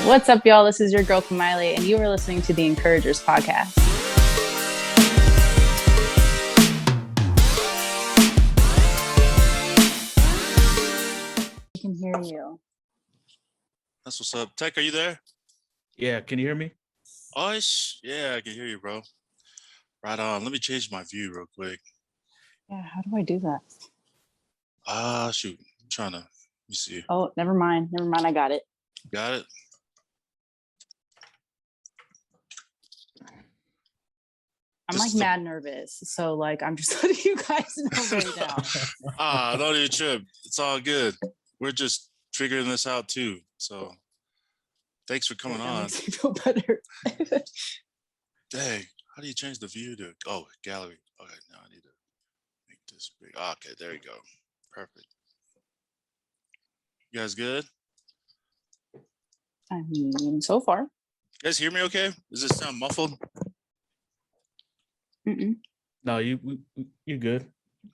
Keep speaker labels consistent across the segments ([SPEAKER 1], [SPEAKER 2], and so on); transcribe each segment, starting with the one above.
[SPEAKER 1] What's up, y'all? This is your girl, Kamaile, and you are listening to the Encouragers podcast. I can hear you.
[SPEAKER 2] That's what's up. Tech, are you there?
[SPEAKER 3] Yeah, can you hear me?
[SPEAKER 2] Oh, yeah, I can hear you, bro. Right on. Let me change my view real quick.
[SPEAKER 1] Yeah, how do I do that?
[SPEAKER 2] Shoot. I'm trying to, let me see.
[SPEAKER 1] Oh, never mind. I got it.
[SPEAKER 2] Got it?
[SPEAKER 1] I'm like mad nervous. So I'm just letting you guys know right now.
[SPEAKER 2] Don't even trip. It's all good. We're just figuring this out too. So thanks for coming on.
[SPEAKER 1] Makes me feel better.
[SPEAKER 2] Dang, how do you change the view to, gallery? Okay, now I need to make this big. Okay, there you go. Perfect. You guys good?
[SPEAKER 1] I mean, so far.
[SPEAKER 2] You guys hear me okay? Does it sound muffled?
[SPEAKER 1] Mm-mm.
[SPEAKER 3] No, you're good.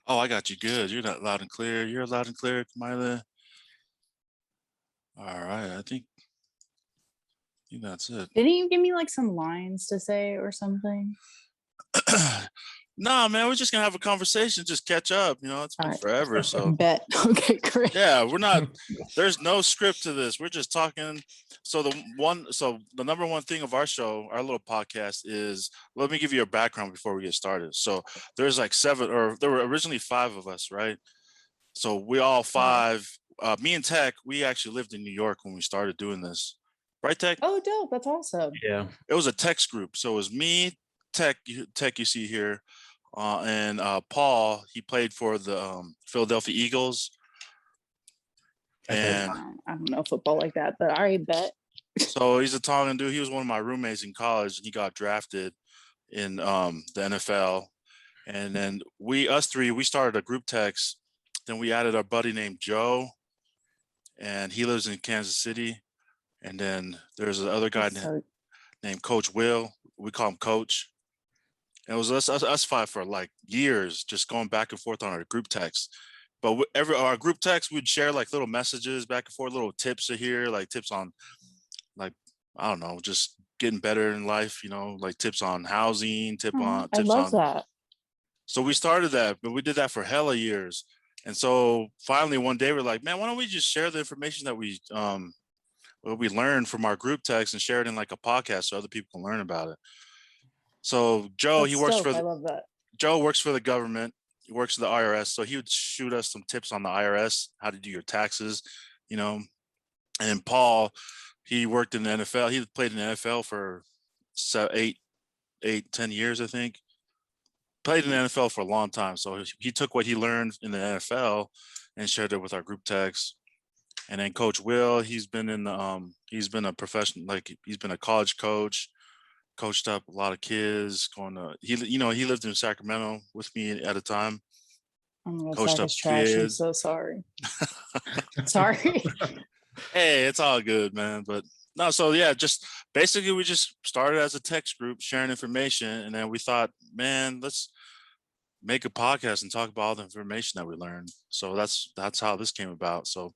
[SPEAKER 2] Oh, I got you good. You're not loud and clear. You're loud and clear, Kamaile. All right, I think that's it.
[SPEAKER 1] Didn't you give me some lines to say or something?
[SPEAKER 2] Nah, man, we're just gonna have a conversation, just catch up. It's been forever. So
[SPEAKER 1] bet. Okay, great.
[SPEAKER 2] yeah, we're not. There's no script to this. We're just talking. So the number one thing of our show, our little podcast, is, let me give you a background before we get started. So there's seven, or there were originally five of us, right? So we all five. Me and Tech, we actually lived in New York when we started doing this, right, Tech?
[SPEAKER 1] Oh, dope! That's awesome.
[SPEAKER 3] Yeah,
[SPEAKER 2] it was a text group. So it was me, Tech you see here, and Paul. He played for the Philadelphia Eagles. And
[SPEAKER 1] I don't know football like that, but I bet.
[SPEAKER 2] So he's a Tongan dude. He was one of my roommates in college, and he got drafted in the NFL. And then us three, we started a group text. Then we added our buddy named Joe, and he lives in Kansas City. And then there's another guy named Coach Will. We call him Coach. And it was us five for years, just going back and forth on our group text. But our group text, we'd share little messages back and forth, little tips here, tips on I don't know, just getting better in life, tips on housing, tips
[SPEAKER 1] I love that.
[SPEAKER 2] So we started that, but we did that for hella years. And so finally one day we're like, man, why don't we just share the information that we learned from our group text and share it in a podcast so other people can learn about it. So Joe,
[SPEAKER 1] I love that.
[SPEAKER 2] Joe works for the government. He works for the IRS. So he would shoot us some tips on the IRS, how to do your taxes, And Paul, he worked in the NFL. He played in the NFL for 10 years, I think. Played in the NFL for a long time. So he took what he learned in the NFL and shared it with our group text. And then Coach Will, he's been he's been a professional, he's been a college coach, coached up a lot of kids. He lived in Sacramento with me at a time.
[SPEAKER 1] Coached up trash. Kids. I'm so sorry. Sorry.
[SPEAKER 2] Hey, it's all good, man. But no, so yeah, just basically we just started as a text group sharing information, and then we thought, man, let's make a podcast and talk about all the information that we learned. So that's how this came about. So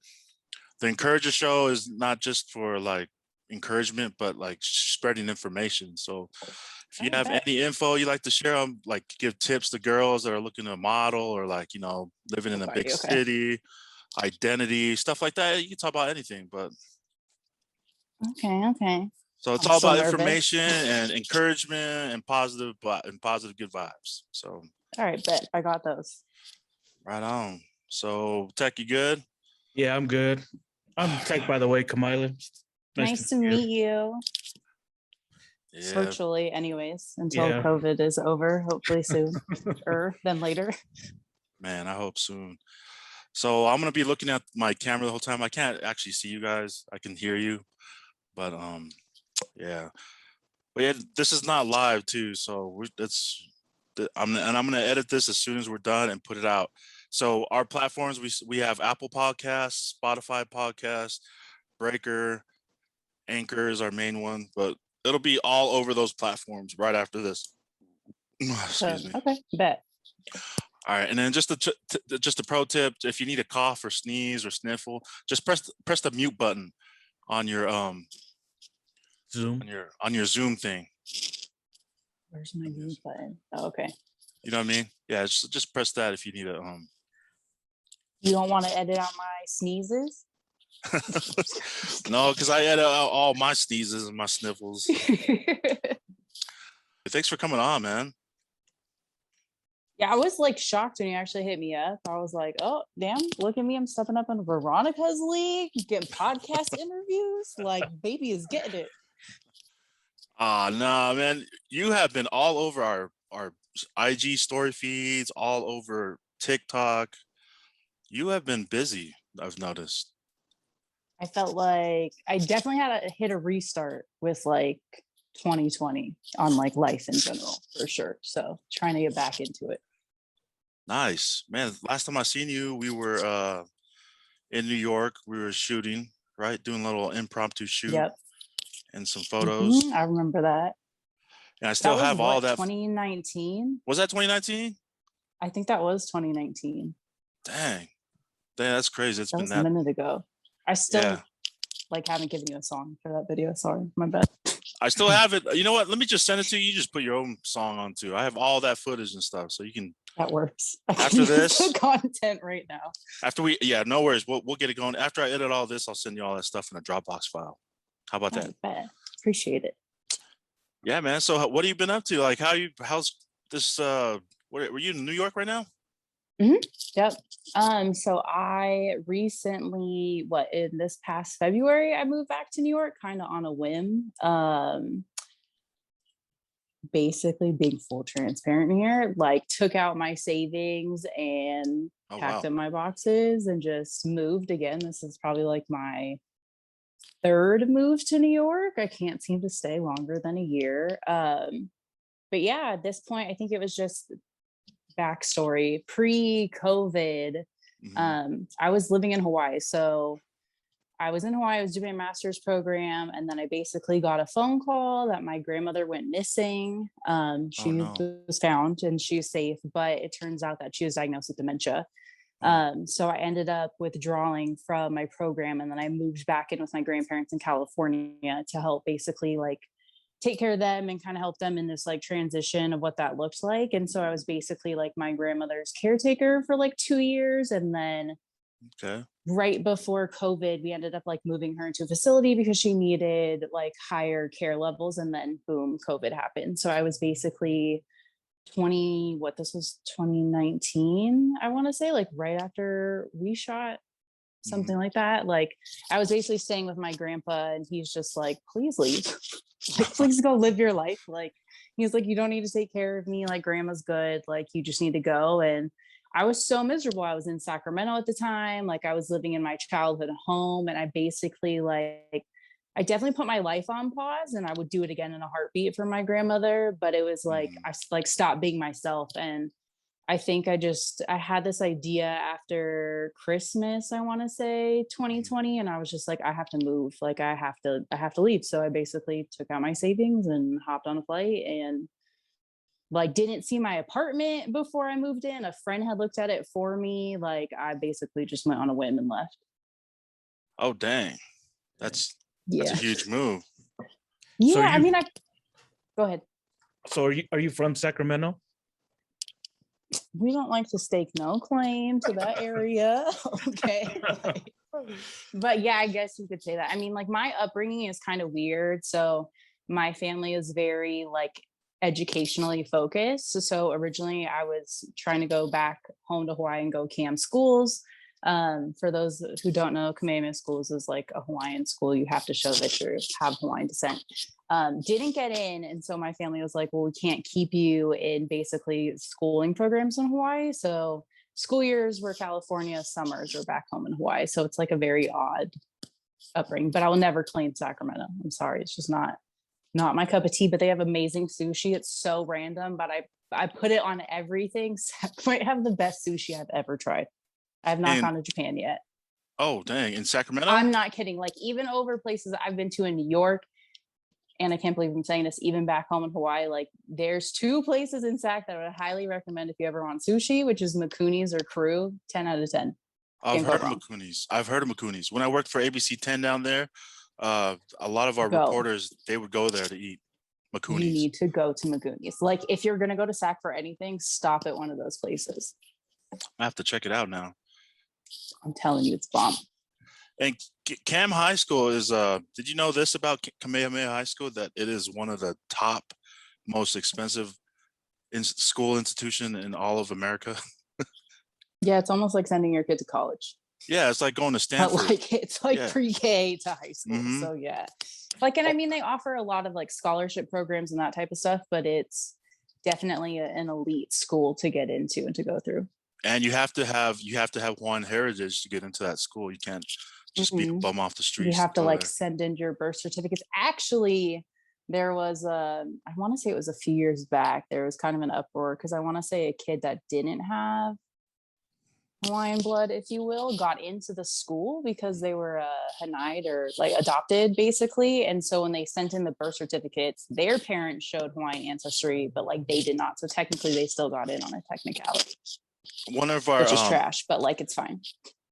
[SPEAKER 2] the Encourager Show is not just for encouragement, but spreading information. So if you have any info you like to share, give tips to girls that are looking to model or living in a big city, identity, stuff like that. You can talk about anything, but
[SPEAKER 1] okay.
[SPEAKER 2] So it's all about information and encouragement and positive good vibes. So
[SPEAKER 1] all right, bet I got those.
[SPEAKER 2] Right on. So Tech, you good?
[SPEAKER 3] Yeah, I'm good. I'm Tech, by the way, Kamaile.
[SPEAKER 1] Nice to meet you.
[SPEAKER 2] Yeah.
[SPEAKER 1] Virtually, anyways, until COVID is over, hopefully soon, or then later.
[SPEAKER 2] Man, I hope soon. So I'm gonna be looking at my camera the whole time. I can't actually see you guys. I can hear you, but yeah. But yeah, this is not live too, so I'm gonna edit this as soon as we're done and put it out. So our platforms, we have Apple Podcasts, Spotify Podcasts, Breaker, Anchor is our main one, but it'll be all over those platforms right after this. Excuse me.
[SPEAKER 1] Okay, bet.
[SPEAKER 2] All right, and then just a pro tip: if you need a cough or sneeze or sniffle, just press the mute button on your
[SPEAKER 3] Zoom.
[SPEAKER 2] on your Zoom thing.
[SPEAKER 1] Where's my mute button? Oh, okay.
[SPEAKER 2] You know what I mean? Yeah, just press that if you need a
[SPEAKER 1] You don't want to edit out my sneezes?
[SPEAKER 2] No, because I edit out all my sneezes and my sniffles. Thanks for coming on, man.
[SPEAKER 1] Yeah, I was like shocked when you actually hit me up. I was like, oh, damn, look at me. I'm stepping up in Veronica's league, getting podcast interviews. Like, baby is getting it.
[SPEAKER 2] Nah, man. You have been all over our IG story feeds, all over TikTok. You have been busy, I've noticed.
[SPEAKER 1] I felt like I definitely had to hit a restart with like 2020 on like life in general, for sure. So trying to get back into it.
[SPEAKER 2] Nice, man. Last time I seen you, we were in New York. We were shooting, right? Doing a little impromptu shoot.
[SPEAKER 1] Yep.
[SPEAKER 2] And some photos.
[SPEAKER 1] I remember that.
[SPEAKER 2] And I still have all that.
[SPEAKER 1] 2019?
[SPEAKER 2] Was that 2019?
[SPEAKER 1] I think that was 2019.
[SPEAKER 2] Dang, that's crazy. It's
[SPEAKER 1] That
[SPEAKER 2] been
[SPEAKER 1] was
[SPEAKER 2] that
[SPEAKER 1] a minute ago. I still like haven't given you a song for that video. Sorry, my bad.
[SPEAKER 2] I still have it. You know what? Let me just send it to you. You just put your own song on too. I have all that footage and stuff, so you can.
[SPEAKER 1] That works.
[SPEAKER 2] After this
[SPEAKER 1] content right now.
[SPEAKER 2] After we, no worries. We'll get it going. After I edit all this, I'll send you all that stuff in a Dropbox file. How about that?
[SPEAKER 1] Appreciate it.
[SPEAKER 2] Yeah, man. So what have you been up to? Like, how's this? Were you in New York right now?
[SPEAKER 1] Mm-hmm. Yep. So I recently, in this past February, I moved back to New York kind of on a whim. Basically being full transparent here, like took out my savings and packed up my boxes and just moved again. This is probably like my third move to New York. I can't seem to stay longer than a year. But yeah, at this point, I think it was just backstory. Pre-COVID, I was living in Hawaii. So I was in Hawaii, I was doing a master's program, and then I basically got a phone call that my grandmother went missing. She was found and she's safe, but it turns out that she was diagnosed with dementia. So I ended up withdrawing from my program, and then I moved back in with my grandparents in California to help basically like take care of them and kind of help them in this like transition of what that looks like. And so I was basically like my grandmother's caretaker for like 2 years. And then right before COVID, we ended up like moving her into a facility because she needed like higher care levels. And then boom, COVID happened. So I was basically this was 2019, I want to say, like right after we shot, something like that. Like I was basically staying with my grandpa and he's just like, please leave. Like, please go live your life. Like, he's like, you don't need to take care of me. Like, grandma's good. Like, you just need to go. And I was so miserable. I was in Sacramento at the time. Like, I was living in my childhood home. And I basically I definitely put my life on pause, and I would do it again in a heartbeat for my grandmother. But it was like, I stopped being myself. And I think I had this idea after Christmas, I want to say 2020. And I was just like, I have to move. Like, I have to leave. So I basically took out my savings and hopped on a flight and like, didn't see my apartment before I moved in. A friend had looked at it for me. Like, I basically just went on a whim and left.
[SPEAKER 2] Oh, dang. That's a huge move.
[SPEAKER 1] Yeah. So go ahead.
[SPEAKER 3] So are you from Sacramento?
[SPEAKER 1] We don't like to stake no claim to that area. Okay. But yeah, I guess you could say that. I mean, like, my upbringing is kind of weird. So my family is very like educationally focused. So originally I was trying to go back home to Hawaii and go CAM schools. For those who don't know, Kamehameha schools is like a Hawaiian school. You have to show that you have Hawaiian descent. Didn't get in. And so my family was like, well, we can't keep you in basically schooling programs in Hawaii. So school years were California, summers were back home in Hawaii. So it's like a very odd upbringing, but I will never claim Sacramento. I'm sorry. It's just not my cup of tea, but they have amazing sushi. It's so random, but I put it on everything. Might have the best sushi I've ever tried. I have not gone to Japan yet.
[SPEAKER 2] Oh, dang. In Sacramento?
[SPEAKER 1] I'm not kidding. Like, even over places I've been to in New York, and I can't believe I'm saying this, even back home in Hawaii, like, there's 2 places in Sac that I would highly recommend if you ever want sushi, which is Makuni's or Kuru. 10 out of 10.
[SPEAKER 2] I've heard of Makuni's. When I worked for ABC 10 down there, A lot of our
[SPEAKER 1] Go.
[SPEAKER 2] reporters, they would go there to eat
[SPEAKER 1] You
[SPEAKER 2] Macouni's.
[SPEAKER 1] need to go to Magoonie's. Like, if you're going to go to Sac for anything, stop at one of those places.
[SPEAKER 2] I have to check it out now.
[SPEAKER 1] I'm telling you, it's bomb.
[SPEAKER 2] And Cam High School is, did you know this about Kamehameha High School, that it is one of the top most expensive school institution in all of America?
[SPEAKER 1] Yeah, it's almost like sending your kid to college.
[SPEAKER 2] Yeah, it's like going to
[SPEAKER 1] But
[SPEAKER 2] Stanford.
[SPEAKER 1] like, it's like
[SPEAKER 2] Yeah.
[SPEAKER 1] pre-K to high school.
[SPEAKER 2] Mhm.
[SPEAKER 1] So yeah. Like, and I mean, they offer a lot of like scholarship programs and that type of stuff, but it's definitely an elite school to get into and to go through.
[SPEAKER 2] And you have to have Hawaiian heritage to get into that school. You can't just be a
[SPEAKER 1] Mhm.
[SPEAKER 2] bum off the street.
[SPEAKER 1] You have to like send in your birth certificates. Actually, there was I want to say it was a few years back, there was kind of an uproar because I want to say a kid that didn't have Hawaiian blood, if you will, got into the school because they were Hanide or like adopted basically. And so when they sent in the birth certificates, their parents showed Hawaiian ancestry, but like they did not. So technically they still got in on a technicality.
[SPEAKER 2] One of our
[SPEAKER 1] which is trash, but like it's fine.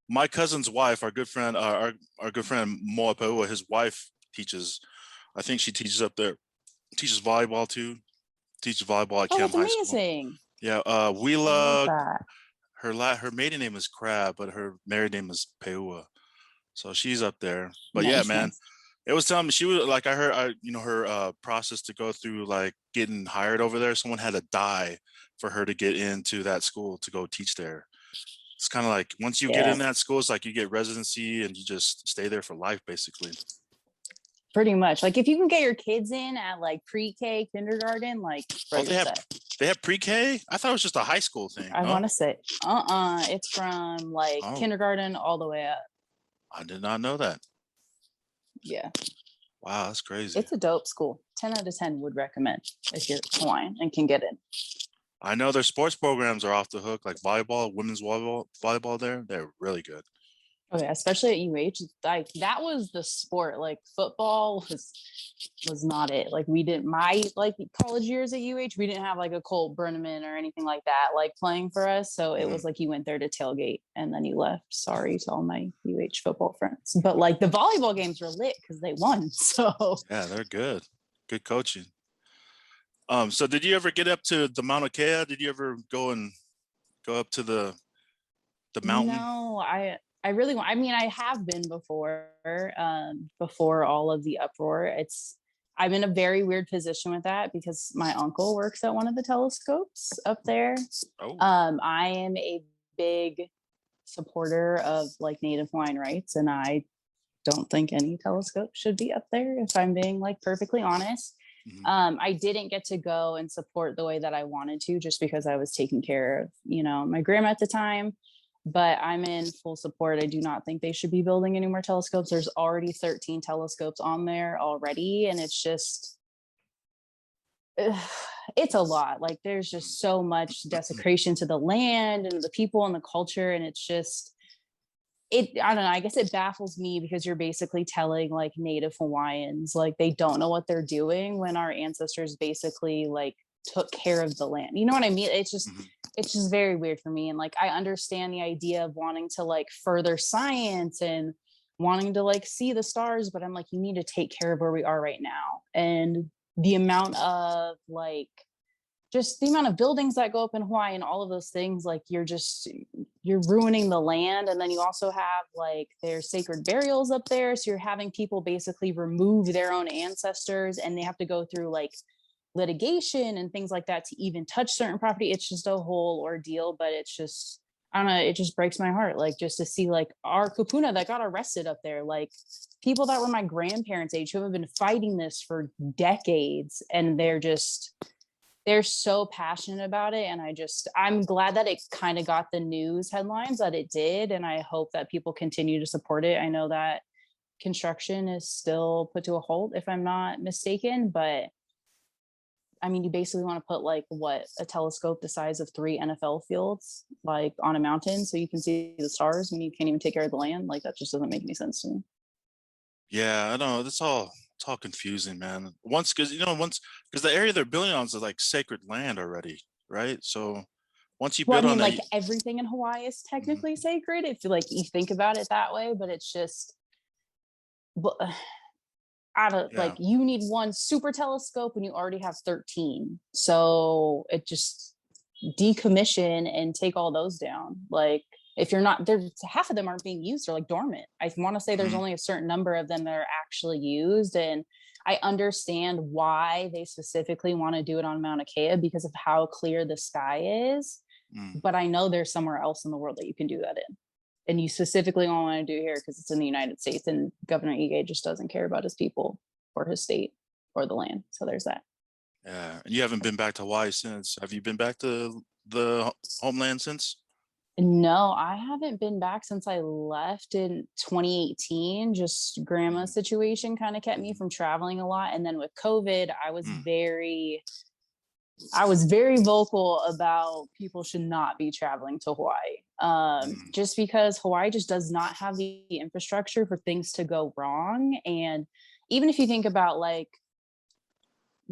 [SPEAKER 2] My cousin's wife, our good friend, our good friend Moapeua, his wife teaches. I think she teaches up there. Teaches volleyball too. Teaches volleyball at Cam
[SPEAKER 1] That's
[SPEAKER 2] High School.
[SPEAKER 1] amazing.
[SPEAKER 2] Yeah,
[SPEAKER 1] I love
[SPEAKER 2] Wheela.
[SPEAKER 1] that.
[SPEAKER 2] Her maiden name is Crab, but her married name is Peua. So she's up there. But yeah,
[SPEAKER 1] Nice,
[SPEAKER 2] man,
[SPEAKER 1] nice.
[SPEAKER 2] it was telling me she was like, I heard, her process to go through like getting hired over there. Someone had to die for her to get into that school to go teach there. It's kind of like once you get
[SPEAKER 1] Yeah.
[SPEAKER 2] in that school, it's like you get residency and you just stay there for life, basically.
[SPEAKER 1] Pretty much. Like if you can get your kids in at like pre-K, kindergarten, like bro, you're set.
[SPEAKER 2] They have pre-K? I thought it was just a high school thing.
[SPEAKER 1] I want to say, it's from like kindergarten all the way up.
[SPEAKER 2] I did not know that.
[SPEAKER 1] Yeah.
[SPEAKER 2] Wow, that's crazy.
[SPEAKER 1] It's a dope school. 10 out of 10 would recommend if you're Hawaiian and can get in.
[SPEAKER 2] I know their sports programs are off the hook, like volleyball, women's volleyball there. They're really good.
[SPEAKER 1] Oh yeah, especially at UH. Like that was the sport. Like football was not it. Like we didn't my like college years at UH, we didn't have like a Colt Brenneman or anything like that like playing for us. So it was like you went there to tailgate and then you left. Sorry to all my UH football friends. But like the volleyball games were lit because they won. So
[SPEAKER 2] yeah, they're good. Good coaching. So did you ever get up to the Mauna Kea? Did you ever go up to the mountain?
[SPEAKER 1] No, I really want, I mean, I have been before all of the uproar. I'm in a very weird position with that because my uncle works at one of the telescopes up there.
[SPEAKER 2] Oh.
[SPEAKER 1] I am a big supporter of like Native Hawaiian rights, and I don't think any telescope should be up there, if I'm being like perfectly honest. Mm-hmm. I didn't get to go and support the way that I wanted to just because I was taking care of, my grandma at the time. But I'm in full support. I do not think they should be building any more telescopes. There's already 13 telescopes on there already. And it's just, it's a lot. Like there's just so much desecration to the land and the people and the culture. And it's just, I don't know, I guess it baffles me because you're basically telling like Native Hawaiians, like they don't know what they're doing when our ancestors basically like took care of the land. You know what I mean? It's just very weird for me. And like, I understand the idea of wanting to like further science and wanting to like see the stars, but I'm like, you need to take care of where we are right now. And the amount of like, just the amount of buildings that go up in Hawaii and all of those things, like you're ruining the land. And then you also have like their sacred burials up there. So you're having people basically remove their own ancestors and they have to go through like litigation and things like that to even touch certain property. It's just a whole ordeal, but it's just, I don't know, it just breaks my heart. Like just to see like our kupuna that got arrested up there, like people that were my grandparents' age who have been fighting this for decades, and they're so passionate about it. And I'm glad that it kind of got the news headlines that it did. And I hope that people continue to support it. I know that construction is still put to a halt, if I'm not mistaken, but I mean, you basically want to put like a telescope the size of 3 NFL fields, like on a mountain so you can see the stars when you can't even take care of the land. Like that just doesn't make any sense to me.
[SPEAKER 2] Yeah, I know. It's all confusing, man. Because the area they're building on is like sacred land already, right? So once you build on
[SPEAKER 1] like everything in Hawaii is technically sacred if like you think about it that way, but it's just, out of
[SPEAKER 2] Yeah.
[SPEAKER 1] like, you need one super telescope and you already have 13. So it just decommission and take all those down. Like, if you're not there, half of them aren't being used or like dormant. I want to say there's only a certain number of them that are actually used. And I understand why they specifically want to do it on Mauna Kea because of how clear the sky is. But I know there's somewhere else in the world that you can do that in. And you specifically don't want to do here because it's in the United States, and Governor Ige just doesn't care about his people or his state or the land. So there's that.
[SPEAKER 2] Yeah. And you haven't been back to Hawaii since. Have you been back to the homeland since?
[SPEAKER 1] No, I haven't been back since I left in 2018. Just grandma's situation kind of kept me from traveling a lot. And then with COVID, I was very vocal about people should not be traveling to Hawaii. Just because Hawaii just does not have the infrastructure for things to go wrong. And even if you think about like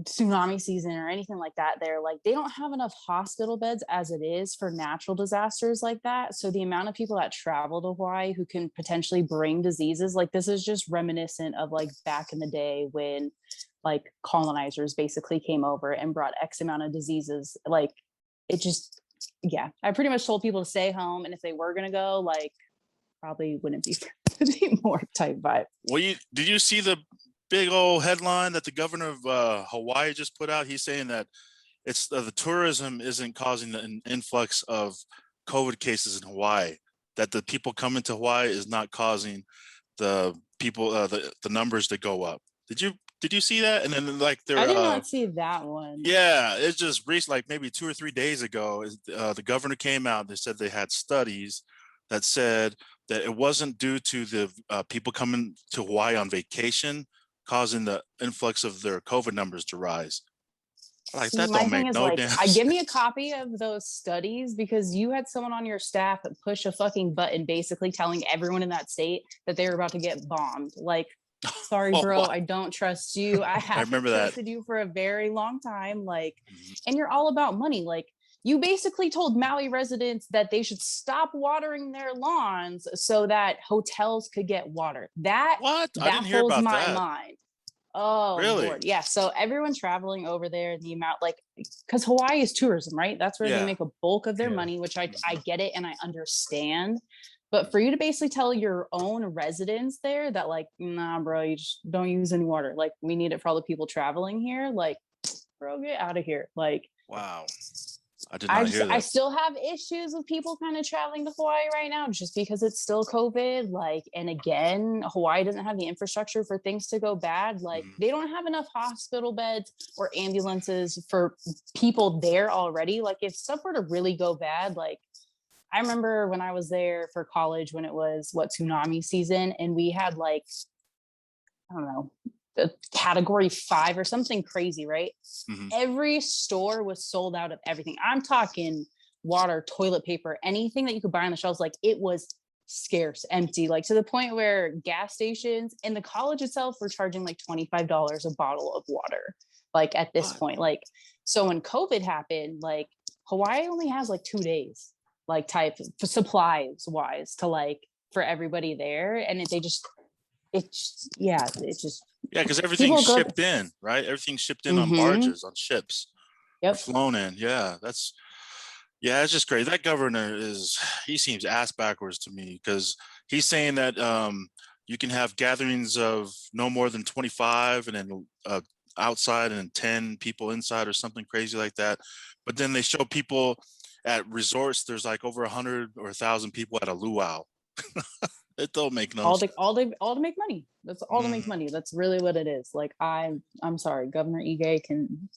[SPEAKER 1] tsunami season or anything like that, they're like, they don't have enough hospital beds as it is for natural disasters like that. So the amount of people that travel to Hawaii who can potentially bring diseases, like this is just reminiscent of like back in the day when like colonizers basically came over and brought X amount of diseases. Like it just, yeah, I pretty much told people to stay home. And if they were going to go, like probably wouldn't be more type vibe.
[SPEAKER 2] Well, did you see the big old headline that the governor of Hawaii just put out? He's saying that it's the tourism isn't causing an influx of COVID cases in Hawaii, that the people coming to Hawaii is not causing the people, the numbers to go up. Did you see that? And then like
[SPEAKER 1] I did not see that one.
[SPEAKER 2] Yeah, it's just recent, like maybe 2 or 3 days ago, the governor came out. They said they had studies that said that it wasn't due to the people coming to Hawaii on vacation causing the influx of their COVID numbers to rise. Like that don't make no damn sense.
[SPEAKER 1] Give me a copy of those studies, because you had someone on your staff push a fucking button basically telling everyone in that state that they were about to get bombed. Like, sorry, bro, I don't trust you. I haven't trusted you for a very long time. Like, and you're all about money. Like, you basically told Maui residents that they should stop watering their lawns so that hotels could get water. That holds my mind. Oh,
[SPEAKER 2] really?
[SPEAKER 1] Lord. Yeah. So everyone traveling over there, the amount, like, because Hawaii is tourism, right? That's where they make a bulk of their money, which I get it and I understand. But for you to basically tell your own residents there that, like, nah, bro, you just don't use any water. Like, we need it for all the people traveling here. Like, bro, get out of here. Like,
[SPEAKER 2] wow. I did not hear that.
[SPEAKER 1] I still have issues with people kind of traveling to Hawaii right now, just because it's still COVID. Like, and again, Hawaii doesn't have the infrastructure for things to go bad. Like, they don't have enough hospital beds or ambulances for people there already. Like, if stuff were to really go bad, like, I remember when I was there for college, when it was tsunami season, and we had like, I don't know, category 5 or something crazy, right? Every store was sold out of everything. I'm talking water, toilet paper, anything that you could buy on the shelves. Like, it was scarce, empty, like to the point where gas stations and the college itself were charging like $25 a bottle of water. Like at this point, like, so when COVID happened, like Hawaii only has like 2 days, like type supplies wise to like for everybody there. And
[SPEAKER 2] because everything's shipped in, right? Everything's shipped in on barges, on ships, flown in. Yeah, it's just great. That governor he seems ass backwards to me, because he's saying that you can have gatherings of no more than 25 and then outside and 10 people inside or something crazy like that. But then they show people at resorts, there's like over 100 or 1,000 people at a luau. It don't make no sense.
[SPEAKER 1] All to make money. That's all to make money. That's really what it is. Like, I'm sorry, Governor Ige can.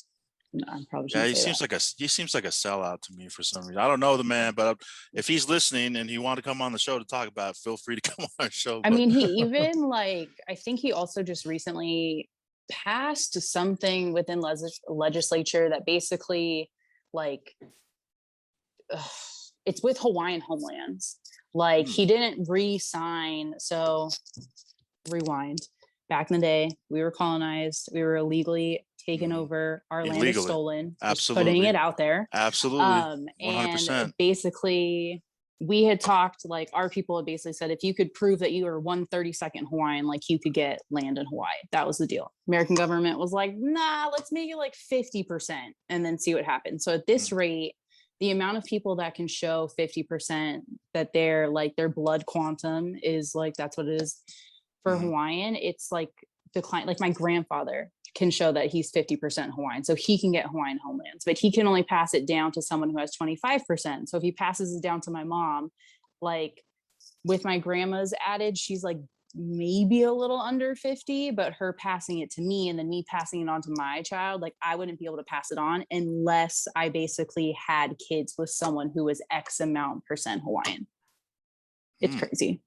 [SPEAKER 1] No, I probably shouldn't say that.
[SPEAKER 2] He seems like a sellout to me for some reason. I don't know the man, but if he's listening and he want to come on the show to talk about it, feel free to come on our show.
[SPEAKER 1] I mean, he even like, I think he also just recently passed something within legislature that basically like it's with Hawaiian homelands. Like, he didn't re-sign. So rewind. Back in the day, we were colonized. We were illegally taken over. Our land is stolen.
[SPEAKER 2] Absolutely.
[SPEAKER 1] Putting it out there.
[SPEAKER 2] Absolutely. 100%.
[SPEAKER 1] And basically, we had talked, like our people had basically said, if you could prove that you were 1/32 Hawaiian, like you could get land in Hawaii. That was the deal. American government was like, nah, let's make it like 50% and then see what happens. So at this rate, the amount of people that can show 50% that they're like their blood quantum is like, that's what it is for Hawaiian. It's like decline. Like my grandfather can show that he's 50% Hawaiian. So he can get Hawaiian homelands, but he can only pass it down to someone who has 25%. So if he passes it down to my mom, like with my grandma's adage, she's like maybe a little under 50, but her passing it to me and then me passing it on to my child, like I wouldn't be able to pass it on unless I basically had kids with someone who was X amount percent Hawaiian. It's crazy.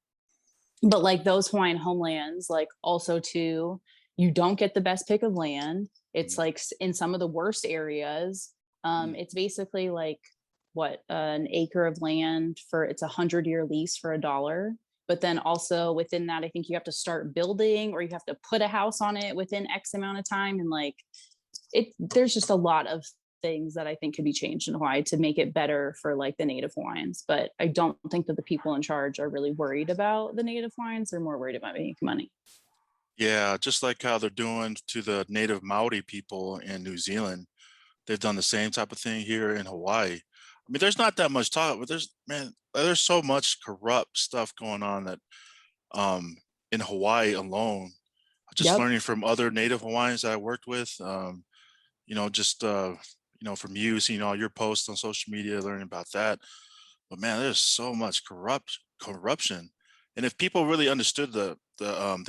[SPEAKER 1] But like those Hawaiian homelands, like also too, you don't get the best pick of land. It's like in some of the worst areas. It's basically like what an acre of land for, it's 100-year lease for $1. But then also within that, I think you have to start building or you have to put a house on it within X amount of time. And like there's just a lot of things that I think could be changed in Hawaii to make it better for like the Native Hawaiians. But I don't think that the people in charge are really worried about the Native Hawaiians. They're more worried about making money.
[SPEAKER 2] Yeah, just like how they're doing to the native Maori people in New Zealand. They've done the same type of thing here in Hawaii. I mean, there's not that much talk, but there's so much corrupt stuff going on that in Hawaii alone. Just learning from other Native Hawaiians that I worked with, just from you, seeing all your posts on social media, learning about that. But man, there's so much corruption. And if people really understood the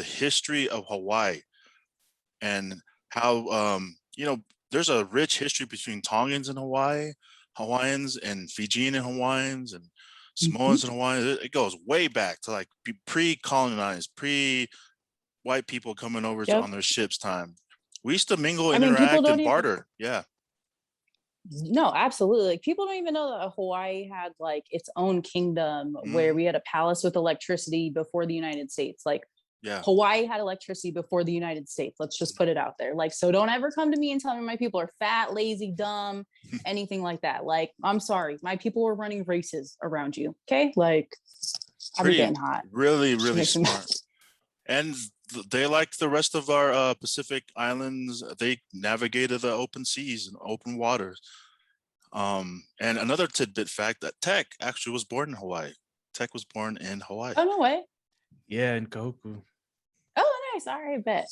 [SPEAKER 2] history of Hawaii and how there's a rich history between Tongans and Hawaiians and Fijian and Hawaiians and Samoans and Hawaiians. It goes way back to like pre-colonized, pre-white people coming over on their ships time. We used to mingle and interact and barter. Yeah.
[SPEAKER 1] No, absolutely. Like people don't even know that Hawaii had like its own kingdom where we had a palace with electricity before the United States. Like Hawaii had electricity before the United States. Let's just put it out there. Like, so don't ever come to me and tell me my people are fat, lazy, dumb, anything like that. Like, I'm sorry, my people were running races around you. Okay. Like I'm getting hot.
[SPEAKER 2] Really, really smart. And they, like the rest of our Pacific islands, they navigated the open seas and open waters. And another tidbit fact that Tech actually was born in Hawaii. Tech was born in Hawaii.
[SPEAKER 1] Oh, no way.
[SPEAKER 3] Yeah, in Kahuku.
[SPEAKER 1] Oh, nice. All right, bet.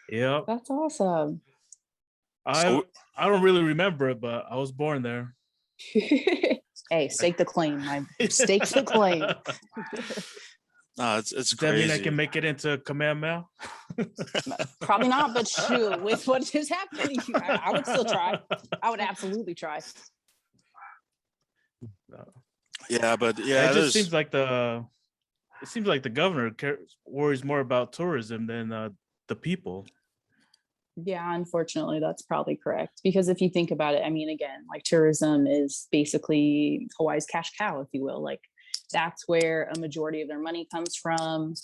[SPEAKER 3] Yeah.
[SPEAKER 1] That's awesome.
[SPEAKER 3] I don't really remember it, but I was born there.
[SPEAKER 1] Hey, stake the claim. Stake the claim.
[SPEAKER 2] No, it's
[SPEAKER 3] Does
[SPEAKER 2] crazy.
[SPEAKER 3] that mean I can make it into Kamehameha?
[SPEAKER 1] Probably not, but shoot, with what is happening, I would still try. I would absolutely try.
[SPEAKER 2] Yeah, but
[SPEAKER 3] it just seems like the governor worries more about tourism than the people.
[SPEAKER 1] Yeah, unfortunately, that's probably correct. Because if you think about it, I mean, again, like tourism is basically Hawaii's cash cow, if you will. Like that's where a majority of their money comes from.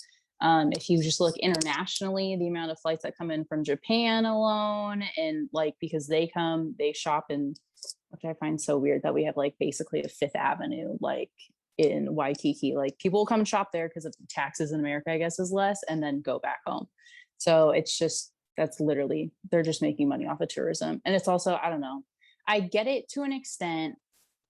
[SPEAKER 1] If you just look internationally, the amount of flights that come in from Japan alone, and like because they shop in, which I find so weird that we have like basically a Fifth Avenue like in Waikiki. Like people will come and shop there because of taxes in America, I guess, is less, and then go back home. So it's just, that's literally, they're just making money off of tourism. And it's also, I don't know, I get it to an extent,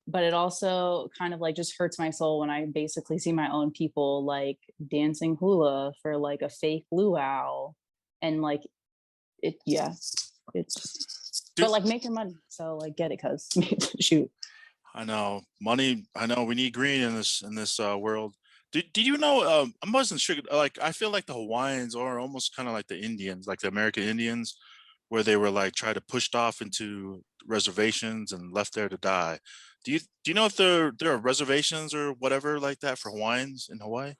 [SPEAKER 1] but it also kind of like just hurts my soul when I basically see my own people like dancing hula for like a fake luau and like it's but like making money. So like get it, cuz shoot.
[SPEAKER 2] I know money. I know we need green in this world. Did you know? I wasn't sure. Like I feel like the Hawaiians are almost kind of like the Indians, like the American Indians, where they were like tried to pushed off into reservations and left there to die. Do you know if there are reservations or whatever like that for Hawaiians in Hawaii?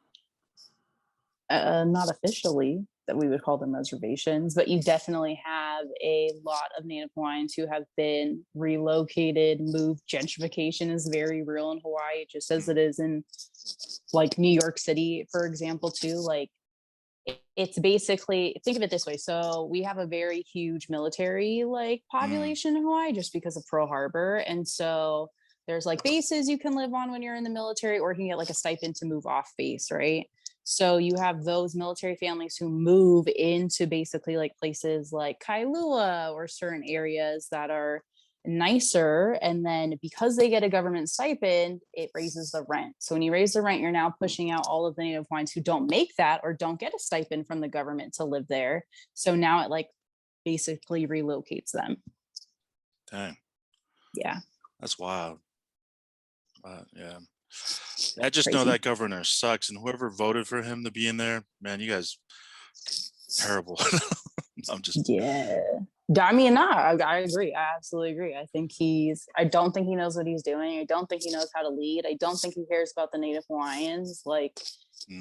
[SPEAKER 1] Not officially that we would call them reservations, but you definitely have a lot of Native Hawaiians who have been relocated, moved. Gentrification is very real in Hawaii, just as it is in like New York City, for example, too. Like it's basically, think of it this way. So we have a very huge military like population in Hawaii just because of Pearl Harbor. And so there's like bases you can live on when you're in the military, or you can get like a stipend to move off base, right? So you have those military families who move into basically like places like Kailua or certain areas that are nicer. And then because they get a government stipend, it raises the rent. So when you raise the rent, you're now pushing out all of the Native Hawaiians who don't make that or don't get a stipend from the government to live there. So now it like basically relocates them.
[SPEAKER 2] Dang.
[SPEAKER 1] Yeah.
[SPEAKER 2] That's wild. Yeah. I just know
[SPEAKER 1] Crazy.
[SPEAKER 2] that governor sucks, and whoever voted for him to be in there, man, you guys terrible. I'm just
[SPEAKER 1] Yeah. I mean, nah, I agree. I absolutely agree. I don't think he knows what he's doing. I don't think he knows how to lead. I don't think he cares about the Native Hawaiians. Like,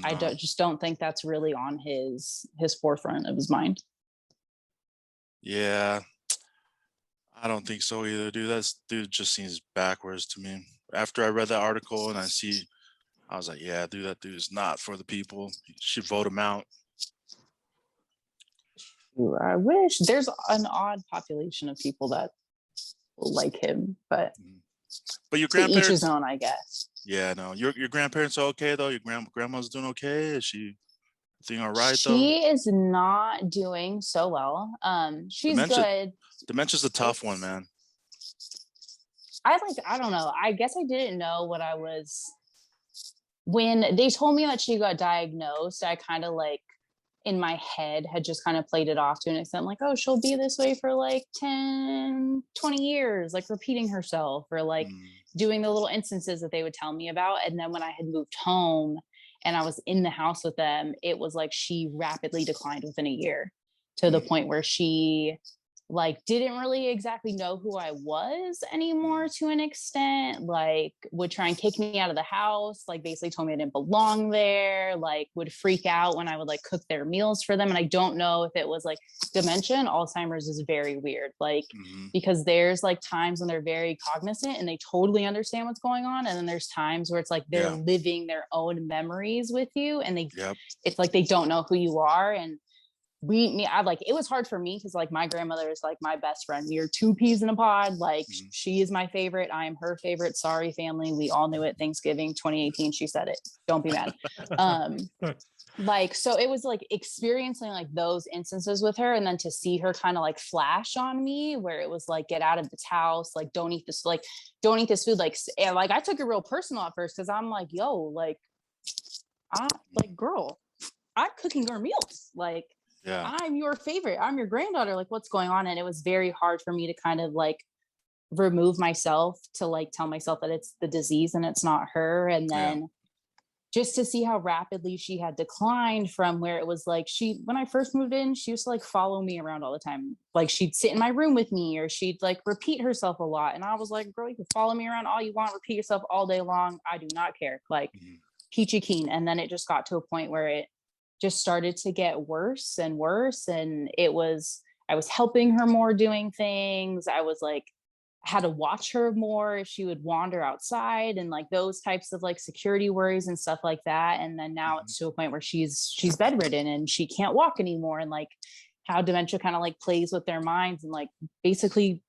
[SPEAKER 1] I just don't think that's really on his forefront of his mind.
[SPEAKER 2] Yeah, I don't think so either, dude. Dude just seems backwards to me. After I read that article and I was like, yeah, dude, that dude is not for the people. You should vote him out.
[SPEAKER 1] I wish. There's an odd population of people that like him, but
[SPEAKER 2] your
[SPEAKER 1] to each his
[SPEAKER 2] grandparents,
[SPEAKER 1] own, I guess.
[SPEAKER 2] yeah, no, your grandparents are okay though. Your grandma's doing okay. Is she doing all right though?
[SPEAKER 1] She is not doing so well. She's good.
[SPEAKER 2] Dementia's a tough one, man.
[SPEAKER 1] I don't know. I guess I didn't know what I was when they told me that she got diagnosed. I kind of like in my head had just kind of played it off to an extent, like, oh, she'll be this way for like 10, 20 years, like repeating herself or like doing the little instances that they would tell me about. And then when I had moved home and I was in the house with them, it was like she rapidly declined within a year to the point where she like didn't really exactly know who I was anymore to an extent, like would try and kick me out of the house, like basically told me I didn't belong there, like would freak out when I would like cook their meals for them. And I don't know if it was like dementia and Alzheimer's is very weird, like because there's like times when they're very cognizant and they totally understand what's going on. And then there's times where it's like they're living their own memories with you and it's like they don't know who you are. And I like, it was hard for me because like my grandmother is like my best friend. We are two peas in a pod. Like she is my favorite. I am her favorite. Sorry, family. We all knew it. Thanksgiving 2018. She said it. Don't be mad. Like, so it was like experiencing like those instances with her. And then to see her kind of like flash on me where it was like, get out of this house. Like, don't eat this food. Like, and like, I took it real personal at first. Cause I'm like, yo, like, girl, I'm cooking your meals. Like, I'm your favorite. I'm your granddaughter. Like, what's going on? And it was very hard for me to kind of like remove myself to like tell myself that it's the disease and it's not her. And then just to see how rapidly she had declined from where it was like when I first moved in, she used to like follow me around all the time. Like she'd sit in my room with me or she'd like repeat herself a lot. And I was like, girl, you can follow me around all you want, repeat yourself all day long. I do not care. Like peachy keen. And then it just got to a point where it just started to get worse and worse. And I was helping her more doing things. I was like, had to watch her more if she would wander outside and like those types of like security worries and stuff like that. And then now it's to a point where she's bedridden and she can't walk anymore. And like how dementia kind of like plays with their minds and like basically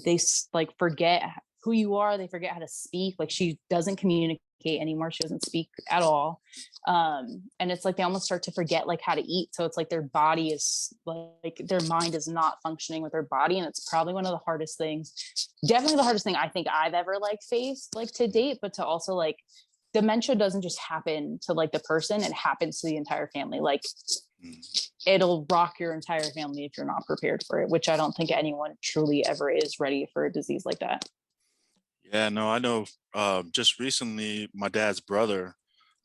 [SPEAKER 1] they like forget who you are. They forget how to speak. Like she doesn't communicate anymore. She doesn't speak at all. And it's like they almost start to forget like how to eat. So it's like their body is like their mind is not functioning with their body. And it's probably one of the hardest things, definitely the hardest thing I think I've ever like faced like to date, but to also like dementia doesn't just happen to like the person, it happens to the entire family. Like it'll rock your entire family if you're not prepared for it, which I don't think anyone truly ever is ready for a disease like that.
[SPEAKER 2] Yeah, no, I know. Just recently, my dad's brother,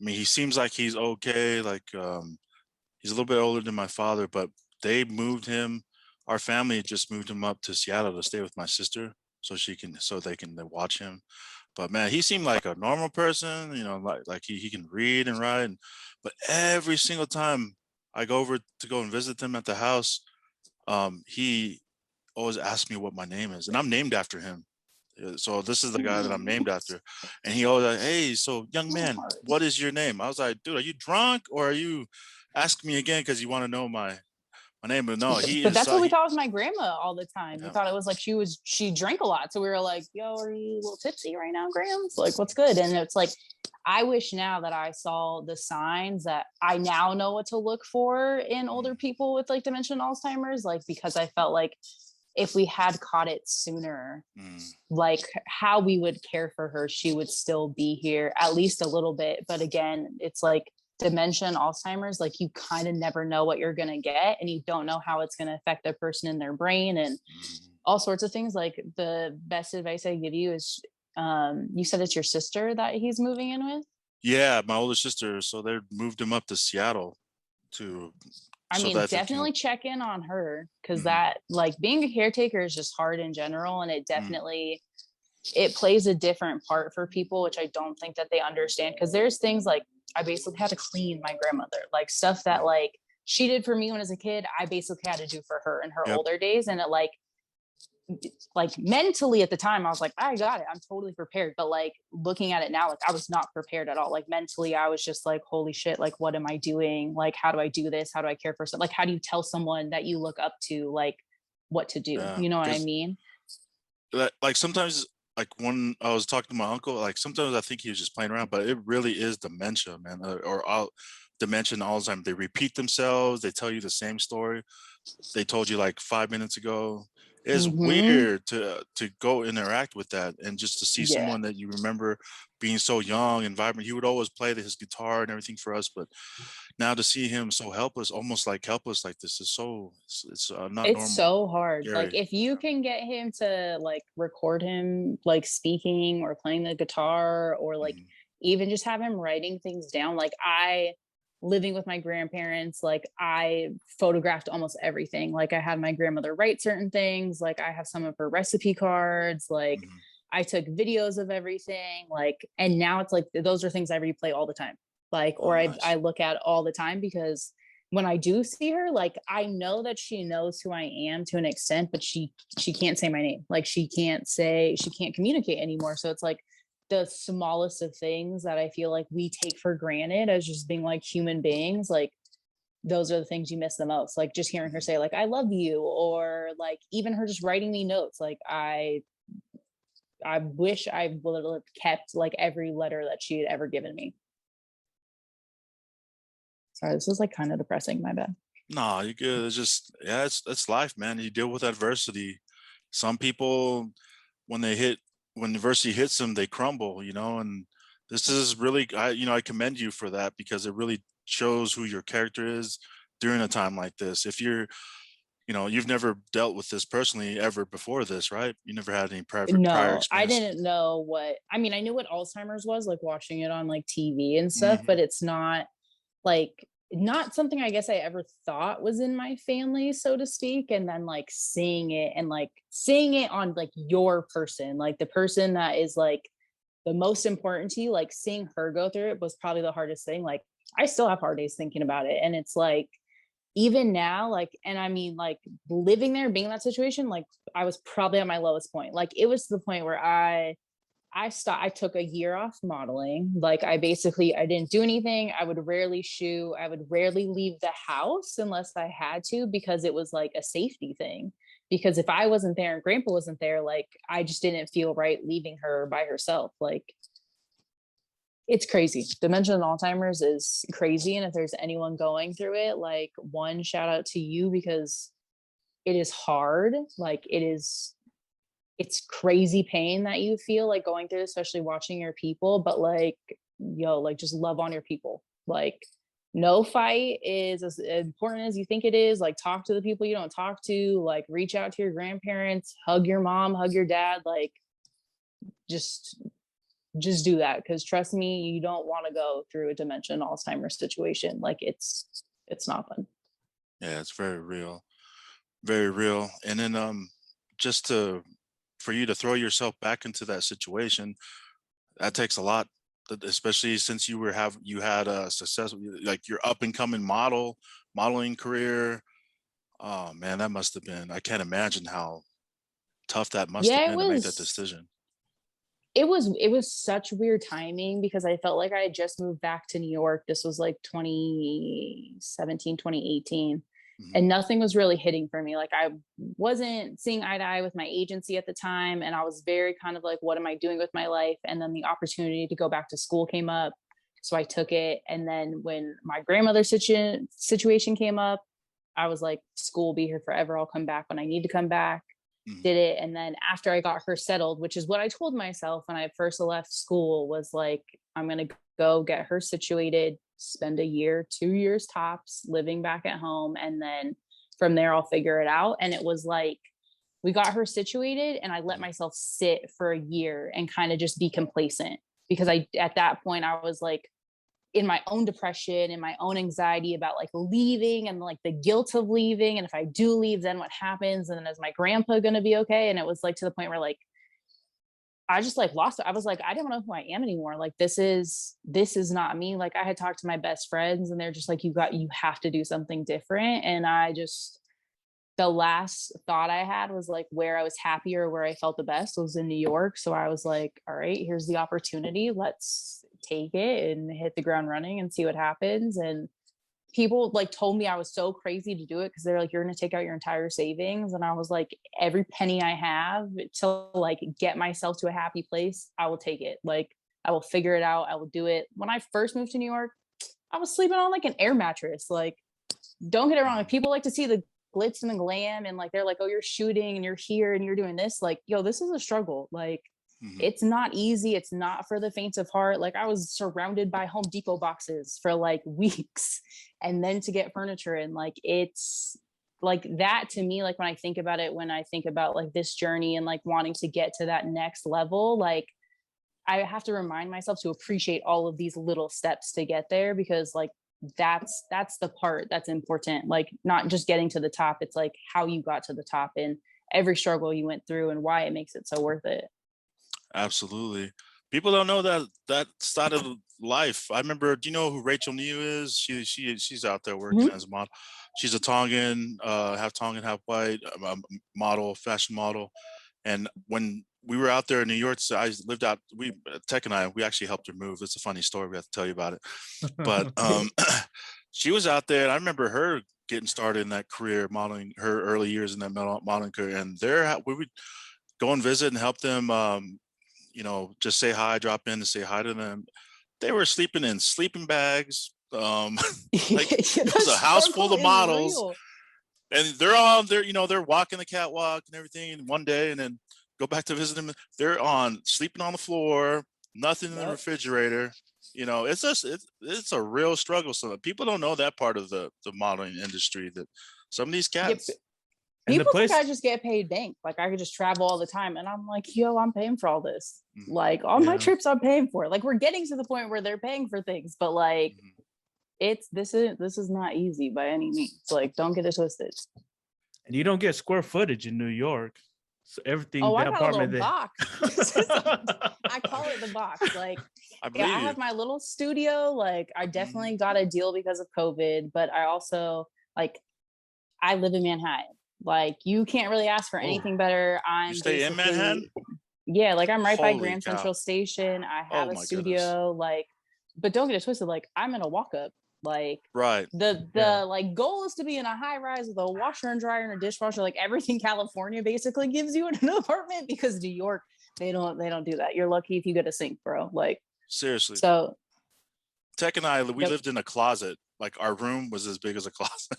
[SPEAKER 2] I mean, he seems like he's okay. Like, he's a little bit older than my father, but they moved him. Our family just moved him up to Seattle to stay with my sister, so they can watch him. But man, he seemed like a normal person, you know, like he can read and write. But every single time I go over to go and visit him at the house, he always asks me what my name is, and I'm named after him. So this is the guy that I'm named after. And he always like, hey, so young man, what is your name? I was like, dude, are you drunk or are you asking me again because you want to know my my neighbor. No, he
[SPEAKER 1] But
[SPEAKER 2] is.
[SPEAKER 1] that's what we thought was my grandma all the time.
[SPEAKER 2] Yeah.
[SPEAKER 1] We thought it was like she drank a lot. So we were like, yo, are you a little tipsy right now, Grams? Like, what's good? And it's like, I wish now that I saw the signs that I now know what to look for in older people with like dementia and Alzheimer's, like, because I felt like if we had caught it sooner, like how we would care for her, she would still be here at least a little bit. But again, it's like dementia and Alzheimer's, like you kind of never know what you're going to get, and you don't know how it's going to affect a person in their brain and all sorts of things. Like the best advice I give you is, you said it's your sister that he's moving in with?
[SPEAKER 2] Yeah, my older sister. So they moved him up to Seattle to.
[SPEAKER 1] I
[SPEAKER 2] so
[SPEAKER 1] mean,
[SPEAKER 2] that
[SPEAKER 1] definitely check in on her, because that, like, being a caretaker is just hard in general, and it definitely it plays a different part for people, which I don't think that they understand. Because there's things like I basically had to clean my grandmother, like stuff that like she did for me when I was a kid, I basically had to do for her in her older days, and it like mentally at the time I was like, I got it, I'm totally prepared. But like looking at it now, like I was not prepared at all. Like mentally I was just like, holy shit, like what am I doing? Like how do I do this? How do I care for someone? Like how do you tell someone that you look up to like what to do? You know what I mean?
[SPEAKER 2] Like sometimes, like when I was talking to my uncle, like sometimes I think he was just playing around, but it really is dementia, man, or dementia and Alzheimer's. They repeat themselves. They tell you the same story they told you like 5 minutes ago. It's weird to go interact with that, and just to see someone that you remember being so young and vibrant. He would always play his guitar and everything for us, but now to see him so helpless, almost like helpless like this, is so it's not
[SPEAKER 1] It's
[SPEAKER 2] normal.
[SPEAKER 1] so hard.
[SPEAKER 2] Scary.
[SPEAKER 1] Like if you can get him to like record him like speaking or playing the guitar, or like even just have him writing things down. Like I living with my grandparents, like I photographed almost everything. Like I had my grandmother write certain things, like I have some of her recipe cards, like I took videos of everything, like, and now it's like those are things I replay all the time, like, or I look at all the time, because when I do see her, like I know that she knows who I am to an extent, but she can't say my name. Like she can't communicate anymore. So it's like the smallest of things that I feel like we take for granted as just being like human beings, like those are the things you miss the most. Like just hearing her say like I love you, or like even her just writing me notes. Like I wish I would have kept like every letter that she had ever given me. Sorry, this is like kind of depressing, my bad.
[SPEAKER 2] No, you good. It's just, yeah, it's life, man. You deal with adversity. Some people, when adversity hits them, they crumble, and this is really, I commend you for that, because it really shows who your character is during a time like this. If you've never dealt with this personally ever before this, right? You never had any prior
[SPEAKER 1] No,
[SPEAKER 2] experience.
[SPEAKER 1] I didn't know I knew what Alzheimer's was, like watching it on like TV and stuff, but it's not something I guess I ever thought was in my family, so to speak. And then like seeing it on like your person, like the person that is like the most important to you, like seeing her go through it was probably the hardest thing. Like I still have hard days thinking about it. And it's like, even now, like, and I mean, like living there, being in that situation, like I was probably at my lowest point. Like it was to the point where I stopped. I took a year off modeling. Like I didn't do anything. I would rarely shoot. I would rarely leave the house unless I had to, because it was like a safety thing. Because if I wasn't there and grandpa wasn't there, like I just didn't feel right leaving her by herself. Like it's crazy. Dementia and Alzheimer's is crazy. And if there's anyone going through it, like one shout out to you, because it is hard. Like it's crazy pain that you feel like going through, especially watching your people, but like, like just love on your people. Like no fight is as important as you think it is. Like talk to the people you don't talk to, like reach out to your grandparents, hug your mom, hug your dad, like just do that. Because trust me, you don't want to go through a dementia and Alzheimer's situation. Like it's not fun.
[SPEAKER 2] Yeah, it's very real. Very real. And then just for you to throw yourself back into that situation, that takes a lot, especially since you had a successful, like your up and coming modeling career. Oh man, that must have been, I can't imagine how tough that must have been to make that decision.
[SPEAKER 1] It was such weird timing, because I felt like I had just moved back to New York. This was like 2017, 2018. and nothing was really hitting for me. Like I wasn't seeing eye to eye with my agency at the time. And I was very kind of like, what am I doing with my life? And then the opportunity to go back to school came up. So I took it. And then when my grandmother's situation came up, I was like, school will be here forever. I'll come back when I need to come back. Did it. And then after I got her settled, which is what I told myself when I first left school, was like, I'm going to go get her situated, spend a year, 2 years tops living back at home. And then from there, I'll figure it out. And it was like, we got her situated and I let myself sit for a year and kind of just be complacent, because at that point I was like in my own depression and my own anxiety about like leaving and like the guilt of leaving. And if I do leave, then what happens? And then is my grandpa going to be okay? And it was like to the point where like, I just like lost it. I was like, I don't know who I am anymore. Like, this is not me. Like I had talked to my best friends and they're just like, you have to do something different. And the last thought I had was like where I was happier, where I felt the best was in New York. So I was like, all right, here's the opportunity. Let's take it and hit the ground running and see what happens. And people like told me I was so crazy to do it, because they're like, you're going to take out your entire savings. And I was like, every penny I have to like get myself to a happy place, I will take it. Like I will figure it out. I will do it. When I first moved to New York, I was sleeping on like an air mattress. Like, don't get it wrong. If people like to see the glitz and the glam and like, they're like, oh, you're shooting and you're here and you're doing this, like, yo, this is a struggle. Like, it's not easy. It's not for the faint of heart. Like I was surrounded by Home Depot boxes for like weeks, and then to get furniture. And like, it's like that to me, like when I think about it, when I think about like this journey and like wanting to get to that next level, like I have to remind myself to appreciate all of these little steps to get there, because like that's the part that's important. Like not just getting to the top, it's like how you got to the top and every struggle you went through and why it makes it so worth it.
[SPEAKER 2] Absolutely. People don't know that side of life. I remember, do you know who Rachel New is? She's out there working as a model. She's a Tongan, half Tongan, half white, model, fashion model. And when we were out there in New York, so I lived out, Tech and we actually helped her move. It's a funny story. We have to tell you about it. But she was out there, and I remember her getting started in that career, modeling, her early years in that modeling career. And we would go and visit and help them, just say hi, drop in and say hi to them. They were sleeping in sleeping bags. Like it was a house full of models, real. And they're all there, they're walking the catwalk and everything. And one day, and then go back to visit them. They're sleeping on the floor, nothing in the refrigerator. It's just, it's a real struggle. So people don't know that part of the modeling industry, that some of these cats.
[SPEAKER 1] People think I just get paid bank. Like I could just travel all the time. And I'm like, yo, I'm paying for all this. Like all my trips I'm paying for. Like we're getting to the point where they're paying for things, but like this is not easy by any means. Like don't get it twisted.
[SPEAKER 3] And you don't get square footage in New York. So everything.
[SPEAKER 1] Oh, I got a little box. I call it the box. Like I have my little studio. Like I definitely got a deal because of COVID, but I also I live in Manhattan. Like you can't really ask for anything better.
[SPEAKER 2] You stay in Manhattan?
[SPEAKER 1] Yeah, like I'm right by Grand Central Station. I have a studio, goodness. But don't get it twisted. Like I'm in a walk up. Like
[SPEAKER 2] right.
[SPEAKER 1] The like goal is to be in a high rise with a washer and dryer and a dishwasher. Like everything California basically gives you in an apartment, because New York, they don't do that. You're lucky if you get a sink, bro. Like
[SPEAKER 2] seriously.
[SPEAKER 1] So
[SPEAKER 2] Tech and we lived in a closet. Like our room was as big as a closet.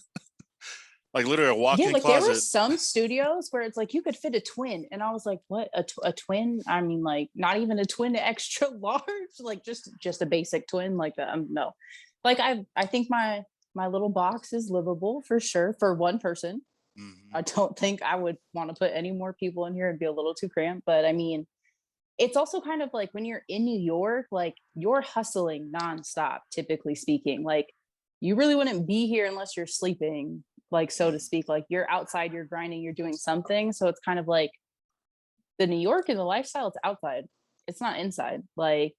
[SPEAKER 2] Like literally a walk-in closet.
[SPEAKER 1] There were some studios where it's like you could fit a twin, and I was like, "What? A twin? I mean, like not even a twin extra large, like just a basic twin, like no." Like I think my little box is livable for sure for one person. I don't think I would want to put any more people in here. It'd be a little too cramped. But I mean, it's also kind of like when you're in New York, like you're hustling nonstop, typically speaking. Like you really wouldn't be here unless you're sleeping, like so to speak. Like you're outside, you're grinding, you're doing something. So it's kind of like the New York and the lifestyle, it's outside. It's not inside. Like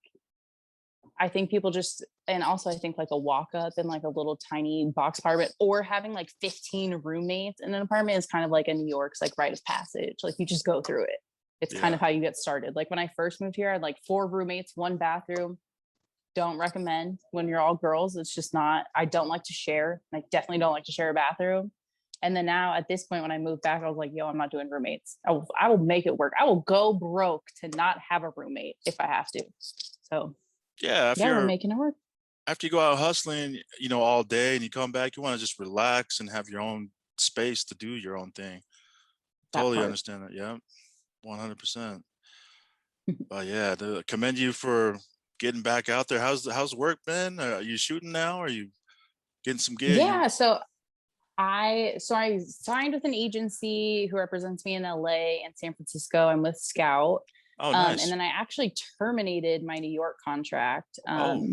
[SPEAKER 1] I think people just, and also I think like a walk up in like a little tiny box apartment, or having like 15 roommates in an apartment is kind of like a New York's like rite of passage. Like you just go through it. It's kind of how you get started. Like when I first moved here, I had like 4 roommates, 1 bathroom. Don't recommend when you're all girls. It's just not, I don't like to share. I definitely don't like to share a bathroom. And then now at this point, when I moved back, I was like, yo, I'm not doing roommates. I will make it work. I will go broke to not have a roommate if I have to. So
[SPEAKER 2] Yeah,
[SPEAKER 1] we're making it work.
[SPEAKER 2] After you go out hustling, all day and you come back, you want to just relax and have your own space to do your own thing. Totally understand that. Yeah, 100%. But yeah, commend you for getting back out there. How's work been? Are you shooting now? Are you getting some gigs?
[SPEAKER 1] Yeah, so I signed with an agency who represents me in LA and San Francisco. I'm with Scout.
[SPEAKER 2] Oh, nice.
[SPEAKER 1] And then I actually terminated my New York contract.
[SPEAKER 2] Oh.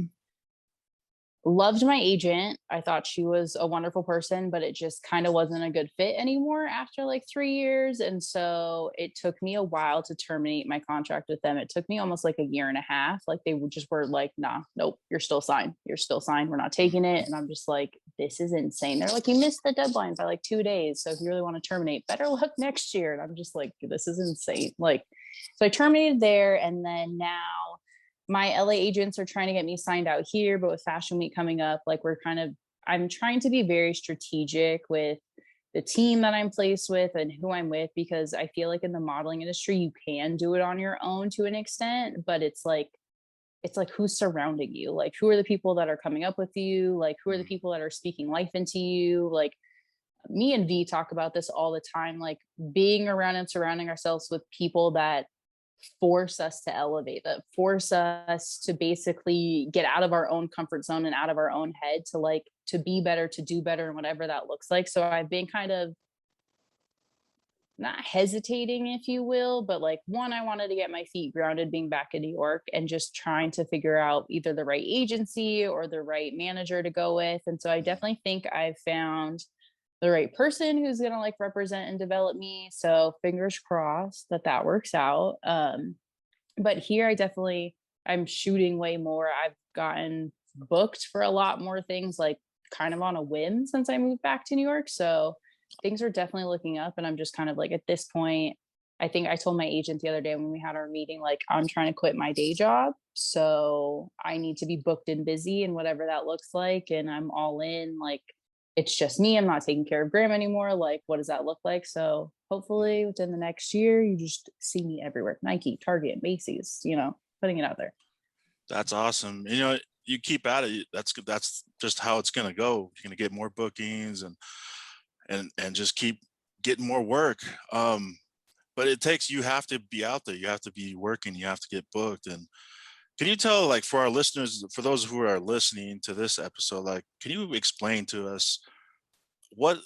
[SPEAKER 1] Loved my agent. I thought she was a wonderful person, but it just kind of wasn't a good fit anymore after like 3 years. And so it took me a while to terminate my contract with them. It took me almost like a year and a half. Like they just were like, nah, nope, you're still signed. You're still signed. We're not taking it. And I'm just like, this is insane. They're like, you missed the deadline by like 2 days. So if you really want to terminate, better luck next year. And I'm just like, this is insane. Like, so I terminated there. And then now my LA agents are trying to get me signed out here, but with Fashion Week coming up, like I'm trying to be very strategic with the team that I'm placed with and who I'm with, because I feel like in the modeling industry, you can do it on your own to an extent, but it's like who's surrounding you? Like, who are the people that are coming up with you? Like, who are the people that are speaking life into you? Like, me and V talk about this all the time, like being around and surrounding ourselves with people that force us to elevate, that force us to basically get out of our own comfort zone and out of our own head to be better, to do better, and whatever that looks like. So I've been kind of not hesitating, if you will, but like, one, I wanted to get my feet grounded being back in New York and just trying to figure out either the right agency or the right manager to go with. And so I definitely think I've found the right person who's going to like represent and develop me. So fingers crossed that works out. But here I'm shooting way more. I've gotten booked for a lot more things, like kind of on a whim since I moved back to New York. So things are definitely looking up. And I'm just kind of like, at this point, I think I told my agent the other day when we had our meeting, like, I'm trying to quit my day job. So I need to be booked and busy and whatever that looks like. And I'm all in, like, it's just me. I'm not taking care of Graham anymore. Like, what does that look like? So hopefully within the next year, you just see me everywhere. Nike, Target, Macy's, putting it out there.
[SPEAKER 2] That's awesome. You keep at it. That's just how it's going to go. You're going to get more bookings and just keep getting more work. But you have to be out there. You have to be working. You have to get booked. And can you tell, like, for our listeners, for those who are listening to this episode, like, can you explain to us what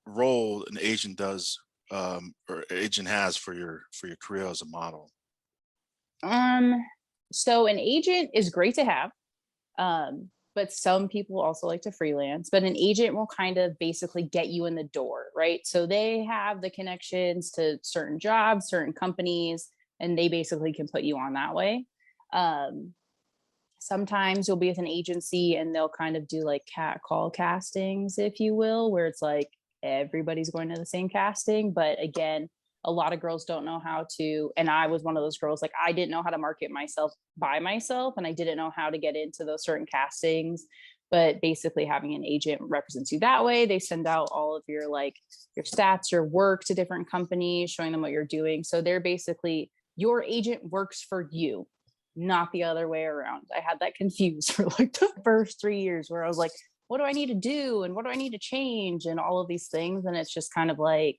[SPEAKER 2] role an agent does or agent has for your career as a model?
[SPEAKER 1] So an agent is great to have, but some people also like to freelance. But an agent will kind of basically get you in the door, right? So they have the connections to certain jobs, certain companies, and they basically can put you on that way. Sometimes you'll be with an agency and they'll kind of do like cat call castings, if you will, where it's like everybody's going to the same casting. But again, a lot of girls don't know how to, and I was one of those girls, like, I didn't know how to market myself by myself, and I didn't know how to get into those certain castings. But basically having an agent represents you that way. They send out all of your stats, your work to different companies, showing them what you're doing. So they're basically, your agent works for you, not the other way around. I had that confused for like the first 3 years, where I was like, what do I need to do? And what do I need to change? And all of these things. And it's just kind of like,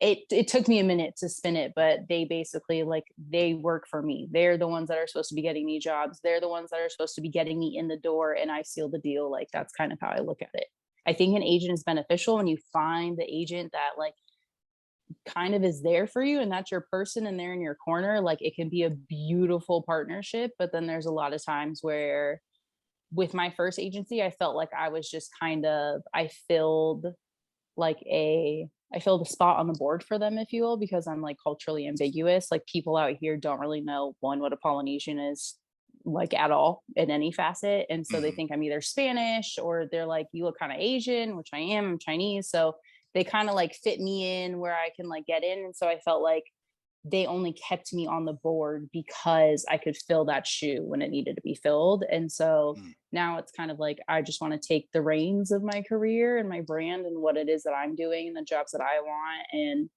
[SPEAKER 1] it took me a minute to spin it, but they basically, like, they work for me. They're the ones that are supposed to be getting me jobs. They're the ones that are supposed to be getting me in the door, and I seal the deal. Like, that's kind of how I look at it. I think an agent is beneficial when you find the agent that like kind of is there for you and that's your person and they're in your corner. Like, it can be a beautiful partnership. But then there's a lot of times where with my first agency, I felt like I was just I filled a spot on the board for them, if you will, because I'm like culturally ambiguous. Like, people out here don't really know, one, what a Polynesian is like at all in any facet. And so they think I'm either Spanish, or they're like, you look kind of Asian, which I am. I'm Chinese. So they kind of like fit me in where I can like get in. And so I felt like they only kept me on the board because I could fill that shoe when it needed to be filled. And so now it's kind of like, I just want to take the reins of my career and my brand and what it is that I'm doing and the jobs that I want and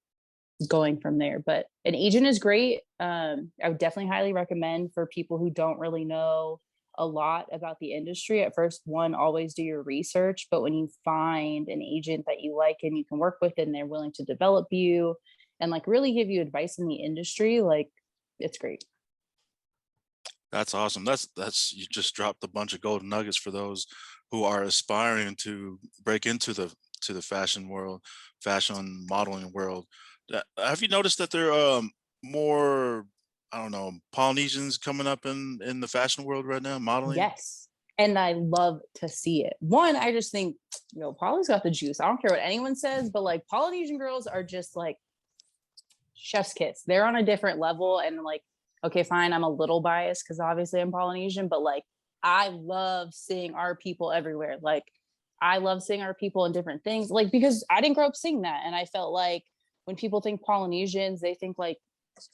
[SPEAKER 1] going from there. But an agent is great. I would definitely highly recommend for people who don't really know a lot about the industry. At first, one, always do your research, but when you find an agent that you like and you can work with and they're willing to develop you and like really give you advice in the industry, like it's great.
[SPEAKER 2] That's awesome. That's you just dropped a bunch of golden nuggets for those who are aspiring to break into the fashion world, fashion modeling world. Have you noticed that there are more, I don't know, Polynesians coming up in the fashion world right now, modeling?
[SPEAKER 1] Yes. And I love to see it. One, I just think, Polly's got the juice. I don't care what anyone says, but like Polynesian girls are just like chef's kiss. They're on a different level. And like, okay, fine, I'm a little biased because obviously I'm Polynesian, but like I love seeing our people everywhere. Like I love seeing our people in different things. Like because I didn't grow up seeing that. And I felt like when people think Polynesians, they think like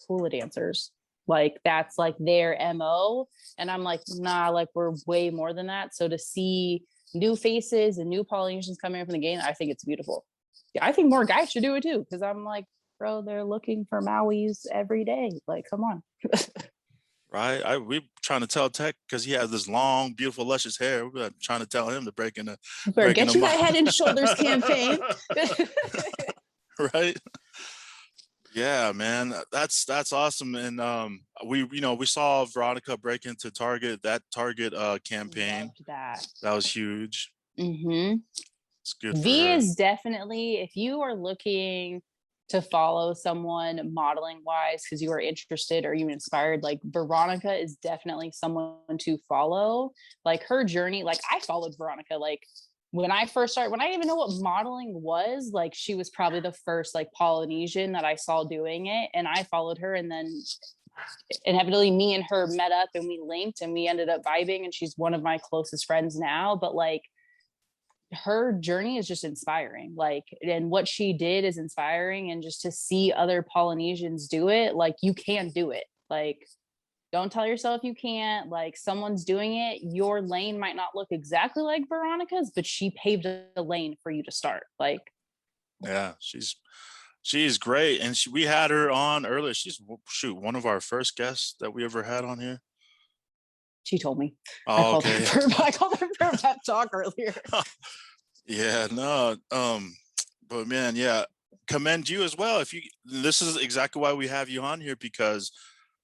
[SPEAKER 1] hula dancers. Like that's like their MO. And I'm like, nah, like we're way more than that. So to see new faces and new Polynesians coming in from the game, I think it's beautiful. I think more guys should do it too. Cause I'm like, bro, they're looking for Maui's every day. Like, come on.
[SPEAKER 2] Right. We trying to tell Tech because he has this long, beautiful, luscious hair. We're trying to tell him to break into.
[SPEAKER 1] Better get you that Head and Shoulders campaign.
[SPEAKER 2] Right. Yeah, man, that's awesome. And we saw Veronica break into Target, that Target campaign.
[SPEAKER 1] Loved that.
[SPEAKER 2] That was huge.
[SPEAKER 1] Mm-hmm.
[SPEAKER 2] It's good for
[SPEAKER 1] V
[SPEAKER 2] her.
[SPEAKER 1] is definitely, if you are looking to follow someone modeling wise because you are interested or you inspired, like Veronica is definitely someone to follow. Like her journey, like I followed Veronica like when I first started, when I didn't even know what modeling was, like she was probably the first like Polynesian that I saw doing it, and I followed her, and then inevitably me and her met up and we linked and we ended up vibing, and she's one of my closest friends now. But like her journey is just inspiring, like, and what she did is inspiring, and just to see other Polynesians do it, like you can do it. Like don't tell yourself you can't. Like someone's doing it. Your lane might not look exactly like Veronica's, but she paved a lane for you to start. Like,
[SPEAKER 2] yeah, she's great, and we had her on earlier. She's one of our first guests that we ever had on here.
[SPEAKER 1] She told me.
[SPEAKER 2] Oh, okay.
[SPEAKER 1] I called her for a pep talk earlier.
[SPEAKER 2] Yeah, no, but man, yeah, commend you as well. This is exactly why we have you on here, because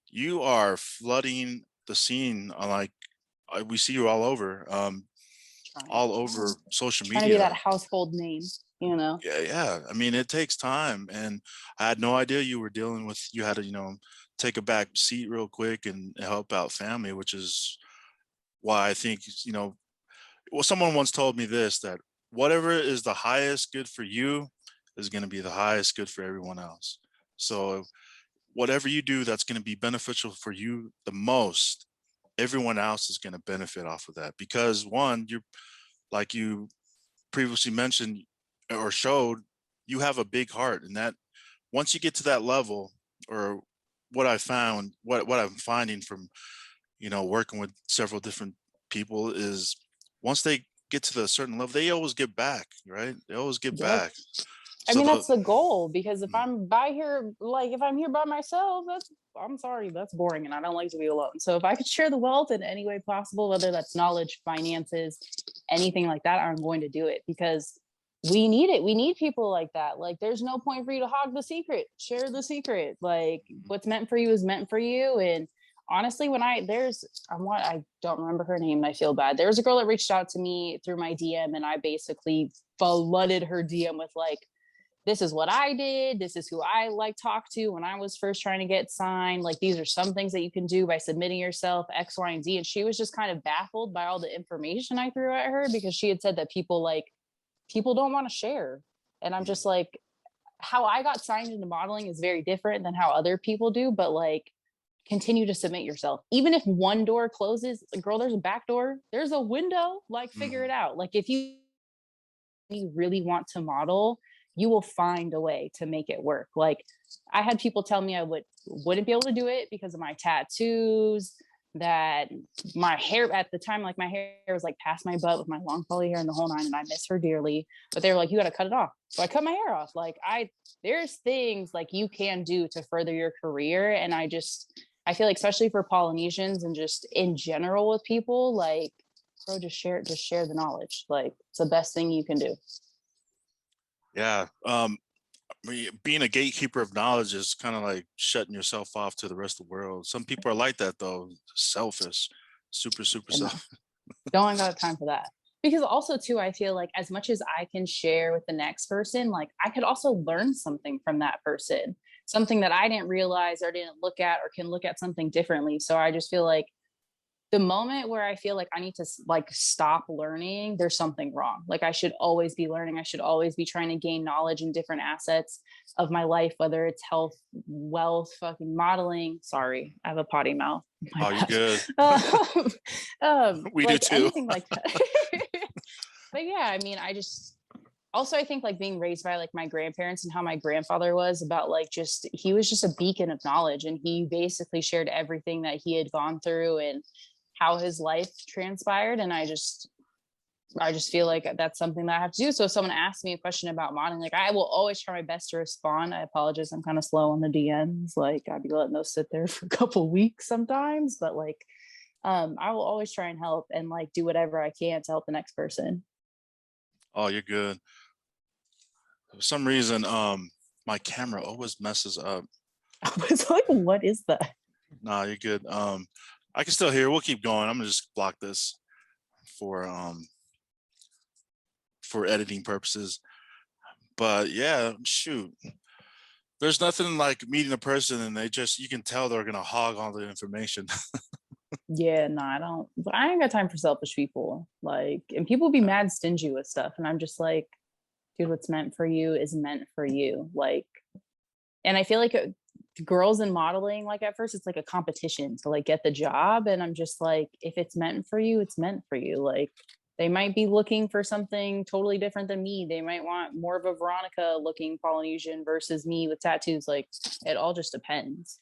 [SPEAKER 2] you are flooding the scene. Like we see you all over social media.
[SPEAKER 1] Trying to be that household name,
[SPEAKER 2] Yeah. I mean, it takes time, and I had no idea you had to, take a back seat real quick and help out family, which is why I think, someone once told me this, that whatever is the highest good for you is going to be the highest good for everyone else. So whatever you do that's going to be beneficial for you the most, everyone else is going to benefit off of that. Because one, like you previously mentioned or showed, you have a big heart, and that once you get to that level, or what I found, what I'm finding from, working with several different people, is once they get to the certain level, they always get back, right? They always get back.
[SPEAKER 1] I mean, that's the goal, because if I'm if I'm here by myself, I'm sorry, that's boring, and I don't like to be alone. So if I could share the wealth in any way possible, whether that's knowledge, finances, anything like that, I'm going to do it, because we need it. We need people like that. Like, there's no point for you to hog the secret. Share the secret. Like, what's meant for you is meant for you. And honestly, I don't remember her name, and I feel bad. There was a girl that reached out to me through my DM, and I basically flooded her DM with like, this is what I did. This is who I talked to when I was first trying to get signed. Like, these are some things that you can do by submitting yourself, X, Y, and Z. And she was just kind of baffled by all the information I threw at her, because she had said that people don't want to share. And I'm just like, how I got signed into modeling is very different than how other people do. But like, continue to submit yourself. Even if one door closes, like, girl, there's a back door, there's a window, like figure it out. Like, if you really want to model, you will find a way to make it work. Like I had people tell me I wouldn't be able to do it because of my tattoos, that my hair at the time, like my hair was like past my butt with my long curly hair and the whole nine, and I miss her dearly. But they were like, you got to cut it off. So I cut my hair off. Like there's things like you can do to further your career. And I feel like, especially for Polynesians and just in general with people, like, bro, just share the knowledge. Like it's the best thing you can do.
[SPEAKER 2] Yeah. Being a gatekeeper of knowledge is kind of like shutting yourself off to the rest of the world. Some people are like that though, selfish, super selfish.
[SPEAKER 1] Don't got time for that. Because also too, I feel like as much as I can share with the next person, like I could also learn something from that person, something that I didn't realize or didn't look at, or can look at something differently. So I just feel like the moment where I feel like I need to like stop learning, there's something wrong. Like I should always be learning. I should always be trying to gain knowledge in different assets of my life, whether it's health, wealth, fucking modeling. Sorry, I have a potty mouth.
[SPEAKER 2] Oh, you're good. We
[SPEAKER 1] like
[SPEAKER 2] do too.
[SPEAKER 1] Anything like that. But yeah, I mean, I think like being raised by like my grandparents and how my grandfather was about like he was just a beacon of knowledge, and he basically shared everything that he had gone through and how his life transpired. And I just feel like that's something that I have to do. So if someone asks me a question about modeling, like I will always try my best to respond. I apologize, I'm kind of slow on the DMs. Like I'd be letting those sit there for a couple weeks sometimes, but like I will always try and help and like do whatever I can to help the next person.
[SPEAKER 2] Oh, you're good. For some reason, my camera always messes up.
[SPEAKER 1] I was like, what is that?
[SPEAKER 2] Nah, you're good. I can still hear. We'll keep going. I'm gonna just block this for editing purposes. But yeah, shoot. There's nothing like meeting a person and you can tell they're gonna hog all the information.
[SPEAKER 1] Yeah, no, I ain't got time for selfish people. Like, and people be mad stingy with stuff. And I'm just like, dude, what's meant for you is meant for you. Like, and I feel like girls in modeling, like at first it's like a competition to like get the job. And I'm just like, if it's meant for you, it's meant for you. Like they might be looking for something totally different than me. They might want more of a Veronica looking Polynesian versus me with tattoos. Like it all just depends.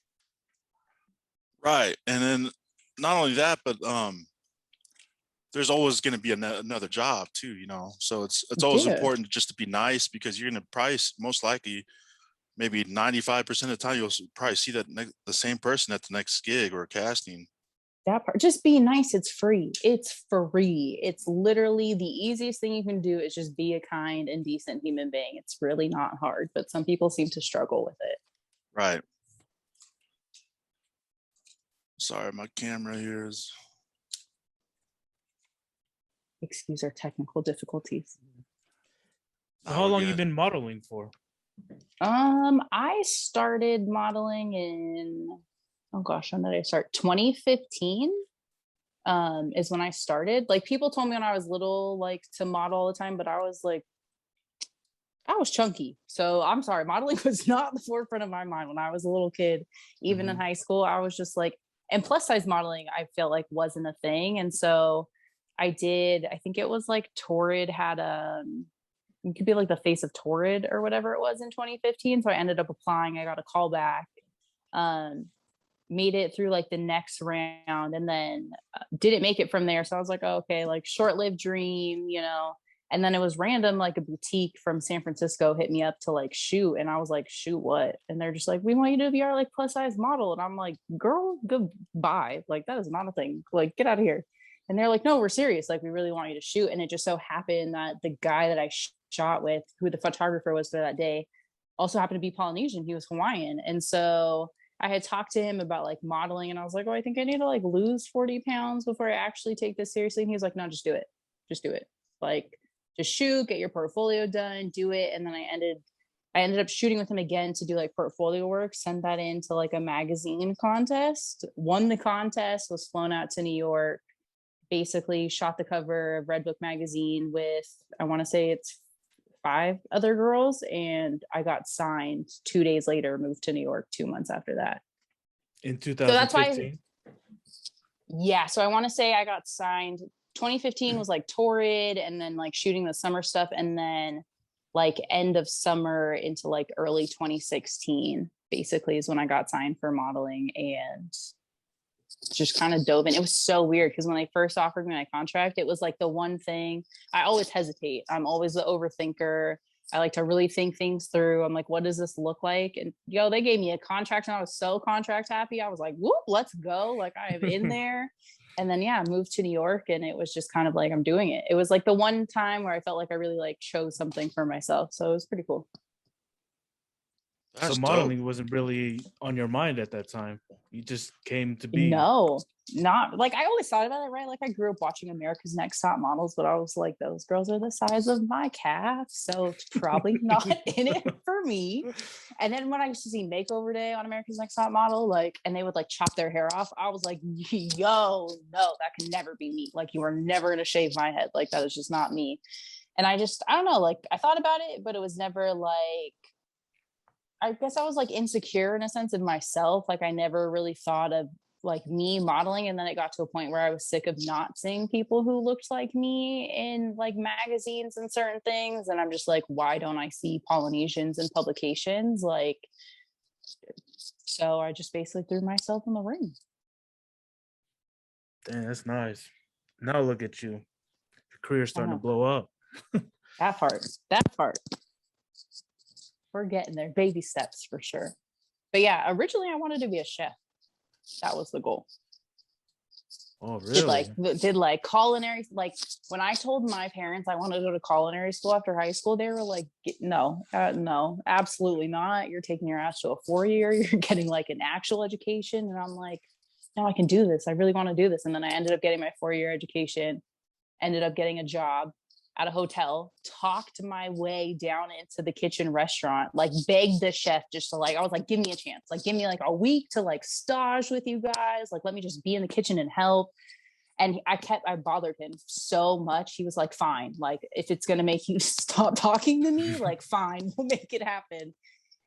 [SPEAKER 2] Right. And then not only that, but there's always going to be another job too, so it's always important just to be nice, because you're going to probably most likely maybe 95% of the time you'll probably see the same person at the next gig or casting.
[SPEAKER 1] That part, just be nice. It's free. It's free. It's literally the easiest thing you can do is just be a kind and decent human being. It's really not hard, but some people seem to struggle with it.
[SPEAKER 2] Right. Sorry, my camera here is.
[SPEAKER 1] Excuse our technical difficulties.
[SPEAKER 3] How long you been modeling for?
[SPEAKER 1] I started modeling in, oh gosh, when did I start? 2015 is when I started. Like people told me when I was little, like to model all the time, but I was chunky. So I'm sorry, modeling was not the forefront of my mind when I was a little kid. Even in high school, I was just like, and plus size modeling, I feel like wasn't a thing. And so I think it was like Torrid had you could be like the face of Torrid or whatever it was in 2015. So I ended up applying. I got a call back, made it through like the next round, and then didn't make it from there. So I was like, oh, okay, like short-lived dream, And then it was random, like a boutique from San Francisco hit me up to like shoot. And I was like, shoot what? And they're just like, we want you to be our like plus size model. And I'm like, girl, goodbye. Like that is not a thing. Like get out of here. And they're like, no, we're serious. Like we really want you to shoot. And it just so happened that the guy that I shot with, who the photographer was for that day, also happened to be Polynesian. He was Hawaiian. And so I had talked to him about like modeling, and I was like, oh, I think I need to like lose 40 pounds before I actually take this seriously. And he was like, no, just do it. Just do it. Like, just shoot, get your portfolio done, do it. And then I ended up shooting with him again to do like portfolio work, send that into like a magazine contest, won the contest, was flown out to New York, basically shot the cover of Red Book magazine with, I want to say it's 5 other girls. And I got signed 2 days later, moved to New York 2 months after that.
[SPEAKER 3] In 2015? So that's why,
[SPEAKER 1] yeah. So I want to say I got signed. 2015 was like Torrid and then like shooting the summer stuff. And then like end of summer into like early 2016, basically is when I got signed for modeling, and just kind of dove in. It was so weird because when they first offered me my contract, it was like the one thing I always hesitate. I'm always the overthinker. I like to really think things through. I'm like, what does this look like? And they gave me a contract and I was so contract happy. I was like, whoop, let's go. Like I am in there. And then, I moved to New York, and it was just kind of like, I'm doing it. It was like the one time where I felt like I really like chose something for myself. So it was pretty cool.
[SPEAKER 2] That's
[SPEAKER 3] so
[SPEAKER 2] dope.
[SPEAKER 3] modeling wasn't really on your mind at that time. You just came to be.
[SPEAKER 1] No, not like I always thought about it, right? Like I grew up watching America's Next Top Models, but I was like, those girls are the size of my calf, so it's probably not in it for me. And then when I used to see Makeover Day on America's Next Top Model, like, and they would like chop their hair off, I was like, yo, no, that can never be me. Like, you are never gonna shave my head. Like, that is just not me. And I don't know, like I thought about it, but it was never like, I guess I was like insecure in a sense of myself. Like I never really thought of like me modeling. And then it got to a point where I was sick of not seeing people who looked like me in like magazines and certain things. And I'm just like, why don't I see Polynesians in publications? Like, so I just basically threw myself in the ring.
[SPEAKER 3] Damn, that's nice. Now look at you. Your career's starting to blow up.
[SPEAKER 1] That part. We're getting there. Baby steps for sure. But yeah, originally I wanted to be a chef. That was the goal.
[SPEAKER 3] Oh, really?
[SPEAKER 1] Did like culinary, like when I told my parents I wanted to go to culinary school after high school, they were like, no, absolutely not. You're taking your ass to a 4-year, you're getting like an actual education. And I'm like, no, I can do this. I really want to do this. And then I ended up getting my 4-year education, ended up getting a job at a hotel, talked my way down into the kitchen restaurant, like begged the chef just to like, I was like, give me a chance, like give me like a week to like stage with you guys, like let me just be in the kitchen and help. And I bothered him so much. He was like, fine, like if it's gonna make you stop talking to me, like fine, we'll make it happen.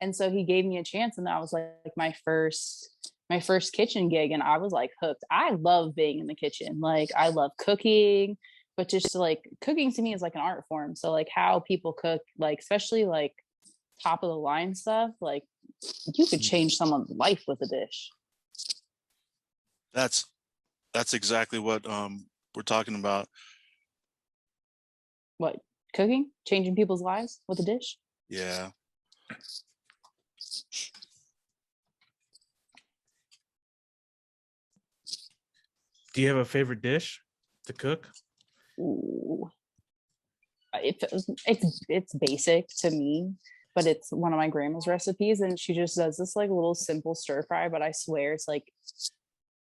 [SPEAKER 1] And so he gave me a chance, and that was like my first kitchen gig, and I was like hooked. I love being in the kitchen, like I love cooking. But just like cooking to me is like an art form. So like how people cook, like especially like top of the line stuff, like you could change someone's life with a dish.
[SPEAKER 2] That's exactly what we're talking about.
[SPEAKER 1] What, cooking? Changing people's lives with a dish?
[SPEAKER 2] Yeah.
[SPEAKER 3] Do you have a favorite dish to cook?
[SPEAKER 1] Ooh. It's basic to me, but it's one of my grandma's recipes, and she just does this like little simple stir fry, but I swear it's like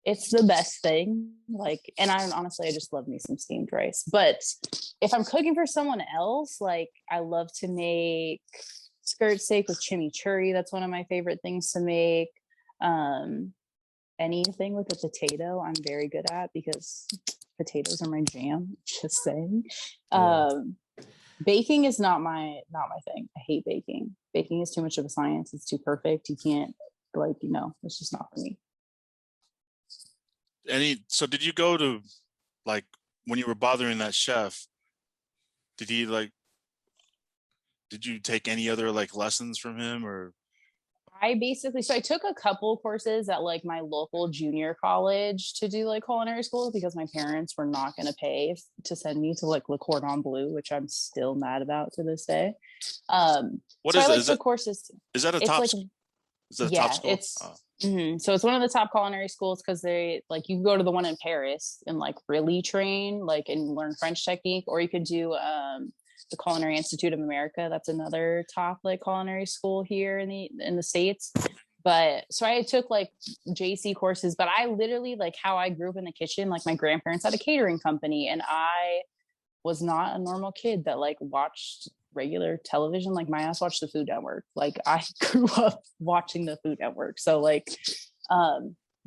[SPEAKER 1] it's the best thing. Like, and I just love me some steamed rice. But if I'm cooking for someone else, like I love to make skirt steak with chimichurri. That's one of my favorite things to make. Anything with a potato I'm very good at, because potatoes are my jam, just saying. Baking is not my thing. I hate baking. Baking is too much of a science. It's too perfect. You can't, like, it's just not for me.
[SPEAKER 2] So did you go to, like, when you were bothering that chef, did you take any other like lessons from him? Or
[SPEAKER 1] I took a couple courses at like my local junior college to do like culinary school, because my parents were not going to pay to send me to like Le Cordon Bleu, which I'm still mad about to this day.
[SPEAKER 2] What
[SPEAKER 1] is it? Courses.
[SPEAKER 2] Is that a top? Is that a top school?
[SPEAKER 1] So it's one of the top culinary schools, because they like, you can go to the one in Paris and like really train like and learn French technique, or you could do the Culinary Institute of America. That's another top like culinary school here in the States. But so I took like JC courses, but I literally, like how I grew up in the kitchen, like my grandparents had a catering company, and I was not a normal kid that like watched regular television. Like my ass watched the Food Network. Like I grew up watching the Food Network. So like,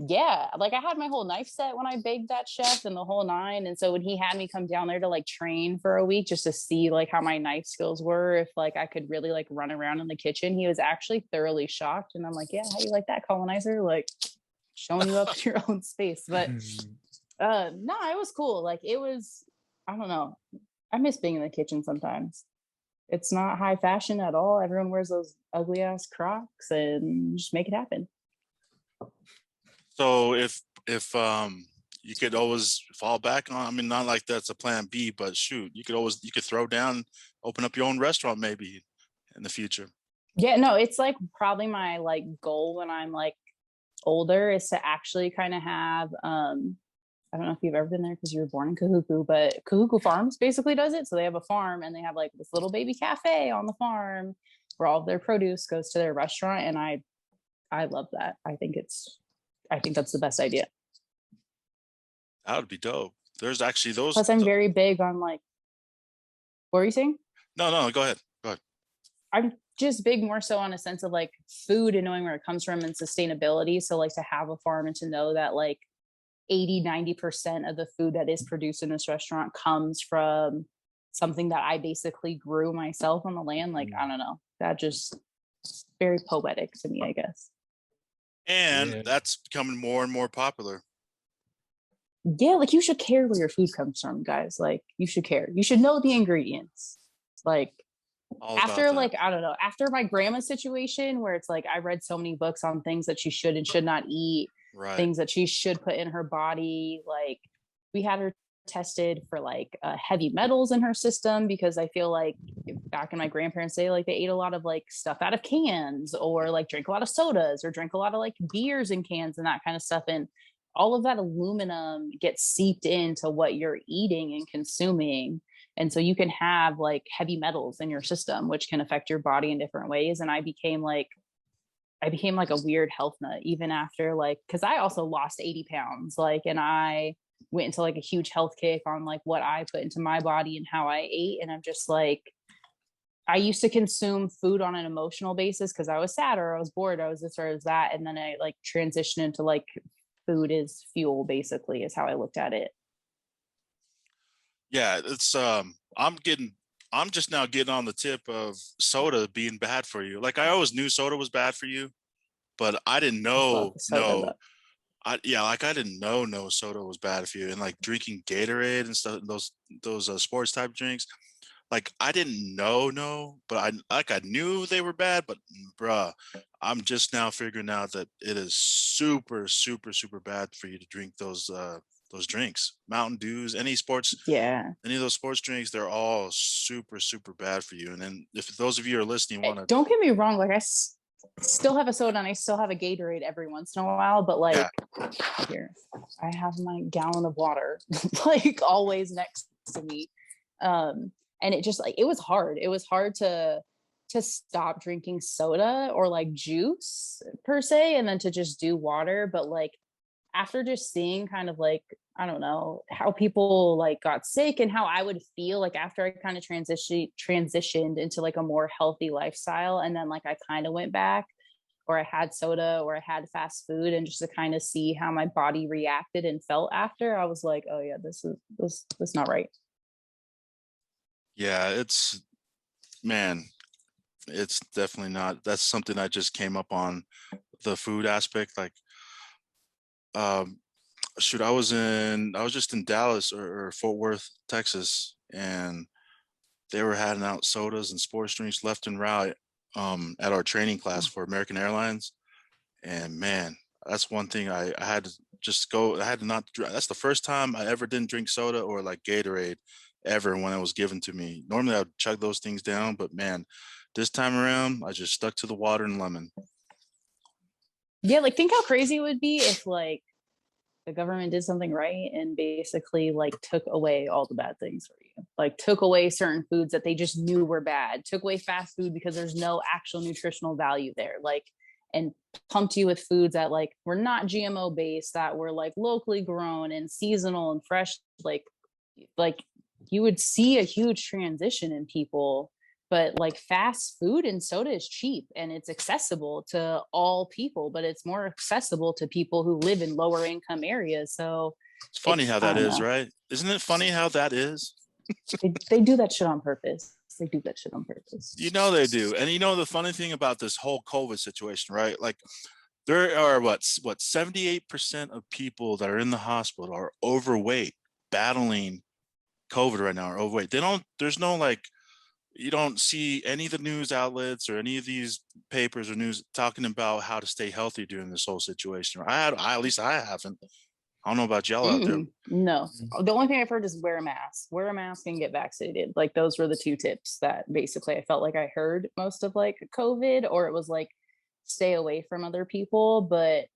[SPEAKER 1] yeah, like I had my whole knife set when I begged that chef and the whole nine. And so when he had me come down there to like train for a week just to see like how my knife skills were, if like I could really like run around in the kitchen, he was actually thoroughly shocked. And I'm like, yeah, how you like that, colonizer? Like showing you up to your own space. But no, it was cool. Like it was, I don't know. I miss being in the kitchen sometimes. It's not high fashion at all. Everyone wears those ugly ass Crocs and just make it happen.
[SPEAKER 2] So if you could always fall back on, I mean, not like that's a plan B, but shoot, you could throw down, open up your own restaurant maybe in the future.
[SPEAKER 1] Yeah, no, it's like probably my like goal when I'm like older is to actually kind of have I don't know if you've ever been there because you were born in Kahuku, but Kahuku Farms basically does it. So they have a farm and they have like this little baby cafe on the farm where all of their produce goes to their restaurant. And I love that. I think that's the best idea.
[SPEAKER 2] That would be dope. There's actually those.
[SPEAKER 1] Plus I'm very big on like, what were you saying?
[SPEAKER 2] No, go ahead.
[SPEAKER 1] I'm just big more so on a sense of like food and knowing where it comes from and sustainability. So like to have a farm and to know that like 80-90% of the food that is produced in this restaurant comes from something that I basically grew myself on the land. Like, I don't know, that just very poetic to me, I guess.
[SPEAKER 2] And that's becoming more and more popular.
[SPEAKER 1] Yeah, like you should care where your food comes from, guys. Like you should care. You should know the ingredients. Like after like, I don't know, after my grandma's situation where it's like I read so many books on things that she should and should not eat, things that she should put in her body. Like we had her tested for like heavy metals in her system because I feel like back in my grandparents' day, like they ate a lot of like stuff out of cans or like drank a lot of sodas or drank a lot of like beers in cans and that kind of stuff. And all of that aluminum gets seeped into what you're eating and consuming. And so you can have like heavy metals in your system, which can affect your body in different ways. And I became like a weird health nut even after like, cause I also lost 80 pounds, like, and I went into like a huge health kick on like what I put into my body and how I ate. And I'm just like, I used to consume food on an emotional basis because I was sad or I was bored, I was this or I was that. And then I like transitioned into like food is fuel, basically, is how I looked at it.
[SPEAKER 2] Yeah, it's I'm just now getting on the tip of soda being bad for you. Like I always knew soda was bad for you, but I didn't know I didn't know no soda was bad for you. And like drinking Gatorade and stuff, those sports type drinks, like I didn't know, but I knew they were bad, but bruh, I'm just now figuring out that it is super, super, super bad for you to drink those drinks. Mountain Dews, any of those sports drinks, they're all super, super bad for you. And then if those of you are listening want to,
[SPEAKER 1] don't get me wrong, like I still have a soda and I still have a Gatorade every once in a while, but like here, I have my gallon of water like always next to me. And it just like it was hard to stop drinking soda or like juice per se and then to just do water. But like after just seeing kind of like I don't know how people like got sick and how I would feel like after I kind of transitioned into like a more healthy lifestyle, and then like I kind of went back or I had soda or I had fast food, and just to kind of see how my body reacted and felt after, I was like, oh yeah, this is not right.
[SPEAKER 2] yeah, it's definitely not. That's something I just came up on, the food aspect. Like shoot, I was just in Dallas or Fort Worth, Texas, and they were handing out sodas and sports drinks left and right at our training class for American Airlines. And man, that's one thing I had to just go. I had to not. That's the first time I ever didn't drink soda or like Gatorade ever when it was given to me. Normally I would chug those things down, but man, this time around I just stuck to the water and lemon.
[SPEAKER 1] Yeah, like think how crazy it would be if like the government did something right and basically like took away all the bad things for you, like took away certain foods that they just knew were bad, took away fast food because there's no actual nutritional value there, like, and pumped you with foods that like were not GMO based, that were like locally grown and seasonal and fresh. Like you would see a huge transition in people. But like fast food and soda is cheap and it's accessible to all people, but it's more accessible to people who live in lower income areas. So
[SPEAKER 2] it's funny how that is, right? Isn't it funny how that is?
[SPEAKER 1] They do that shit on purpose. They do that shit on purpose.
[SPEAKER 2] You know they do. And you know the funny thing about this whole COVID situation, right? Like there are what 78% of people that are in the hospital are overweight, battling COVID right now, are overweight. There's no like, you don't see any of the news outlets or any of these papers or news talking about how to stay healthy during this whole situation. At least I haven't. I don't know about y'all out there.
[SPEAKER 1] No, the only thing I've heard is wear a mask. Wear a mask and get vaccinated. Like those were the two tips that basically I felt like I heard most of like COVID, or it was like stay away from other people. But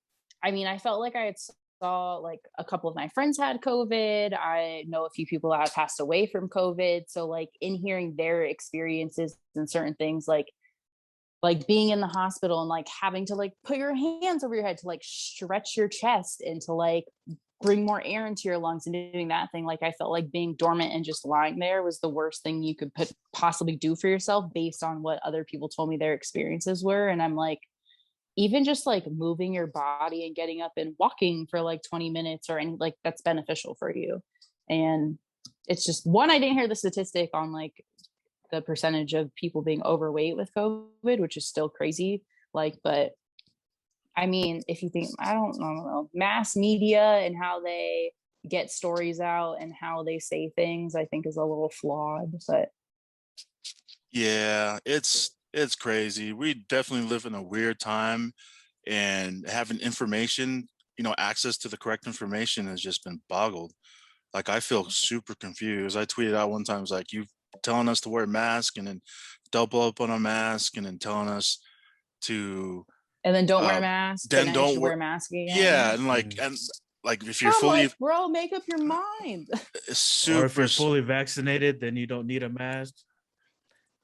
[SPEAKER 1] I mean, I felt like I had saw like a couple of my friends had COVID. I know a few people that have passed away from COVID. So like in hearing their experiences and certain things, like being in the hospital and like having to like put your hands over your head to like stretch your chest and to like bring more air into your lungs and doing that thing. Like I felt like being dormant and just lying there was the worst thing you could possibly do for yourself based on what other people told me their experiences were. And I'm like, even just like moving your body and getting up and walking for like 20 minutes or any like that's beneficial for you. And it's just one, I didn't hear the statistic on like the percentage of people being overweight with COVID, which is still crazy. Like, but I mean, if you think, I don't know, mass media and how they get stories out and how they say things, I think is a little flawed, but.
[SPEAKER 2] Yeah, it's crazy. We definitely live in a weird time, and having information, access to the correct information has just been boggled. Like I feel super confused. I tweeted out one time, it was like, you telling us to wear a mask and then double up on a mask and then telling us to
[SPEAKER 1] and then don't wear a mask,
[SPEAKER 2] then
[SPEAKER 1] and then
[SPEAKER 2] don't
[SPEAKER 1] you should wear a mask again.
[SPEAKER 2] Yeah, and like if you're fully
[SPEAKER 1] like, bro, make up your mind.
[SPEAKER 2] Super,
[SPEAKER 3] or if you're fully vaccinated, then you don't need a mask.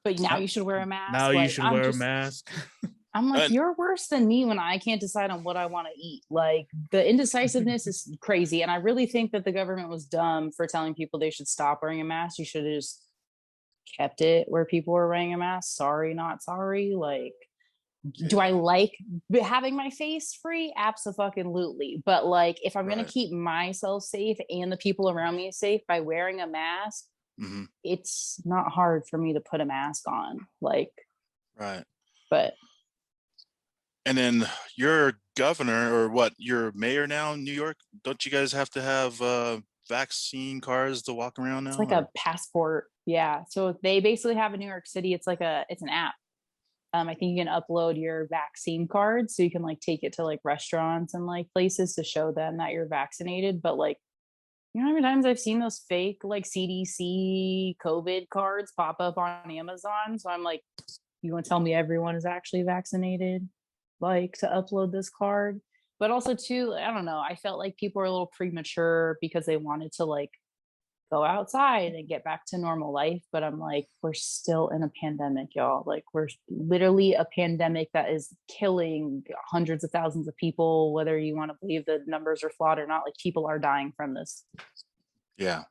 [SPEAKER 1] But now you should wear a mask.
[SPEAKER 3] Now you should wear a mask.
[SPEAKER 1] I'm like, you're worse than me when I can't decide on what I want to eat. Like the indecisiveness is crazy. And I really think that the government was dumb for telling people they should stop wearing a mask. You should have just kept it where people were wearing a mask. Sorry, not sorry. Like, do I like having my face free? Absolutely. But like, if I'm going to keep myself safe and the people around me safe by wearing a mask, it's not hard for me to put a mask on. Like,
[SPEAKER 2] right.
[SPEAKER 1] But.
[SPEAKER 2] And then your governor, or what, you're mayor now in New York, don't you guys have to have vaccine cards to walk around now?
[SPEAKER 1] It's like a passport. Yeah. So they basically have in New York City, it's an app. I think you can upload your vaccine card so you can like take it to like restaurants and like places to show them that you're vaccinated. But like, you know how many times I've seen those fake like CDC COVID cards pop up on Amazon? So I'm like, you want to tell me everyone is actually vaccinated, like to upload this card? But also too, I don't know, I felt like people were a little premature because they wanted to like go outside and get back to normal life. But I'm like, we're still in a pandemic, y'all. Like we're literally a pandemic that is killing hundreds of thousands of people, whether you want to believe the numbers are flawed or not. Like people are dying from this.
[SPEAKER 2] Yeah,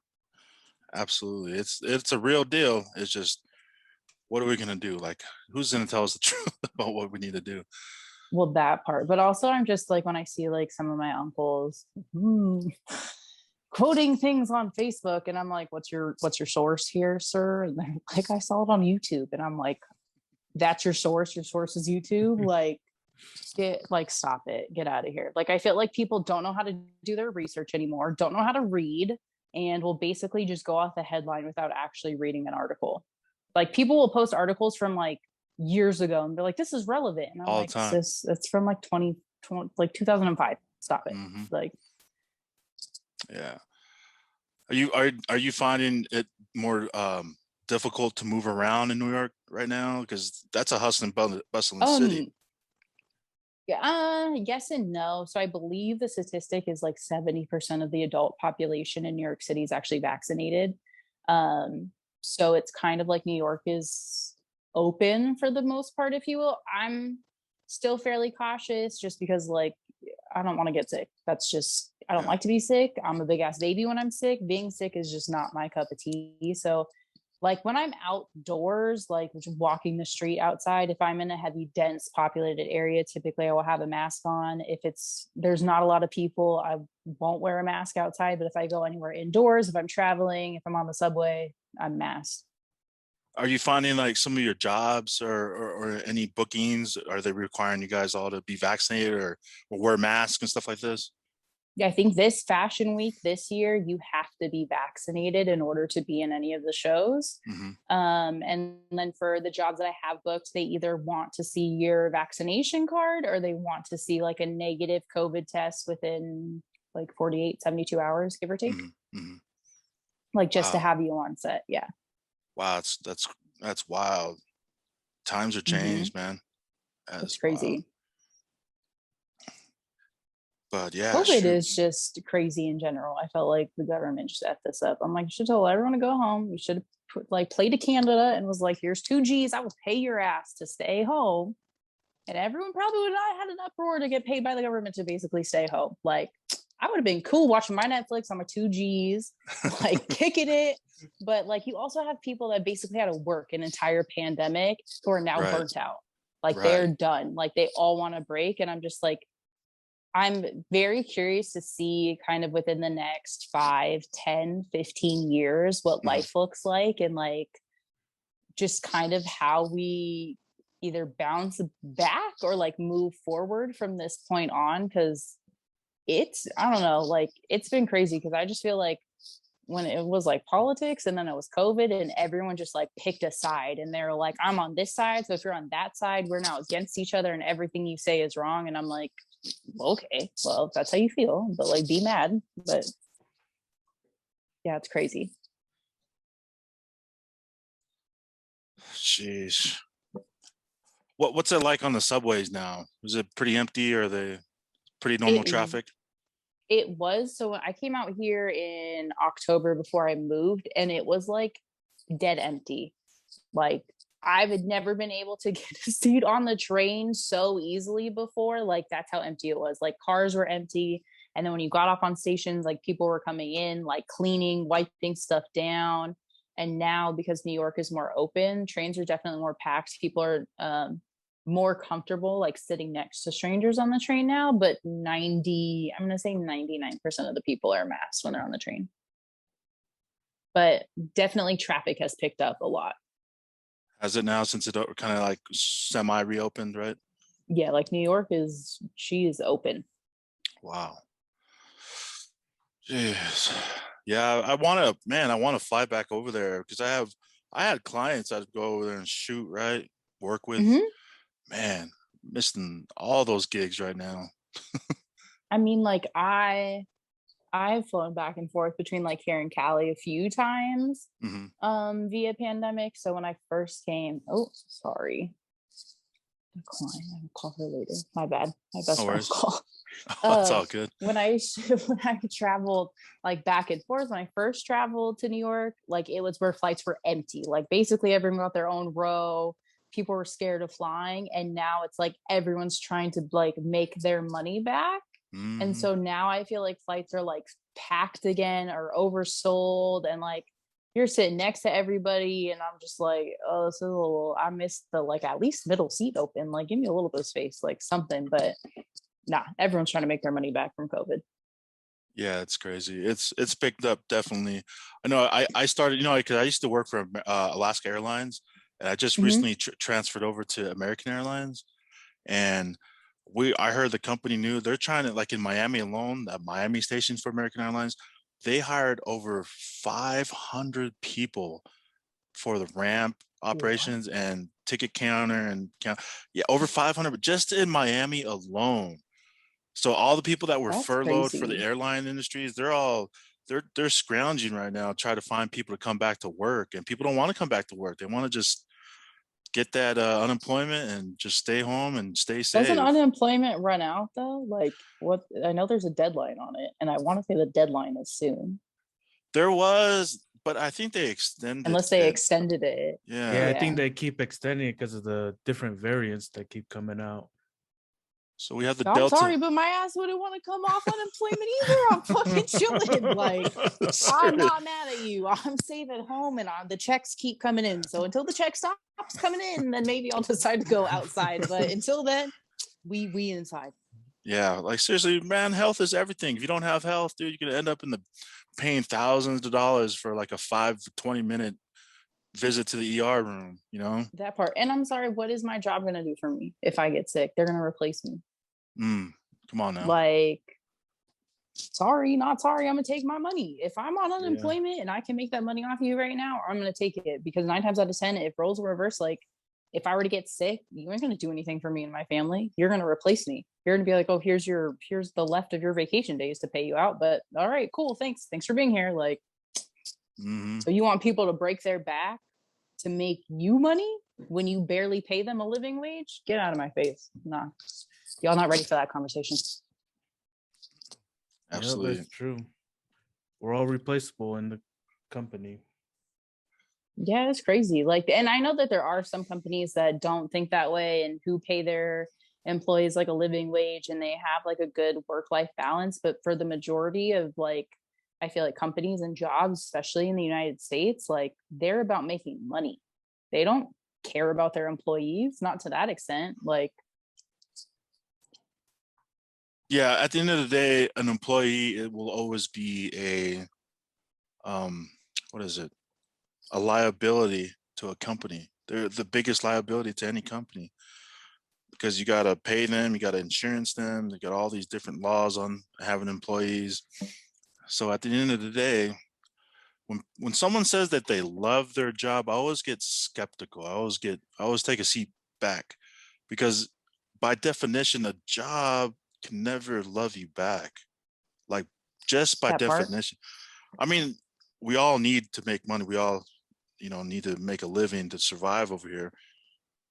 [SPEAKER 2] absolutely. It's a real deal. It's just, what are we going to do? Like, who's going to tell us the truth about what we need to do?
[SPEAKER 1] Well, that part, but also I'm just like, when I see like some of my uncles quoting things on Facebook, and I'm like, what's your source here, sir? And they're like, I saw it on YouTube. And I'm like, that's your source? Your source is YouTube? Like, stop it, get out of here. Like, I feel like people don't know how to do their research anymore, don't know how to read, and will basically just go off the headline without actually reading an article. Like people will post articles from like years ago and they're like, this is relevant. And I'm
[SPEAKER 2] all
[SPEAKER 1] like,
[SPEAKER 2] the time.
[SPEAKER 1] It's from like 2020, like 2005. Stop it. Like,
[SPEAKER 2] yeah. Are you finding it more difficult to move around in New York right now? Because that's a hustling, bustling city.
[SPEAKER 1] Yeah, yes and no. So I believe the statistic is like 70% of the adult population in New York City is actually vaccinated. So it's kind of like New York is open for the most part, if you will. I'm still fairly cautious just because like I don't want to get sick. That's just, I don't like to be sick. I'm a big ass baby when I'm sick. Being sick is just not my cup of tea. So like when I'm outdoors, like walking the street outside, if I'm in a heavy, dense populated area, typically I will have a mask on. If there's not a lot of people, I won't wear a mask outside. But if I go anywhere indoors, if I'm traveling, if I'm on the subway, I'm masked.
[SPEAKER 2] Are you finding like some of your jobs or any bookings, are they requiring you guys all to be vaccinated or wear masks and stuff like this?
[SPEAKER 1] I think this fashion week this year, you have to be vaccinated in order to be in any of the shows. And then for the jobs that I have booked, they either want to see your vaccination card or they want to see like a negative COVID test within like 48, 72 hours, give or take. Like just to have you on set. Yeah.
[SPEAKER 2] Wow. That's wild. Times are changed, man.
[SPEAKER 1] That's crazy.
[SPEAKER 2] Wild. But yeah,
[SPEAKER 1] COVID is just crazy in general. I felt like the government just set this up. I'm like, you should tell everyone to go home. You should have played to Canada and was like, here's 2 G's. I will pay your ass to stay home. And everyone probably would not have had an uproar to get paid by the government to basically stay home. Like, I would have been cool watching my Netflix on my 2 G's, like kicking it. But like, you also have people that basically had to work an entire pandemic who are now burnt out. Like they're done. Like they all want a break. And I'm just like, I'm very curious to see kind of within the next 5, 10, 15 years, what life looks like and like just kind of how we either bounce back or like move forward from this point on. Cause I don't know, like it's been crazy because I just feel like when it was like politics and then it was COVID and everyone just like picked a side and they're like, I'm on this side. So if you're on that side, we're now against each other and everything you say is wrong. And I'm like, okay, well, if that's how you feel, but like be mad. But yeah, it's crazy.
[SPEAKER 2] Jeez. What's it like on the subways now? Is it pretty empty or are they pretty normal traffic?
[SPEAKER 1] It was. So I came out here in October before I moved and it was like dead empty. Like I've never been able to get a seat on the train so easily before. Like that's how empty it was. Like cars were empty. And then when you got off on stations, like people were coming in, like cleaning, wiping stuff down. And now because New York is more open, trains are definitely more packed. People are more comfortable like sitting next to strangers on the train now. But I'm going to say 99% of the people are masked when they're on the train. But definitely traffic has picked up a lot.
[SPEAKER 2] Has it now since it kind of like semi reopened, right?
[SPEAKER 1] Yeah, like New York she is open.
[SPEAKER 2] Wow. Jeez. Yeah, I want to fly back over there because I had clients I'd go over there and shoot, right? Work with. Man, missing all those gigs right now.
[SPEAKER 1] I mean, like I've flown back and forth between like here and Cali a few times via pandemic. So when I first came, sorry. Decline. I will call her later. My bad. My best friend call.
[SPEAKER 2] It's all good.
[SPEAKER 1] When I traveled like back and forth, when I first traveled to New York, like it was where flights were empty. Like basically everyone got their own row. People were scared of flying. And now it's like everyone's trying to like make their money back. And so now I feel like flights are like packed again or oversold and like you're sitting next to everybody and I'm just like, oh, this is a little, I missed the like at least middle seat open. Like give me a little bit of space, like something, but nah, everyone's trying to make their money back from COVID.
[SPEAKER 2] Yeah, it's crazy. It's picked up definitely. I know I started, because I used to work for Alaska Airlines and I just recently transferred over to American Airlines and I heard the company knew they're trying to, like in Miami alone, that Miami station for American Airlines, they hired over 500 people for the ramp operations and ticket counter and over 500 just in Miami alone. So all the people that were furloughed for the airline industries, they're scrounging right now, try to find people to come back to work, and people don't want to come back to work. They want to just get that unemployment and just stay home and stay safe.
[SPEAKER 1] Doesn't unemployment run out though? Like what? I know there's a deadline on it, and I want to say the deadline is soon.
[SPEAKER 2] There was, but I think they extended.
[SPEAKER 1] Unless they extended it.
[SPEAKER 3] Yeah, I think they keep extending it because of the different variants that keep coming out.
[SPEAKER 2] So we have the
[SPEAKER 1] I'm
[SPEAKER 2] Delta.
[SPEAKER 1] sorry, but my ass wouldn't want to come off unemployment either. I'm fucking chilling. Like, I'm not mad at you. I'm safe at home and the checks keep coming in. So until the check stops coming in, then maybe I'll decide to go outside. But until then, we inside.
[SPEAKER 2] Yeah, like seriously, man, health is everything. If you don't have health, dude, you're gonna end up paying thousands of dollars for like a 5 to 20-minute visit to the ER room,
[SPEAKER 1] That part. And I'm sorry, what is my job gonna do for me if I get sick? They're gonna replace me.
[SPEAKER 2] Come on now.
[SPEAKER 1] Like, sorry, not sorry, I'm gonna take my money. If I'm on
[SPEAKER 3] Yeah.
[SPEAKER 1] unemployment and I can make that money off you right now, I'm gonna take it, because 9 times out of 10, if roles were reversed, like if I were to get sick, you ain't gonna do anything for me and my family. You're gonna replace me. You're gonna be like, oh, here's the left of your vacation days to pay you out. But all right, cool, thanks for being here. Like, so you want people to break their back to make you money when you barely pay them a living wage? Get out of my face. Nah, y'all not ready for that conversation.
[SPEAKER 2] Absolutely.
[SPEAKER 3] Yeah, that's true. We're all replaceable in the company.
[SPEAKER 1] Yeah, it's crazy. Like, and I know that there are some companies that don't think that way and who pay their employees like a living wage and they have like a good work-life balance. But for the majority of like, I feel like companies and jobs, especially in the United States, like they're about making money. They don't care about their employees, not to that extent. Like,
[SPEAKER 2] Yeah, at the end of the day, an employee, it will always be a what is it? A liability to a company. They're the biggest liability to any company, because you got to pay them, you got to insurance them, you got all these different laws on having employees. So at the end of the day, when someone says that they love their job, I always get skeptical. I always take a seat back, because by definition, a job can never love you back. Like, just by
[SPEAKER 1] that part.
[SPEAKER 2] definition. I mean, we all need to make money. We all, need to make a living to survive over here.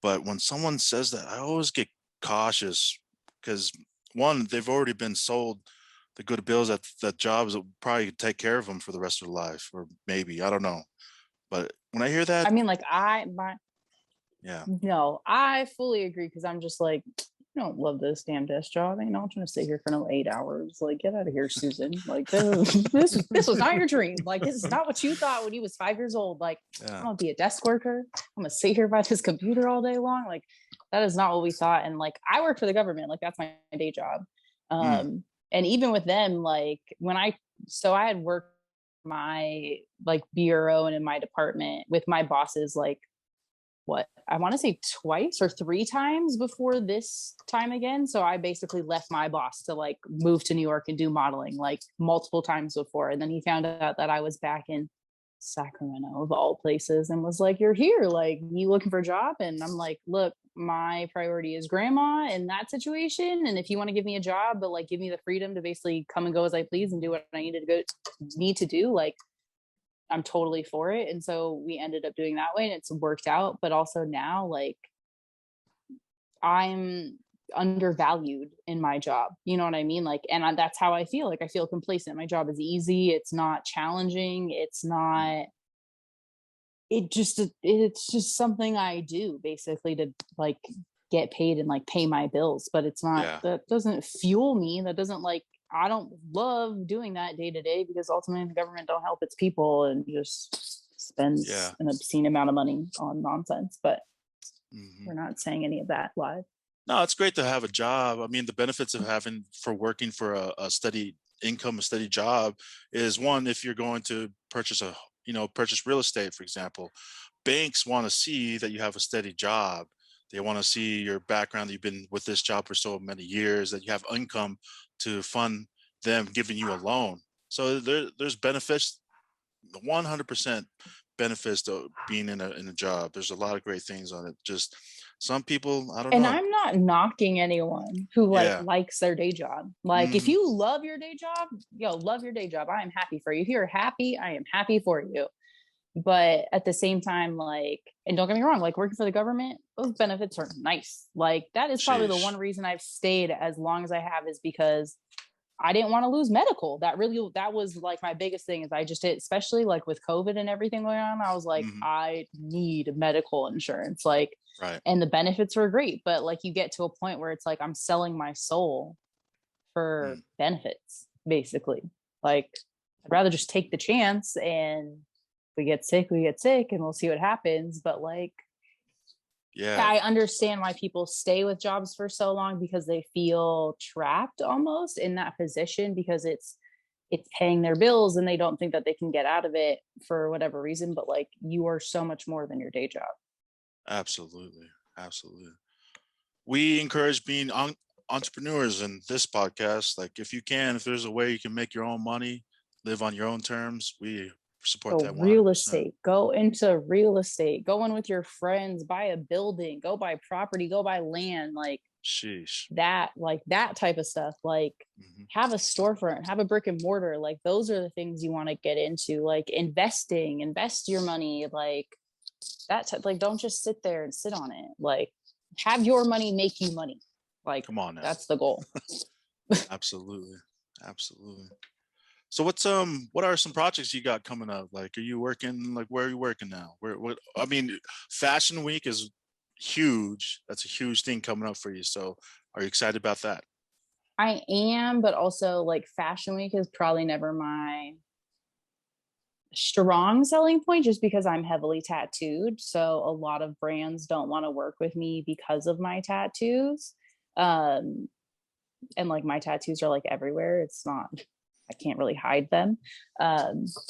[SPEAKER 2] But when someone says that, I always get cautious, because one, they've already been sold the good bills that jobs that probably take care of them for the rest of their life, or maybe, I don't know. But when I hear that,
[SPEAKER 1] I mean, like
[SPEAKER 2] yeah,
[SPEAKER 1] no, I fully agree, because I'm just like, I don't love this damn desk job. I'm not trying to sit here for no 8 hours. Like, get out of here, Susan. Like, this was not your dream. Like, this is not what you thought when you was 5 years old. Like,
[SPEAKER 2] yeah,
[SPEAKER 1] I'm gonna be a desk worker. I'm gonna sit here by this computer all day long. Like, that is not what we thought. And like, I work for the government. Like, that's my day job. And even with them, like so I had worked my like bureau and in my department with my bosses, like what I want to say twice or 3 times before this time again. So I basically left my boss to like move to New York and do modeling like multiple times before. And then he found out that I was back in Sacramento of all places and was like, you're here, like, you looking for a job? And I'm like, look, my priority is grandma in that situation. And if you want to give me a job, but like give me the freedom to basically come and go as I please and do what I need to do, like I'm totally for it. And so we ended up doing that way and it's worked out. But also now, like, I'm undervalued in my job. You know what I mean? Like, and that's how I feel. Like, I feel complacent. My job is easy. It's not challenging. It's just something I do basically to like get paid and like pay my bills. But it's not, that doesn't fuel me. That doesn't like, I don't love doing that day to day, because ultimately the government don't help its people and just spends an obscene amount of money on nonsense. But we're not saying any of that live.
[SPEAKER 2] No, it's great to have a job. I mean, the benefits of working for a steady income, a steady job is, one, if you're going to purchase purchase real estate, for example, banks want to see that you have a steady job. They want to see your background, that you've been with this job for so many years, that you have income to fund them giving you a loan. So there's benefits, 100% benefits to being in a job. There's a lot of great things on it. Just some people, I don't know.
[SPEAKER 1] And I'm not knocking anyone who likes their day job. Like, if you love your day job, love your day job. I am happy for you. If you're happy, I am happy for you. But at the same time, like, and don't get me wrong, like working for the government, those benefits are nice. Like, that is probably the one reason I've stayed as long as I have, is because I didn't want to lose medical. That was like my biggest thing, is I just did, especially like with COVID and everything going on. I was like, I need medical insurance. Like, and the benefits were great, but like you get to a point where it's like, I'm selling my soul for benefits, basically. Like, I'd rather just take the chance, and we get sick, and we'll see what happens. But like, I understand why people stay with jobs for so long, because they feel trapped almost in that position, because it's paying their bills and they don't think that they can get out of it for whatever reason. But like, you are so much more than your day job.
[SPEAKER 2] Absolutely. We encourage being entrepreneurs in this podcast, like if there's a way you can make your own money, live on your own terms, we support
[SPEAKER 1] So
[SPEAKER 2] that 100%.
[SPEAKER 1] real estate, go into real estate, go in with your friends, buy a building, go buy property, go buy land, like
[SPEAKER 2] Sheesh.
[SPEAKER 1] that type of stuff. Like
[SPEAKER 2] Mhm.
[SPEAKER 1] have a storefront, have a brick and mortar. Like those are the things you want to get into. Like invest your money, like like don't just sit there and sit on it. Like have your money make you money. Like
[SPEAKER 2] Come on now.
[SPEAKER 1] that's the goal.
[SPEAKER 2] Absolutely. Absolutely. So what are some projects you got coming up? Like, are you working, like, where are you working now? I mean, Fashion Week is huge. That's a huge thing coming up for you. So are you excited about that?
[SPEAKER 1] I am, but also like Fashion Week is probably never my strong selling point just because I'm heavily tattooed. So a lot of brands don't want to work with me because of my tattoos. And like my tattoos are like everywhere. I can't really hide them.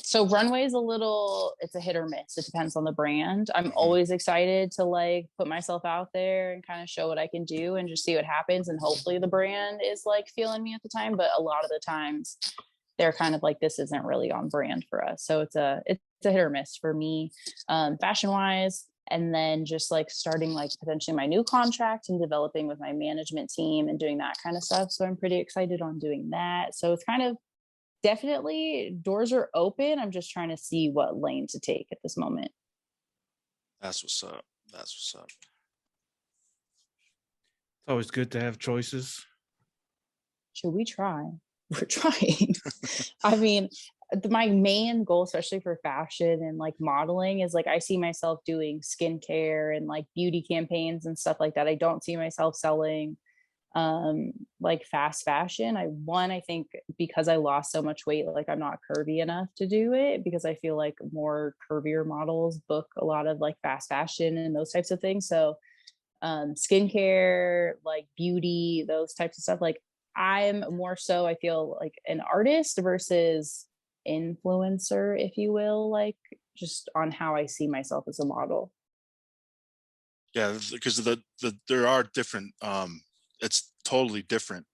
[SPEAKER 1] So runway is it's a hit or miss. It depends on the brand. I'm always excited to like put myself out there and kind of show what I can do and just see what happens. And hopefully the brand is like feeling me at the time. But a lot of the times they're kind of like, this isn't really on brand for us. So it's a hit or miss for me, fashion wise. And then just like starting like potentially my new contract and developing with my management team and doing that kind of stuff. So I'm pretty excited on doing that. So it's kind of definitely doors are open. I'm just trying to see what lane to take at this moment.
[SPEAKER 2] That's what's up. That's what's up.
[SPEAKER 3] It's always good to have choices.
[SPEAKER 1] Should we try? We're trying. I mean, my main goal, especially for fashion and like modeling, is like I see myself doing skincare and like beauty campaigns and stuff like that. I don't see myself selling like fast fashion. I think because I lost so much weight, like I'm not curvy enough to do it, because I feel like more curvier models book a lot of like fast fashion and those types of things. So skincare, like beauty, those types of stuff, like I'm more so, I feel like an artist versus influencer, if you will, like just on how I see myself as a model.
[SPEAKER 2] Yeah, because there are different it's totally different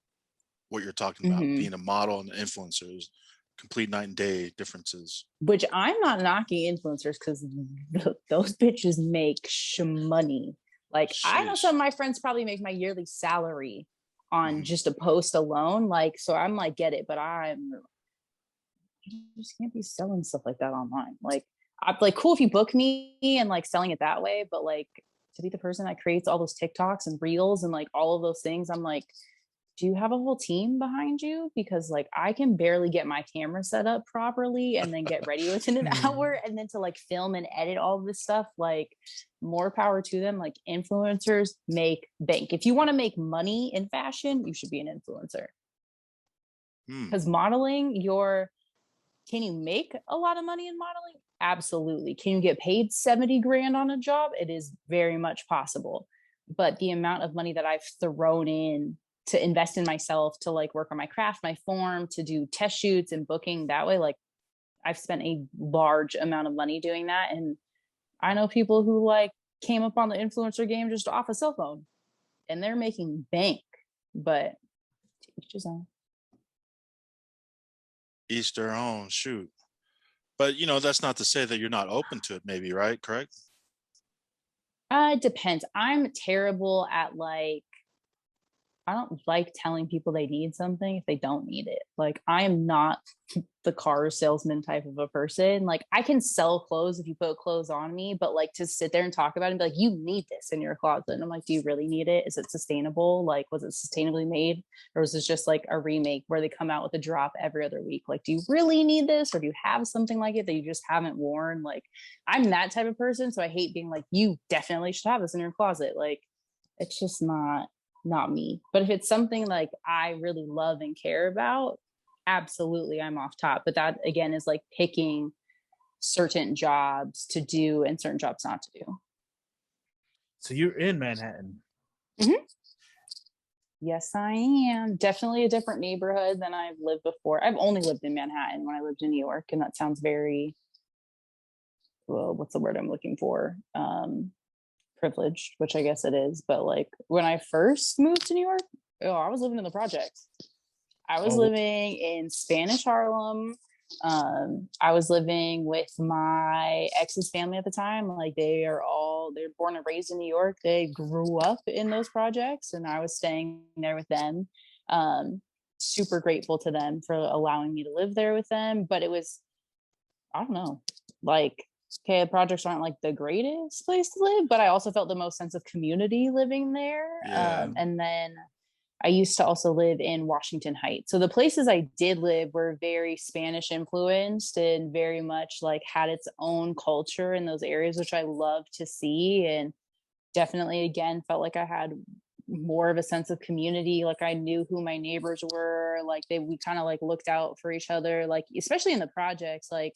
[SPEAKER 2] what you're talking about. Being a model and an influencer is complete night and day differences.
[SPEAKER 1] Which I'm not knocking influencers, because those bitches make money. Like I know some of my friends probably make my yearly salary on just a post alone. Like, so I'm like, get it, but I just can't be selling stuff like that online. Like, I'm like, cool if you book me and like selling it that way, but like to be the person that creates all those TikToks and reels and like all of those things, I'm like, do you have a whole team behind you? Because like I can barely get my camera set up properly and then get ready within an hour, and then to like film and edit all this stuff, like more power to them. Like influencers make bank. If you want to make money in fashion, you should be an influencer. Because modeling, can you make a lot of money in modeling? Absolutely. Can you get paid 70 grand on a job? It is very much possible. But the amount of money that I've thrown in to invest in myself, to like work on my craft, my form, to do test shoots and booking that way, like I've spent a large amount of money doing that. And I know people who like came up on the influencer game just off a cell phone and they're making bank, but each his own.
[SPEAKER 2] Each their own, shoot. But that's not to say that you're not open to it, maybe, right? Correct?
[SPEAKER 1] It depends. I'm terrible at like, I don't like telling people they need something if they don't need it. Like I am not the car salesman type of a person. Like I can sell clothes if you put clothes on me, but like to sit there and talk about it and be like, you need this in your closet. And I'm like, do you really need it? Is it sustainable? Like, was it sustainably made? Or was this just like a remake where they come out with a drop every other week? Like, do you really need this? Or do you have something like it that you just haven't worn? Like I'm that type of person. So I hate being like, you definitely should have this in your closet. Like it's just not me. But if it's something like I really love and care about, absolutely I'm off top. But that again is like picking certain jobs to do and certain jobs not to do.
[SPEAKER 3] So you're in Manhattan.
[SPEAKER 1] Yes, I am. Definitely a different neighborhood than I've lived before. I've only lived in Manhattan when I lived in New York, and that sounds very, well, what's the word I'm looking for? Privileged, which I guess it is. But like when I first moved to New York, I was living in the projects. I was
[SPEAKER 3] Oh.
[SPEAKER 1] living in Spanish Harlem. I was living with my ex's family at the time. Like they're born and raised in New York. They grew up in those projects, and I was staying there with them. Super grateful to them for allowing me to live there with them. But it was, I don't know, like, okay, projects aren't like the greatest place to live, but I also felt the most sense of community living there.
[SPEAKER 2] Yeah.
[SPEAKER 1] And then I used to also live in Washington Heights. So the places I did live were very Spanish influenced and very much like had its own culture in those areas, which I love to see. And definitely, again, felt like I had more of a sense of community. Like I knew who my neighbors were. Like we kind of like looked out for each other, like especially in the projects, like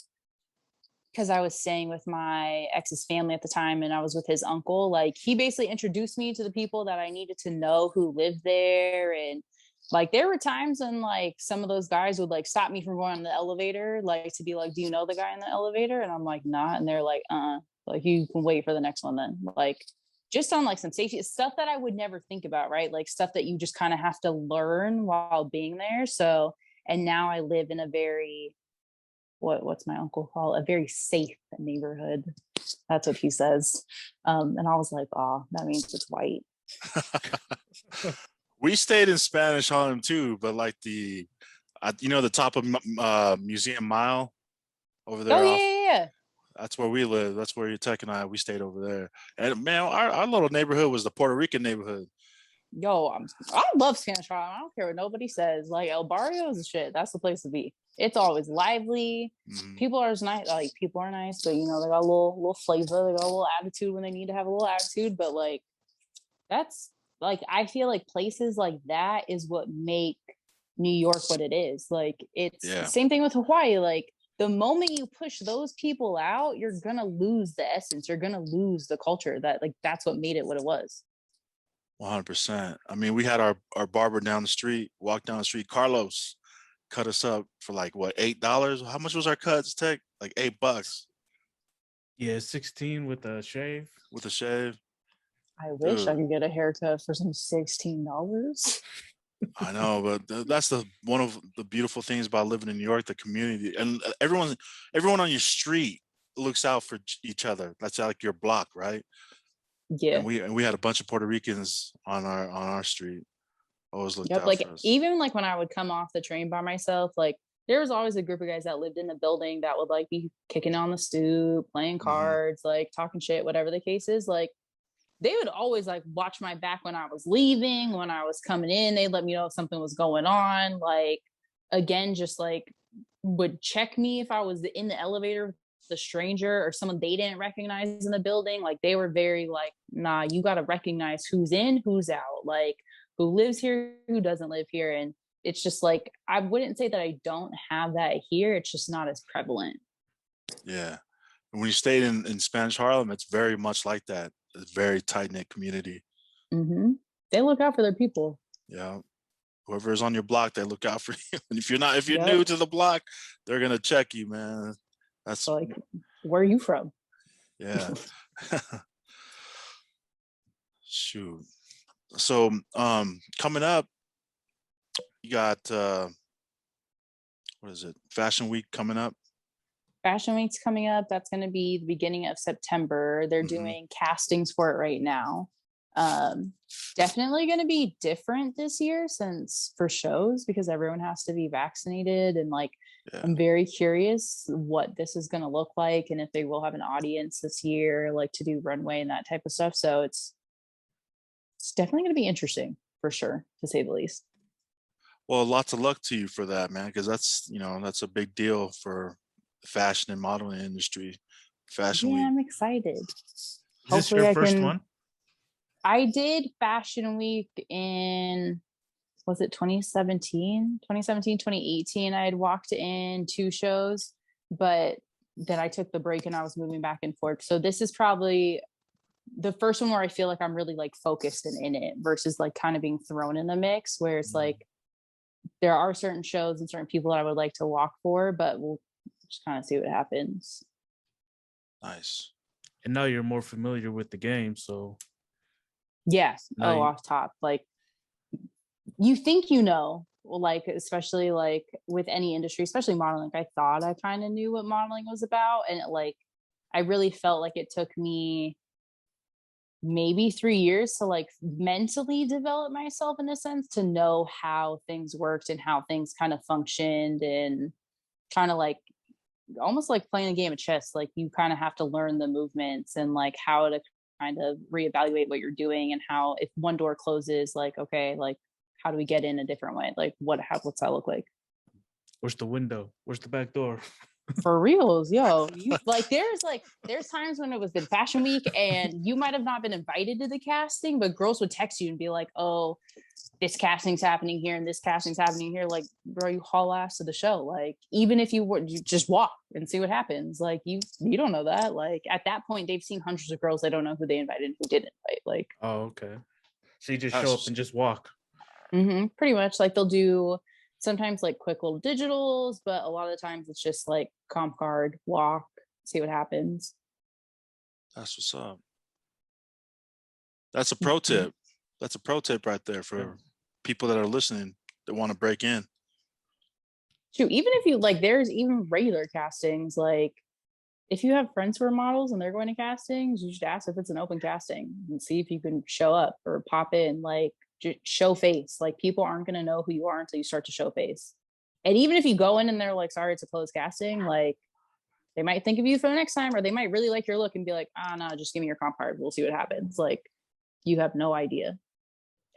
[SPEAKER 1] because I was staying with my ex's family at the time and I was with his uncle. Like he basically introduced me to the people that I needed to know who lived there. And like there were times when like some of those guys would like stop me from going on the elevator, like to be like, do you know the guy in the elevator? And I'm like, nah. And they're like, like you can wait for the next one then. Like just on like some safety stuff that I would never think about, right? Like stuff that you just kind of have to learn while being there. So, and now I live in a very, what's my uncle call a very safe neighborhood. That's what he says. And I was like, oh, that means it's white.
[SPEAKER 2] We stayed in Spanish Harlem too, but like the top of Museum Mile over there.
[SPEAKER 1] Oh yeah.
[SPEAKER 2] That's where we live. That's where Tech and we stayed over there. And man, our little neighborhood was the Puerto Rican neighborhood.
[SPEAKER 1] Yo, I love Spanish Harlem. I don't care what nobody says. Like El Barrio is the shit. That's the place to be. It's always lively.
[SPEAKER 2] Mhm.
[SPEAKER 1] People are nice. Like people are nice, but you know they got a little flavor. They got a little attitude when they need to have a little attitude. But like that's like I feel like places like that is what make New York what it is. Like it's the same thing with Hawaii. Like the moment you push those people out, you're gonna lose the essence. You're gonna lose the culture. That's what made it what it was.
[SPEAKER 2] 100%. I mean, we had our barber down the street, walk down the street. Carlos cut us up for like what, $8? How much was our cuts, Tech? Like $8.
[SPEAKER 3] Yeah, 16 with a shave.
[SPEAKER 2] With a shave.
[SPEAKER 1] I wish I could get a haircut for some $16.
[SPEAKER 2] I know, but that's one of the beautiful things about living in New York, the community, and everyone on your street looks out for each other. That's like your block, right?
[SPEAKER 1] Yeah.
[SPEAKER 2] And we had a bunch of Puerto Ricans on our street. Always looked out
[SPEAKER 1] like
[SPEAKER 2] for us.
[SPEAKER 1] Even like when I would come off the train by myself, like there was always a group of guys that lived in the building that would like be kicking on the stoop, playing cards, like talking shit, whatever the case is. Like they would always like watch my back when I was leaving, when I was coming in. They'd let me know if something was going on. Like again, just like would check me if I was in the elevator with a stranger or someone they didn't recognize in the building. Like they were very like, nah, you got to recognize who's in, who's out, like who lives here, who doesn't live here. And it's just like, I wouldn't say that I don't have that here. It's just not as prevalent.
[SPEAKER 2] Yeah. And when you stayed in Spanish Harlem, it's very much like that. It's a very tight-knit community.
[SPEAKER 1] Mm-hmm. They look out for their people.
[SPEAKER 2] Yeah. Whoever is on your block, they look out for you. And if you're new to the block, they're gonna check you, man. That's
[SPEAKER 1] so like, where are you from?
[SPEAKER 2] Yeah. Shoot. So coming up, you got what is it? Fashion Week coming up.
[SPEAKER 1] Fashion Week's coming up. That's going to be the beginning of September. They're doing castings for it right now. Definitely going to be different this year since for shows because everyone has to be vaccinated and like I'm very curious what this is going to look like and if they will have an audience this year like to do runway and that type of stuff. So it's definitely going to be interesting for sure, to say the least.
[SPEAKER 2] Well, lots of luck to you for that, man, because that's a big deal for the fashion and modeling industry. Fashion Week.
[SPEAKER 1] I'm excited.
[SPEAKER 3] Is this your first one?
[SPEAKER 1] I did Fashion Week in, was it 2017, 2018. I had walked in 2 shows, but then I took the break and I was moving back and forth. So this is probably the first one where I feel like I'm really like focused and in it versus like kind of being thrown in the mix where it's like, there are certain shows and certain people that I would like to walk for, but we'll just kind of see what happens.
[SPEAKER 2] Nice.
[SPEAKER 3] And now you're more familiar with the game, so
[SPEAKER 1] yes. Off top, like you think, you know, like, especially like with any industry, especially modeling, I thought I kind of knew what modeling was about. And I really felt like it took me maybe 3 years to like mentally develop myself, in a sense, to know how things worked and how things kind of functioned, and kind of like almost like playing a game of chess. Like, you kind of have to learn the movements and like how to kind of reevaluate what you're doing, and how, if one door closes, like, okay, like, how do we get in a different way? Like, what's that look like?
[SPEAKER 3] Where's the window? Where's the back door?
[SPEAKER 1] For reals, yo. You there's times when it was been fashion week and you might have not been invited to the casting, but girls would text you and be like, oh, this casting's happening here and this casting's happening here. Like, bro, you haul ass to the show. Like, even if you just walk and see what happens. Like, you don't know that. Like, at that point, they've seen hundreds of girls. They don't know who they invited and who didn't invite. Like,
[SPEAKER 3] Oh, okay. So you just show up and just walk.
[SPEAKER 1] Pretty much. Like, they'll do sometimes like quick little digitals, but a lot of the times it's just like comp card, walk, see what happens.
[SPEAKER 2] That's what's up. That's a pro tip. That's a pro tip right there for people that are listening that want to break in.
[SPEAKER 1] Shoot, even if you like, there's even regular castings. Like, if you have friends who are models and they're going to castings, you should ask if it's an open casting and see if you can show up or pop in. Like, just show face. Like, people aren't going to know who you are until you start to show face. And even if you go in and they're like, sorry, it's a closed casting, like, they might think of you for the next time, or they might really like your look and be like, no, just give me your comp card, we'll see what happens. Like, you have no idea.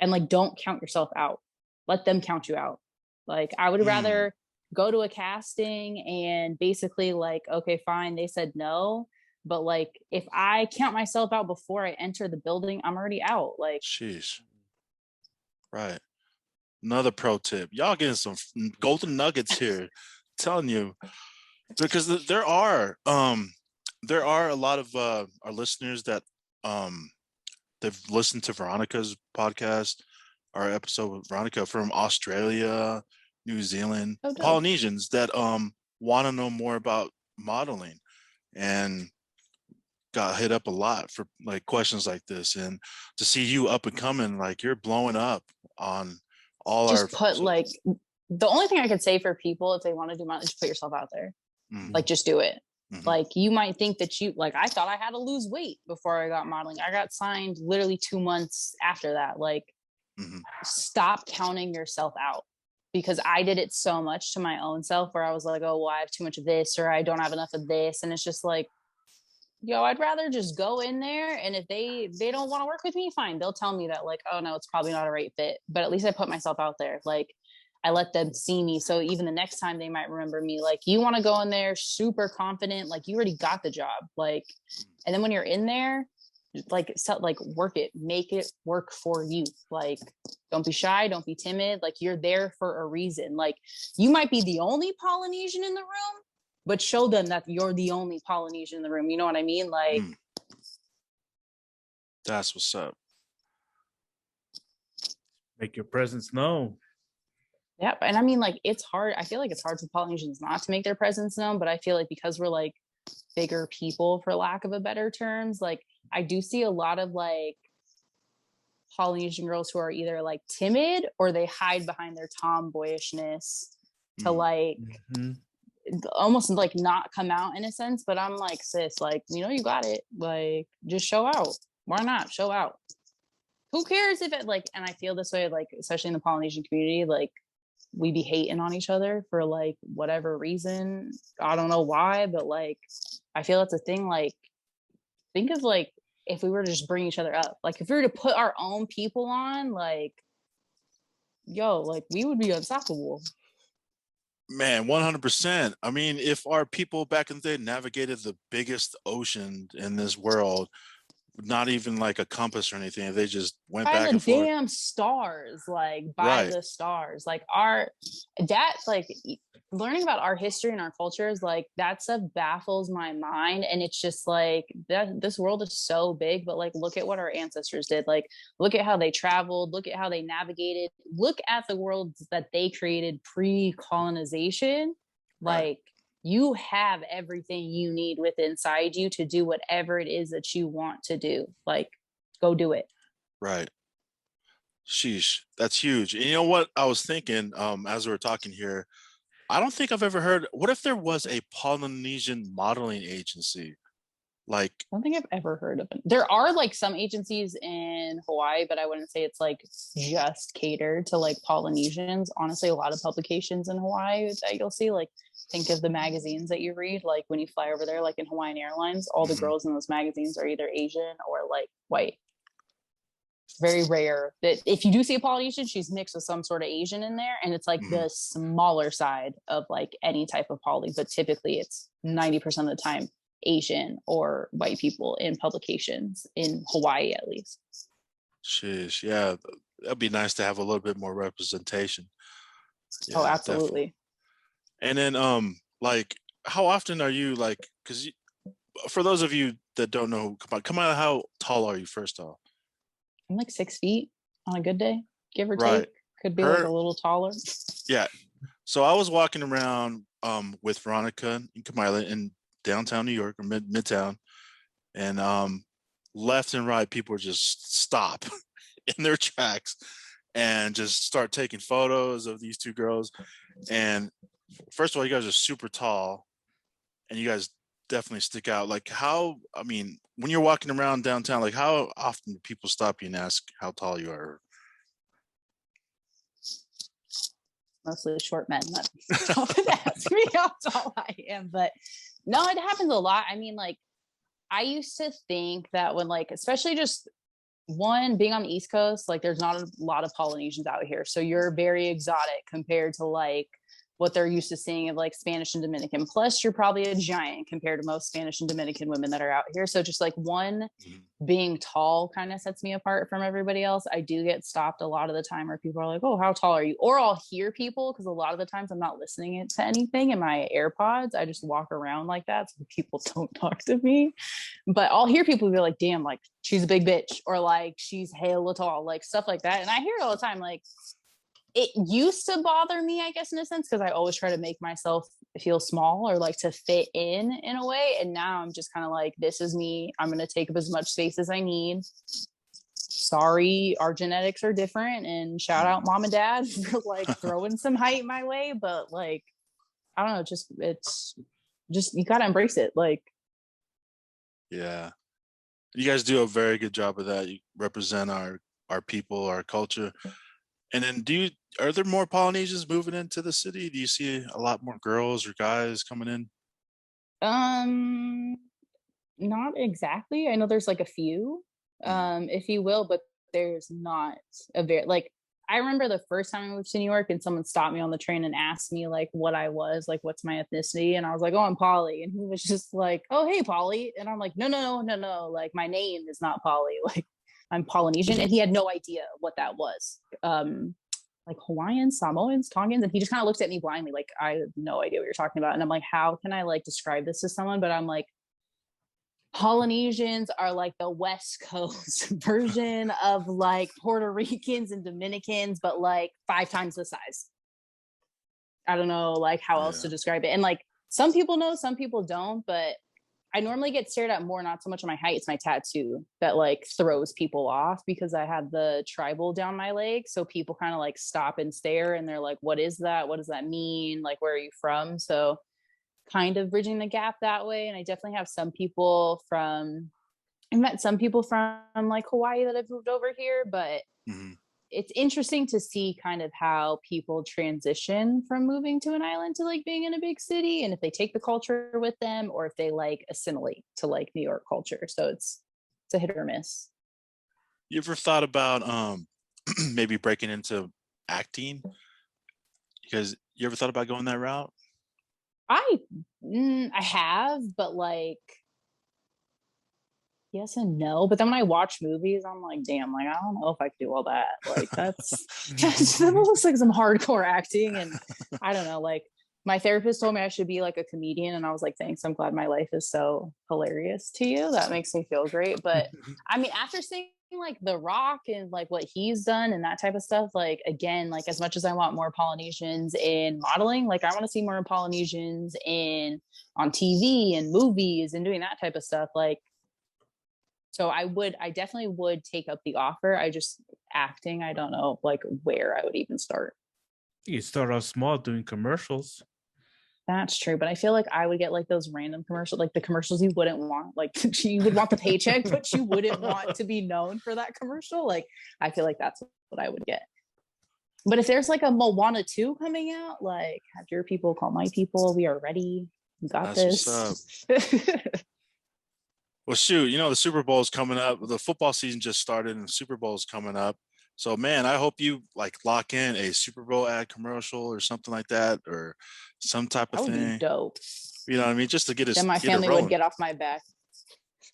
[SPEAKER 1] And like, don't count yourself out, let them count you out. Like, I would rather go to a casting and basically like, okay, fine, they said no, but like, if I count myself out before I enter the building, I'm already out. Like,
[SPEAKER 2] sheesh. Right. Another pro tip. Y'all getting some golden nuggets here. I'm telling you, because there are a lot of our listeners that they've listened to Veronica's podcast, our episode with Veronica, from Australia, New Zealand, Polynesians that want to know more about modeling, and got hit up a lot for like questions like this. And to see you up and coming, like, you're blowing up on all
[SPEAKER 1] just
[SPEAKER 2] our
[SPEAKER 1] like, the only thing I could say for people, if they want to do modeling, just put yourself out there. Like, just do it. Like, you might think that you, like, I thought I had to lose weight before I got modeling. I got signed literally 2 months after that. Like, stop counting yourself out, because I did it so much to my own self, where I was like, oh, well, I have too much of this, or I don't have enough of this. And it's just like, yo, I'd rather just go in there, and if they don't want to work with me, fine, they'll tell me that, like, oh no, it's probably not a right fit, but at least I put myself out there. Like, I let them see me, so even the next time they might remember me. Like, you want to go in there super confident, like you already got the job, like, and then when you're in there, like, work it, make it work for you. Like, don't be shy, don't be timid. Like, you're there for a reason. Like, you might be the only Polynesian in the room, but show them that you're the only Polynesian in the room. You know what I mean? Like,
[SPEAKER 2] that's what's up.
[SPEAKER 3] Make your presence known.
[SPEAKER 1] Yeah. And I mean, like, it's hard. I feel like it's hard for Polynesians not to make their presence known, but I feel like because we're like bigger people, for lack of a better terms, like, I do see a lot of like Polynesian girls who are either like timid or they hide behind their tomboyishness to like almost like not come out, in a sense. But I'm like, sis, like, you know, you got it. Like, just show out. Why not show out? Who cares if it, like, and I feel this way, like, especially in the Polynesian community, like, we be hating on each other for like whatever reason. I don't know why, but like, I feel it's a thing. Like, think of like, if we were to just bring each other up, like, if we were to put our own people on, like, yo, like, we would be unstoppable.
[SPEAKER 2] Man, 100%. I mean, if our people back in the day navigated the biggest ocean in this world, not even like a compass or anything, if they just went
[SPEAKER 1] by
[SPEAKER 2] back
[SPEAKER 1] the
[SPEAKER 2] and forth.
[SPEAKER 1] damn stars, like, by the stars, like, like, learning about our history and our cultures, like, that stuff baffles my mind. And it's just like, that this world is so big, but like, look at what our ancestors did. Like, look at how they traveled, look at how they navigated, look at the worlds that they created pre-colonization. Like, you have everything you need within inside you to do whatever it is that you want to do. Like, go do it.
[SPEAKER 2] Right. Sheesh, that's huge. And you know what I was thinking as we were talking here? I don't think I've ever heard. What if there was a Polynesian modeling agency? Like,
[SPEAKER 1] I don't think I've ever heard of it. There are like some agencies in Hawaii, but I wouldn't say it's like just catered to like Polynesians. Honestly, a lot of publications in Hawaii that you'll see, like think of the magazines that you read, like when you fly over there, like in Hawaiian Airlines, all the
[SPEAKER 2] mhm,
[SPEAKER 1] girls in those magazines are either Asian or like white. Very rare that if you do see a Polynesian, she's mixed with some sort of Asian in there. And it's like
[SPEAKER 2] mhm.
[SPEAKER 1] the smaller side of like any type of poly, but typically it's 90% of the time Asian or white people in publications in Hawaii, at least.
[SPEAKER 2] Sheesh, yeah, that'd be nice to have a little bit more representation.
[SPEAKER 1] Oh,
[SPEAKER 2] Yeah, definitely.
[SPEAKER 1] absolutely.
[SPEAKER 2] And then, like, how often are you like? Because for those of you that don't know, Kamaile, how tall are you? First off,
[SPEAKER 1] I'm like 6 feet on a good day, give or
[SPEAKER 2] right?
[SPEAKER 1] take. Could be like a
[SPEAKER 2] Her,
[SPEAKER 1] little taller.
[SPEAKER 2] yeah. So I was walking around with Veronica and Kamaile in downtown New York or midtown, and left and right people just stop in their tracks and just start taking photos of these two girls. And first of all, you guys are super tall, and you guys definitely stick out. Like, how? I mean, when you're walking around downtown, like, how often do people stop you and ask how tall you are?
[SPEAKER 1] Mostly short men that don't ask me how tall I am. But no, it happens a lot. I mean, like, I used to think that when, like, especially just one being on the East Coast, like, there's not a lot of Polynesians out here. So you're very exotic compared to like what they're used to seeing of like Spanish and Dominican. Plus, you're probably a giant compared to most Spanish and Dominican women that are out here. So just like one
[SPEAKER 2] Mhm.
[SPEAKER 1] being tall kind of sets me apart from everybody else. I do get stopped a lot of the time where people are like, "Oh, how tall are you?" Or I'll hear people because a lot of the times I'm not listening to anything in my AirPods. I just walk around like that so people don't talk to me. But I'll hear people be like, "Damn, like she's a big bitch," or like she's hella tall, like stuff like that. And I hear it all the time. Like it used to bother me, I guess, in a sense, because I always try to make myself feel small or like to fit in a way. And now I'm just kind of like, this is me. I'm going to take up as much space as I need. Sorry, our genetics are different. And shout out mom and dad for like throwing some height my way. But like, I don't know, it's just, you got to embrace it. Like,
[SPEAKER 2] Yeah, you guys do a very good job of that. You represent our people, our culture. And then, are there more Polynesians moving into the city? Do you see a lot more girls or guys coming in?
[SPEAKER 1] um, not exactly. I know there's like a few,
[SPEAKER 2] Mhm.
[SPEAKER 1] if you will, but there's not a very like. I remember the first time I moved to New York and someone stopped me on the train and asked me like what I was, like what's my ethnicity, and I was like, "Oh, I'm Polly," and he was just like, "Oh, hey, Polly," and I'm like, "No, no, no, no, no, like my name is not Polly, like I'm Polynesian," and he had no idea what that was. Like Hawaiian, Samoans, Tongans, and he just kind of looked at me blindly, like I have no idea what you're talking about, and I'm like, "How can I like describe this to someone?" But I'm like, Polynesians are like the West Coast version of like Puerto Ricans and Dominicans, but like 5 times the size. I don't know like how else to
[SPEAKER 2] Yeah.
[SPEAKER 1] describe it. And like some people know, some people don't, but I normally get stared at more, not so much on my height, it's my tattoo that like throws people off because I had the tribal down my leg. So people kind of like stop and stare and they're like, what is that? What does that mean? Like, where are you from? So kind of bridging the gap that way. And I definitely have some people from, I met some people from like Hawaii that have moved over here, but
[SPEAKER 2] Mhm.
[SPEAKER 1] it's interesting to see kind of how people transition from moving to an island to like being in a big city and if they take the culture with them or if they like assimilate to like New York culture. So it's a hit or miss.
[SPEAKER 2] You ever thought about maybe breaking into acting? Because you ever thought about going that route?
[SPEAKER 1] I I have, but like yes and no. But then when I watch movies, I'm like, damn, like I don't know if I could do all that. Like that looks like some hardcore acting. And I don't know, like my therapist told me I should be like a comedian. And I was like, thanks. I'm glad my life is so hilarious to you. That makes me feel great. But I mean, after seeing like The Rock and like what he's done and that type of stuff, like again, like as much as I want more Polynesians in modeling, like I want to see more Polynesians in on TV and movies and doing that type of stuff. Like So I definitely would take up the offer. I just acting, I don't know like where I would even start.
[SPEAKER 3] You start off small doing commercials.
[SPEAKER 1] That's true, but I feel like I would get like those random commercials, like the commercials you wouldn't want. Like you would want the paycheck, but you wouldn't want to be known for that commercial. Like I feel like that's what I would get. But if there's like a Moana 2 coming out, like have your people call my people. We are ready. We got
[SPEAKER 2] That's
[SPEAKER 1] this.
[SPEAKER 2] Well, shoot, you know, the Super Bowl is coming up. The football season just started and the Super Bowl is coming up. So, man, I hope you like lock in a Super Bowl ad commercial or something like that, or some type of
[SPEAKER 1] That would be
[SPEAKER 2] thing.
[SPEAKER 1] dope.
[SPEAKER 2] You know what I mean? Just to get
[SPEAKER 1] Then my
[SPEAKER 2] get it
[SPEAKER 1] family
[SPEAKER 2] rolling.
[SPEAKER 1] would get off my back.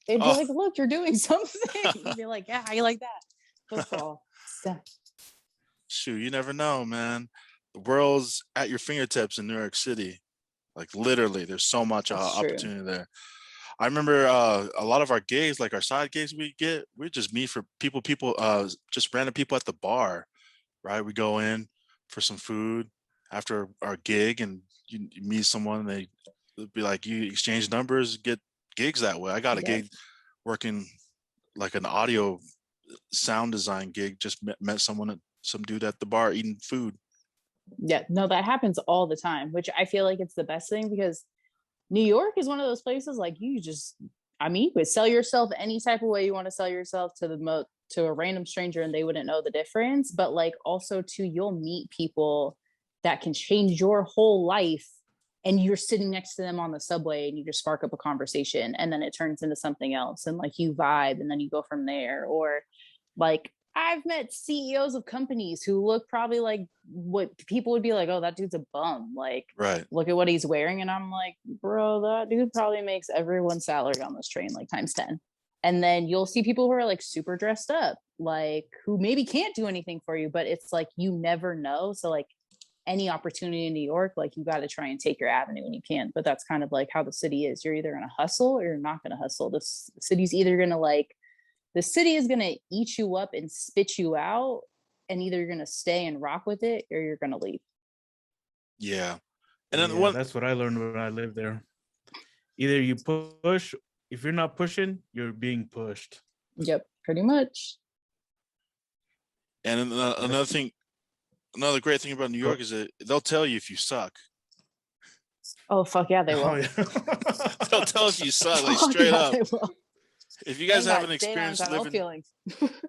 [SPEAKER 1] They'd be
[SPEAKER 2] Oh.
[SPEAKER 1] like, look, you're doing something. You'd be like, yeah, how you like that? Football.
[SPEAKER 2] Shoot, you never know, man. The world's at your fingertips in New York City. Like literally, there's so much
[SPEAKER 1] That's true.
[SPEAKER 2] opportunity there. I remember a lot of our gigs, like our side gigs we just meet for people, just random people at the bar, right? We go in for some food after our gig and you meet someone, they'd be like, you exchange numbers, get gigs that way. I got a gig working like an audio sound design gig, just met some dude at the bar eating food.
[SPEAKER 1] Yeah, no, that happens all the time, which I feel like it's the best thing because New York is one of those places like you could sell yourself any type of way you want to sell yourself to a random stranger and they wouldn't know the difference. But like also too, you'll meet people that can change your whole life and you're sitting next to them on the subway and you just spark up a conversation and then it turns into something else and like you vibe and then you go from there. Or like I've met CEOs of companies who look probably like what people would be like, oh, that dude's a bum. Like,
[SPEAKER 2] right.
[SPEAKER 1] Look at what he's wearing. And I'm like, bro, that dude probably makes everyone's salary on this train like times 10. And then you'll see people who are like super dressed up, like who maybe can't do anything for you, but it's like you never know. So like any opportunity in New York, like you got to try and take your avenue when you can. But that's kind of like how the city is. You're either going to hustle or you're not going to hustle. The city's either going to like, the city is going to eat you up and spit you out, and either you're going to stay and rock with it or you're going to leave.
[SPEAKER 2] Yeah. And then
[SPEAKER 3] that's what I learned when I lived there. Either you push, if you're not pushing, you're being pushed.
[SPEAKER 1] Yep, pretty much.
[SPEAKER 2] And another great thing about New York is that they'll tell you if you suck.
[SPEAKER 1] Oh, fuck yeah, they will.
[SPEAKER 3] Oh, yeah.
[SPEAKER 2] They'll tell if you suck, like straight up. If you guys
[SPEAKER 1] Thank
[SPEAKER 2] have
[SPEAKER 1] God,
[SPEAKER 2] an experience
[SPEAKER 1] no
[SPEAKER 2] living,
[SPEAKER 1] feelings.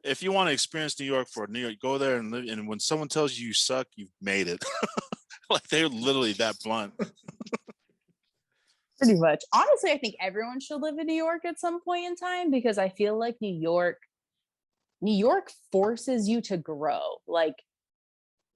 [SPEAKER 2] if you want to experience New York for New York, go there and live. And when someone tells you you suck, you've made it. Like they're literally that blunt.
[SPEAKER 1] Pretty much. Honestly, I think everyone should live in New York at some point in time because I feel like New York forces you to grow. Like,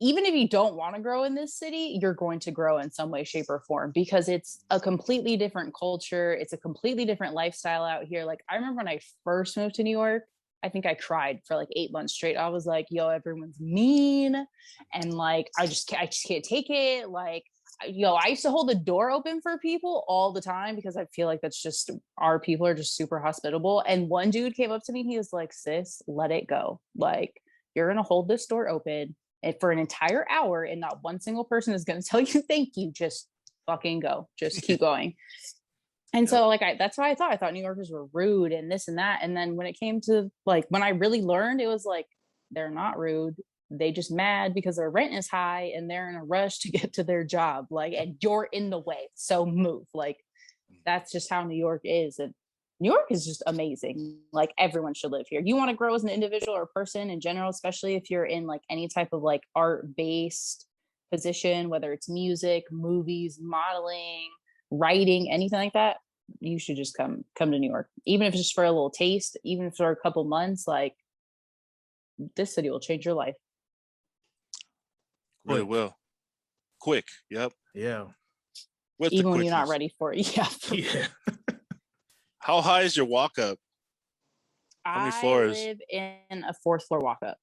[SPEAKER 1] even if you don't want to grow in this city, you're going to grow in some way, shape, or form because it's a completely different culture. It's a completely different lifestyle out here. Like, I remember when I first moved to New York, I think I cried for like 8 months straight. I was like, yo, everyone's mean. And like, I just can't take it. Like, I used to hold the door open for people all the time because I feel like that's just, our people are just super hospitable. And one dude came up to me and he was like, sis, let it go. Like, you're going to hold this door open and for an entire hour and not one single person is going to tell you thank you. Just fucking go. Just keep going. And so like that's why I thought New Yorkers were rude and this and that. And then when it came to like when I really learned, it was like they're not rude. They just mad because their rent is high and they're in a rush to get to their job. Like, and you're in the way. So move. Like, that's just how New York is. And New York is just amazing. Like, everyone should live here. You want to grow as an individual or person in general, especially if you're in like any type of like art-based position, whether it's music, movies, modeling, writing, anything like that, you should just come to New York. Even if it's just for a little taste, even if for a couple months, like this city will change your life.
[SPEAKER 2] Really will. Quick. Yep.
[SPEAKER 3] Yeah.
[SPEAKER 2] With
[SPEAKER 1] even when you're not ready for it. Yeah.
[SPEAKER 3] Yeah.
[SPEAKER 2] How high is your walk up? How many floors?
[SPEAKER 1] I live in a 4th floor walk up.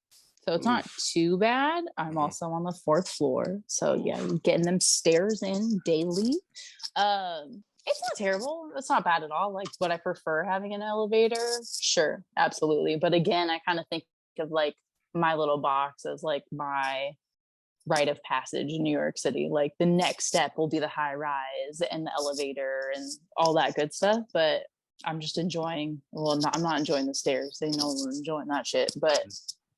[SPEAKER 1] So it's not too bad. I'm also on the 4th floor. So yeah, getting them stairs in daily. It's not terrible. It's not bad at all. Like, would I prefer having an elevator? Sure, absolutely. But again, I kind of think of like my little box as like my rite of passage in New York City. Like the next step will be the high rise and the elevator and all that good stuff. But I'm just enjoying, I'm not enjoying the stairs. They know we're enjoying that shit, but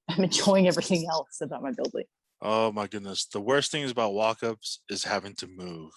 [SPEAKER 1] I'm enjoying everything else about my building.
[SPEAKER 2] Oh my goodness. The worst thing about walk-ups is having to move.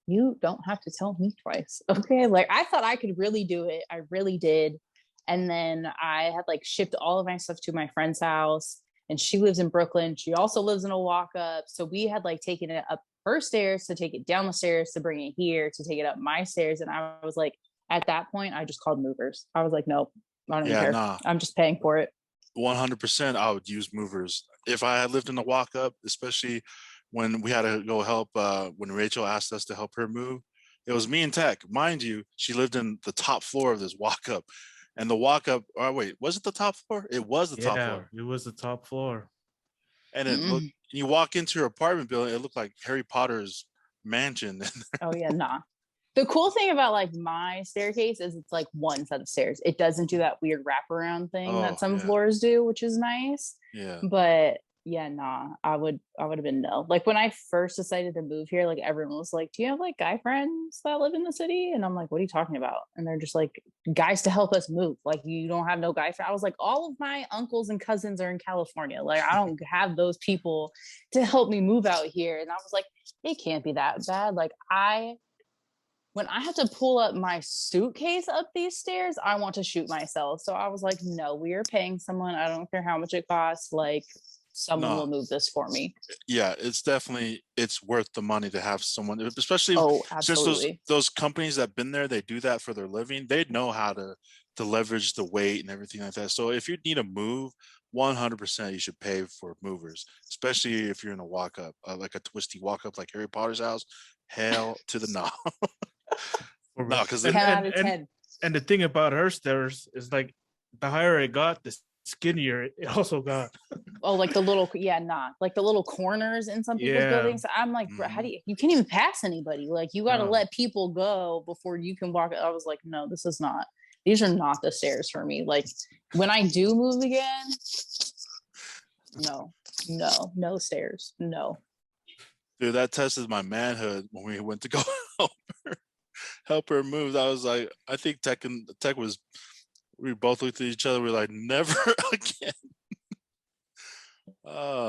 [SPEAKER 1] You don't have to tell me twice. Okay. Like I thought I could really do it. I really did. And then I had like shipped all of my stuff to my friend's house, and she lives in Brooklyn. She also lives in a walk up. So we had like taken it up her stairs to take it down the stairs to bring it here to take it up my stairs. And I was like, at that point, I just called movers. I was like, nope, I don't even
[SPEAKER 2] Yeah,
[SPEAKER 1] care.
[SPEAKER 2] nah.
[SPEAKER 1] I'm just paying for it.
[SPEAKER 2] 100% I would use movers. If I had lived in a walk up, especially when we had to go help, when Rachel asked us to help her move, it was me and Tech. Mind you, she lived in the top floor of this walk up. And the walk up, oh wait, was it the top floor? It was the top floor.
[SPEAKER 3] It was the top floor.
[SPEAKER 2] And it looked, you walk into her apartment building, it looked like Harry Potter's mansion.
[SPEAKER 1] Oh yeah, nah. The cool thing about like my staircase is it's like one set of stairs. It doesn't do that weird wraparound thing that some floors do, which is nice.
[SPEAKER 2] Yeah.
[SPEAKER 1] But yeah, nah, I would have been no. Like when I first decided to move here, like everyone was like, do you have like guy friends that live in the city? And I'm like, what are you talking about? And they're just like, guys to help us move. Like you don't have no guy friend. I was like, all of my uncles and cousins are in California. Like I don't have those people to help me move out here. And I was like, it can't be that bad. Like when I had to pull up my suitcase up these stairs, I want to shoot myself. So I was like, no, we are paying someone. I don't care how much it costs. Like someone will move this for me.
[SPEAKER 2] Yeah, it's worth the money to have someone, especially since those companies that have been there, they do that for their living. They know how to leverage the weight and everything like that. So if you need a move, 100% you should pay for movers, especially if you're in a walk up, like a twisty walk up like Harry Potter's house. Hell to the no. No, because
[SPEAKER 1] 10 out of 10.
[SPEAKER 3] And the thing about her stairs is like the higher it got, the skinnier it also got.
[SPEAKER 1] Oh, like the little, like the little corners in some people's buildings. I'm like, bro, how do you can't even pass anybody. Like you got to let people go before you can walk. I was like, no, these are not the stairs for me. Like when I do move again, no stairs. No.
[SPEAKER 2] Dude, that tested my manhood when we went to go help her move. I was like, I think Tech we both looked at each other. We're like, never again.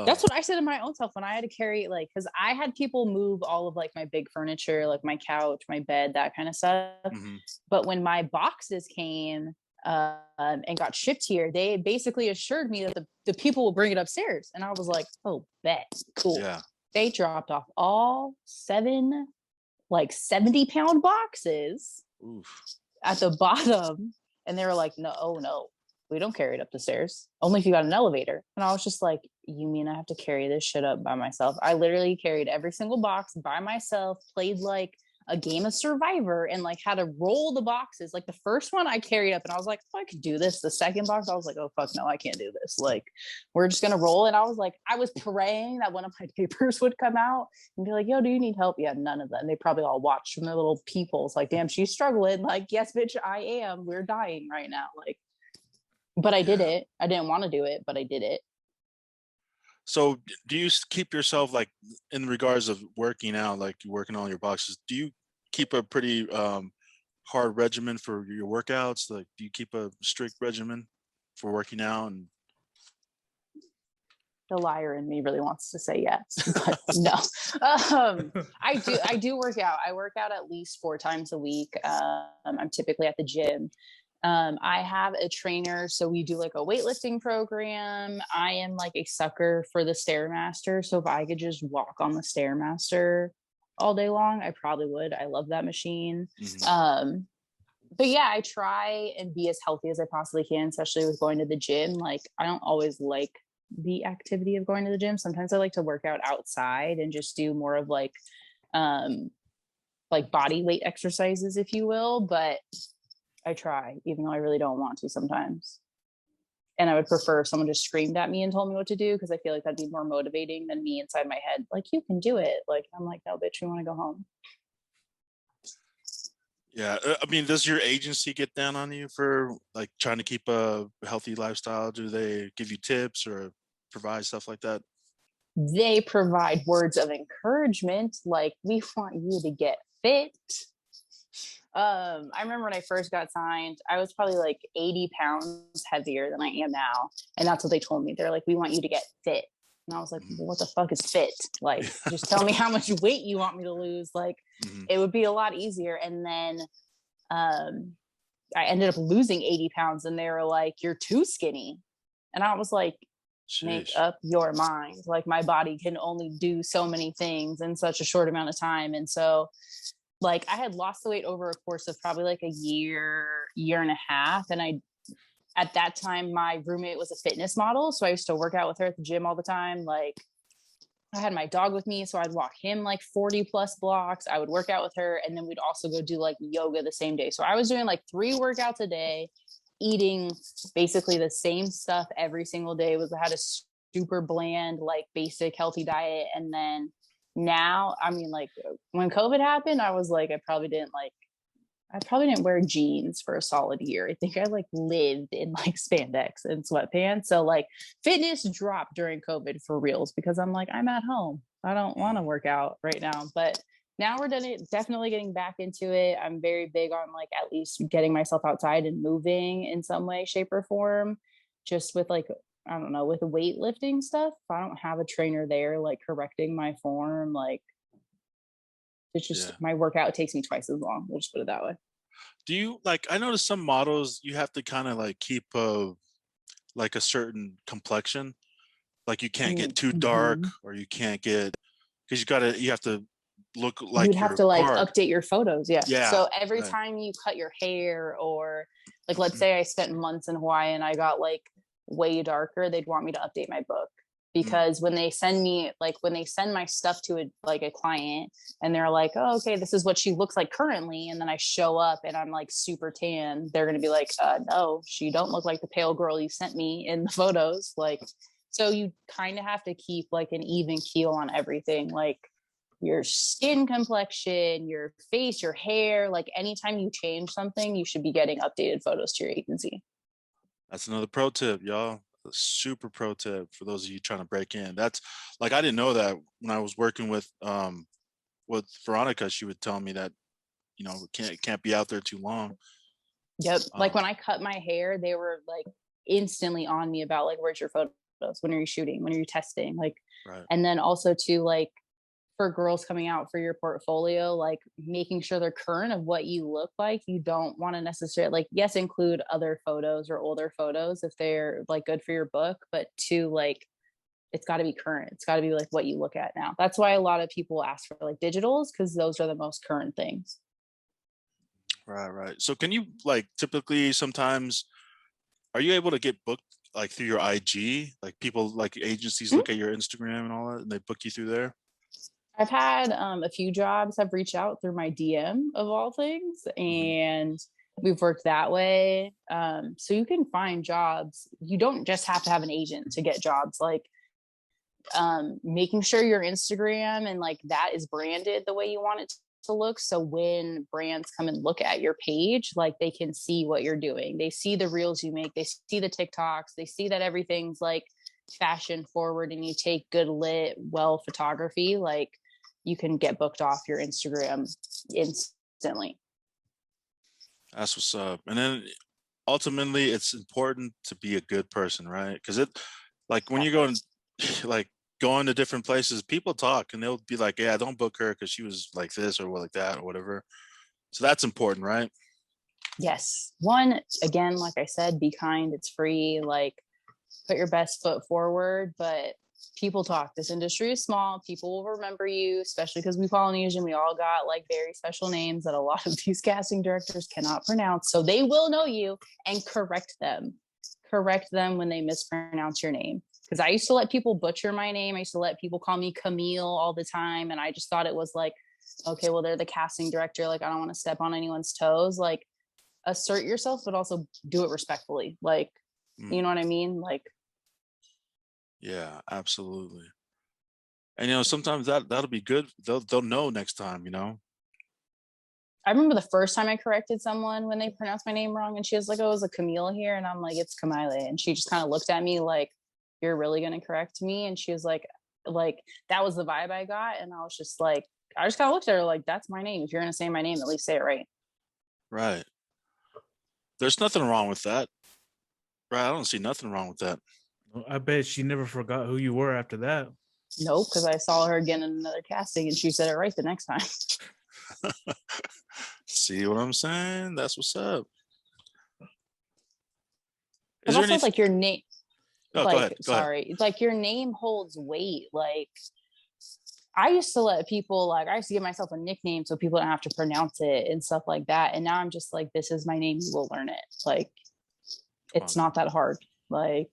[SPEAKER 1] That's what I said to my own self when I had to carry, like, because I had people move all of like my big furniture, like my couch, my bed, that kind of stuff. But when my boxes came and got shipped here, they basically assured me that the people will bring it upstairs. And I was like, oh, bet. Cool. Yeah. They dropped off all 7 like 70-pound boxes at the bottom. And they were like, no, we don't carry it up the stairs. Only if you got an elevator. And I was just like, you mean I have to carry this shit up by myself? I literally carried every single box by myself, played like a game of Survivor, and like had to roll the boxes. Like the first one I carried up and I was like, oh, I could do this. The second box, I was like, oh, fuck no, I can't do this. Like, we're just going to roll. And I was like, I was praying that one of my neighbors would come out and be like, yo, do you need help? Yeah, none of them. They probably all watched from their little peepholes. Like, damn, she's struggling. Like, yes, bitch, I am. We're dying right now. Like, but I did it. I didn't want to do it, but I did it.
[SPEAKER 2] So do you keep yourself, like, in regards of working out, like you're working on your boxes, do you keep a pretty hard regimen for your workouts? Like, do you keep a strict regimen for working out? And
[SPEAKER 1] the liar in me really wants to say yes, but no. I do work out. I work out at least 4 times a week. I'm typically at the gym. I have a trainer, so we do like a weightlifting program. I am like a sucker for the Stairmaster, so if I could just walk on the Stairmaster all day long, I probably would. I love that machine. But yeah, I try and be as healthy as I possibly can, especially with going to the gym. Like, I don't always like the activity of going to the gym. Sometimes I like to work out outside and just do more of like body weight exercises, if you will. But I try, even though I really don't want to sometimes. And I would prefer if someone just screamed at me and told me what to do, because I feel like that'd be more motivating than me inside my head. Like, you can do it. Like, I'm like, no, bitch, we want to go home.
[SPEAKER 2] Yeah. I mean, does your agency get down on you for like trying to keep a healthy lifestyle? Do they give you tips or provide stuff like that?
[SPEAKER 1] They provide words of encouragement. Like, we want you to get fit. I remember when I first got signed, I was probably like 80 pounds heavier than I am now. And that's what they told me. They're like, we want you to get fit. And I was like, well, what the fuck is fit? Like, just tell me how much weight you want me to lose. Like, it would be a lot easier. And then I ended up losing 80 pounds and they were like, you're too skinny. And I was like, make up your mind. Like, my body can only do so many things in such a short amount of time. And so, like, I had lost the weight over a course of probably like a year and a half. And at that time, my roommate was a fitness model. So I used to work out with her at the gym all the time. Like, I had my dog with me. So I'd walk him like 40 plus blocks. I would work out with her. And then we'd also go do like yoga the same day. So I was doing like 3 workouts a day, eating basically the same stuff every single day. I had a super bland, like basic healthy diet. And then now, I mean, like when COVID happened, I was like, I probably didn't wear jeans for a solid year. I think I like lived in like spandex and sweatpants. So like fitness dropped during COVID for reals because I'm like, I'm at home. I don't want to work out right now. But now we're definitely getting back into it. I'm very big on like at least getting myself outside and moving in some way, shape, or form. Just with like, I don't know, with weightlifting stuff. If I don't have a trainer there, like correcting my form, like it's just my workout takes me twice as long. We'll just put it that way.
[SPEAKER 2] Do you like, I noticed some models, you have to kind of like keep like a certain complexion. Like you can't get too dark or you can't get, because you have to look like
[SPEAKER 1] you'd have to like
[SPEAKER 2] part.
[SPEAKER 1] update your photos. Yeah. So every
[SPEAKER 2] right.
[SPEAKER 1] time you cut your hair or like, let's say I spent months in Hawaii and I got like way darker, they'd want me to update my book. Because when they send my stuff to a client and they're like, oh, okay, this is what she looks like currently. And then I show up and I'm like super tan. They're going to be like, no, she don't look like the pale girl you sent me in the photos. Like, so you kind of have to keep like an even keel on everything. Like your skin complexion, your face, your hair, like anytime you change something, you should be getting updated photos to your agency.
[SPEAKER 2] That's another pro tip, y'all. A super pro tip for those of you trying to break in. That's like, I didn't know that when I was working with Veronica. She would tell me that, you know, can't be out there too long.
[SPEAKER 1] Yep. Like when I cut my hair, they were like instantly on me about like, where's your photos? When are you shooting? When are you testing? Like, and then also too, like for girls coming out for your portfolio, like making sure they're current of what you look like. You don't want to necessarily like, yes, include other photos or older photos if they're like good for your book, but to like, it's got to be current. It's got to be like what you look at now. That's why a lot of people ask for like digitals, because those are the most current things.
[SPEAKER 2] Right. So can you like typically sometimes, are you able to get booked like through your IG? Like people, like agencies look at your Instagram and all that and they book you through there?
[SPEAKER 1] I've had a few jobs have reached out through my DM of all things, and we've worked that way. So you can find jobs. You don't just have to have an agent to get jobs. Like making sure your Instagram and like that is branded the way you want it to look. So when brands come and look at your page, like they can see what you're doing. They see the reels you make. They see the TikToks. They see that everything's like fashion forward and you take good lit, well photography. Like you can get booked off your Instagram instantly.
[SPEAKER 2] That's what's up. And then ultimately it's important to be a good person, right? Because it, like when you go and like going to different places, people talk and they'll be like, yeah, don't book her because she was like this or like that or whatever. So that's important, right?
[SPEAKER 1] Yes. One, again, like I said, be kind. It's free. Like put your best foot forward, but people talk. This industry is small. People will remember you, especially because we Polynesian. We all got like very special names that a lot of these casting directors cannot pronounce. So they will know you and correct them. Correct them when they mispronounce your name. Because I used to let people butcher my name. I used to let people call me Camille all the time. And I just thought it was like, okay, well, they're the casting director. Like, I don't want to step on anyone's toes. Like, assert yourself, but also do it respectfully. Like, you know what I mean? Like,
[SPEAKER 2] yeah, absolutely. And you know, sometimes that'll be good. They'll know next time, you know.
[SPEAKER 1] I remember the first time I corrected someone when they pronounced my name wrong, and she was like, "Oh, it was a Camille here," and I'm like, "It's Kamaile," and she just kind of looked at me like, "You're really gonna correct me?" And she was like that was the vibe I got, and I was just like, I just kind of looked at her like, "That's my name. If you're gonna say my name, at least say it right."
[SPEAKER 2] Right. There's nothing wrong with that. Right. I don't see nothing wrong with that.
[SPEAKER 3] I bet she never forgot who you were after that.
[SPEAKER 1] Nope, because I saw her again in another casting and she said it right the next time.
[SPEAKER 2] See what I'm saying? That's what's up.
[SPEAKER 1] Is also like your name.
[SPEAKER 2] Oh,
[SPEAKER 1] like,
[SPEAKER 2] go ahead. Go ahead.
[SPEAKER 1] sorry, like your name holds weight. Like I used to let people, like I used to give myself a nickname so people don't have to pronounce it and stuff like that. And now I'm just like, this is my name. You will learn it. Like it's not that hard. Like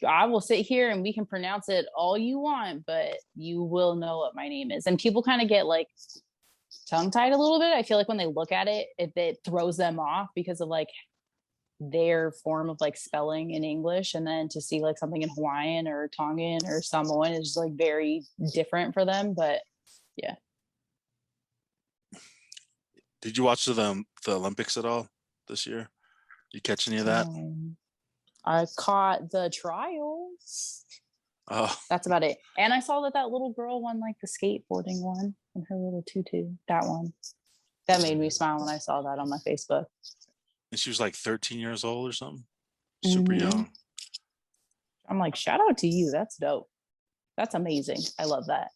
[SPEAKER 1] I will sit here and we can pronounce it all you want, but you will know what my name is. And people kind of get like tongue tied a little bit. I feel like when they look at it, it throws them off because of like their form of like spelling in English, and then to see like something in Hawaiian or Tongan or Samoan is just like very different for them. But yeah.
[SPEAKER 2] Did you watch the Olympics at all this year? You catch any of that?
[SPEAKER 1] I caught the trials.
[SPEAKER 2] Oh,
[SPEAKER 1] that's about it. And I saw that little girl won like the skateboarding one in her little tutu. That one. That made me smile when I saw that on my Facebook.
[SPEAKER 2] And she was like 13 years old or something. Super young.
[SPEAKER 1] I'm like, shout out to you. That's dope. That's amazing. I love that.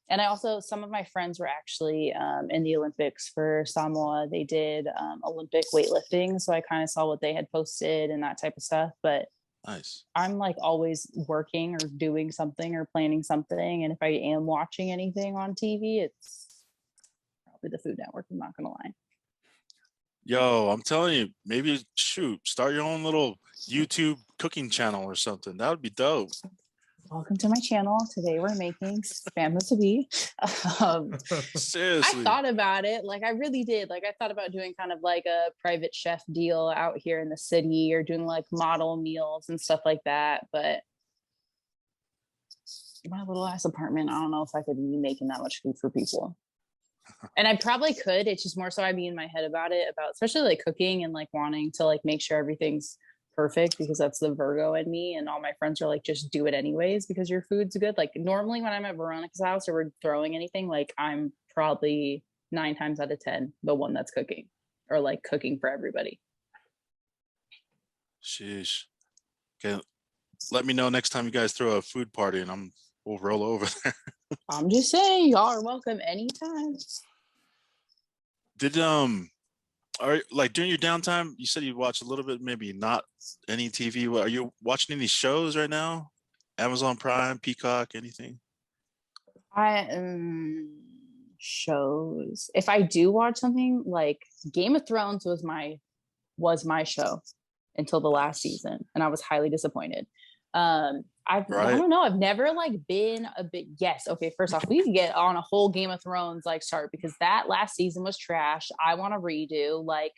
[SPEAKER 1] And I also, some of my friends were actually in the Olympics for Samoa. They did Olympic weightlifting. So I kind of saw what they had posted and that type of stuff. But
[SPEAKER 2] nice.
[SPEAKER 1] I'm like always working or doing something or planning something. And if I am watching anything on TV, it's probably the Food Network. I'm not going to lie.
[SPEAKER 2] Yo, I'm telling you, maybe start your own little YouTube cooking channel or something. That would be dope.
[SPEAKER 1] Welcome to my channel. Today we're making spam musubi.
[SPEAKER 2] Seriously.
[SPEAKER 1] I thought about it. Like I really did. Like I thought about doing kind of like a private chef deal out here in the city or doing like model meals and stuff like that. But my little ass apartment, I don't know if I could be making that much food for people. And I probably could. It's just more so I'd be in my head about especially like cooking and like wanting to like make sure everything's perfect, because that's the Virgo in me. And all my friends are like, just do it anyways because your food's good. Like normally when I'm at Veronica's house or we're throwing anything, like I'm probably 9 times out of 10 the one that's cooking or like cooking for everybody.
[SPEAKER 2] Sheesh. Okay, let me know next time you guys throw a food party and we'll roll over there.
[SPEAKER 1] I'm just saying, y'all are welcome anytime.
[SPEAKER 2] Did like during your downtime, you said you watch a little bit, maybe not any TV. Are you watching any shows right now? Amazon Prime, Peacock, anything?
[SPEAKER 1] Shows. If I do watch something, like Game of Thrones was my show until the last season, and I was highly disappointed. I don't know. I've never like been a bit. Yes. Okay. First off, we can get on a whole Game of Thrones like start, because that last season was trash. I want to redo, like,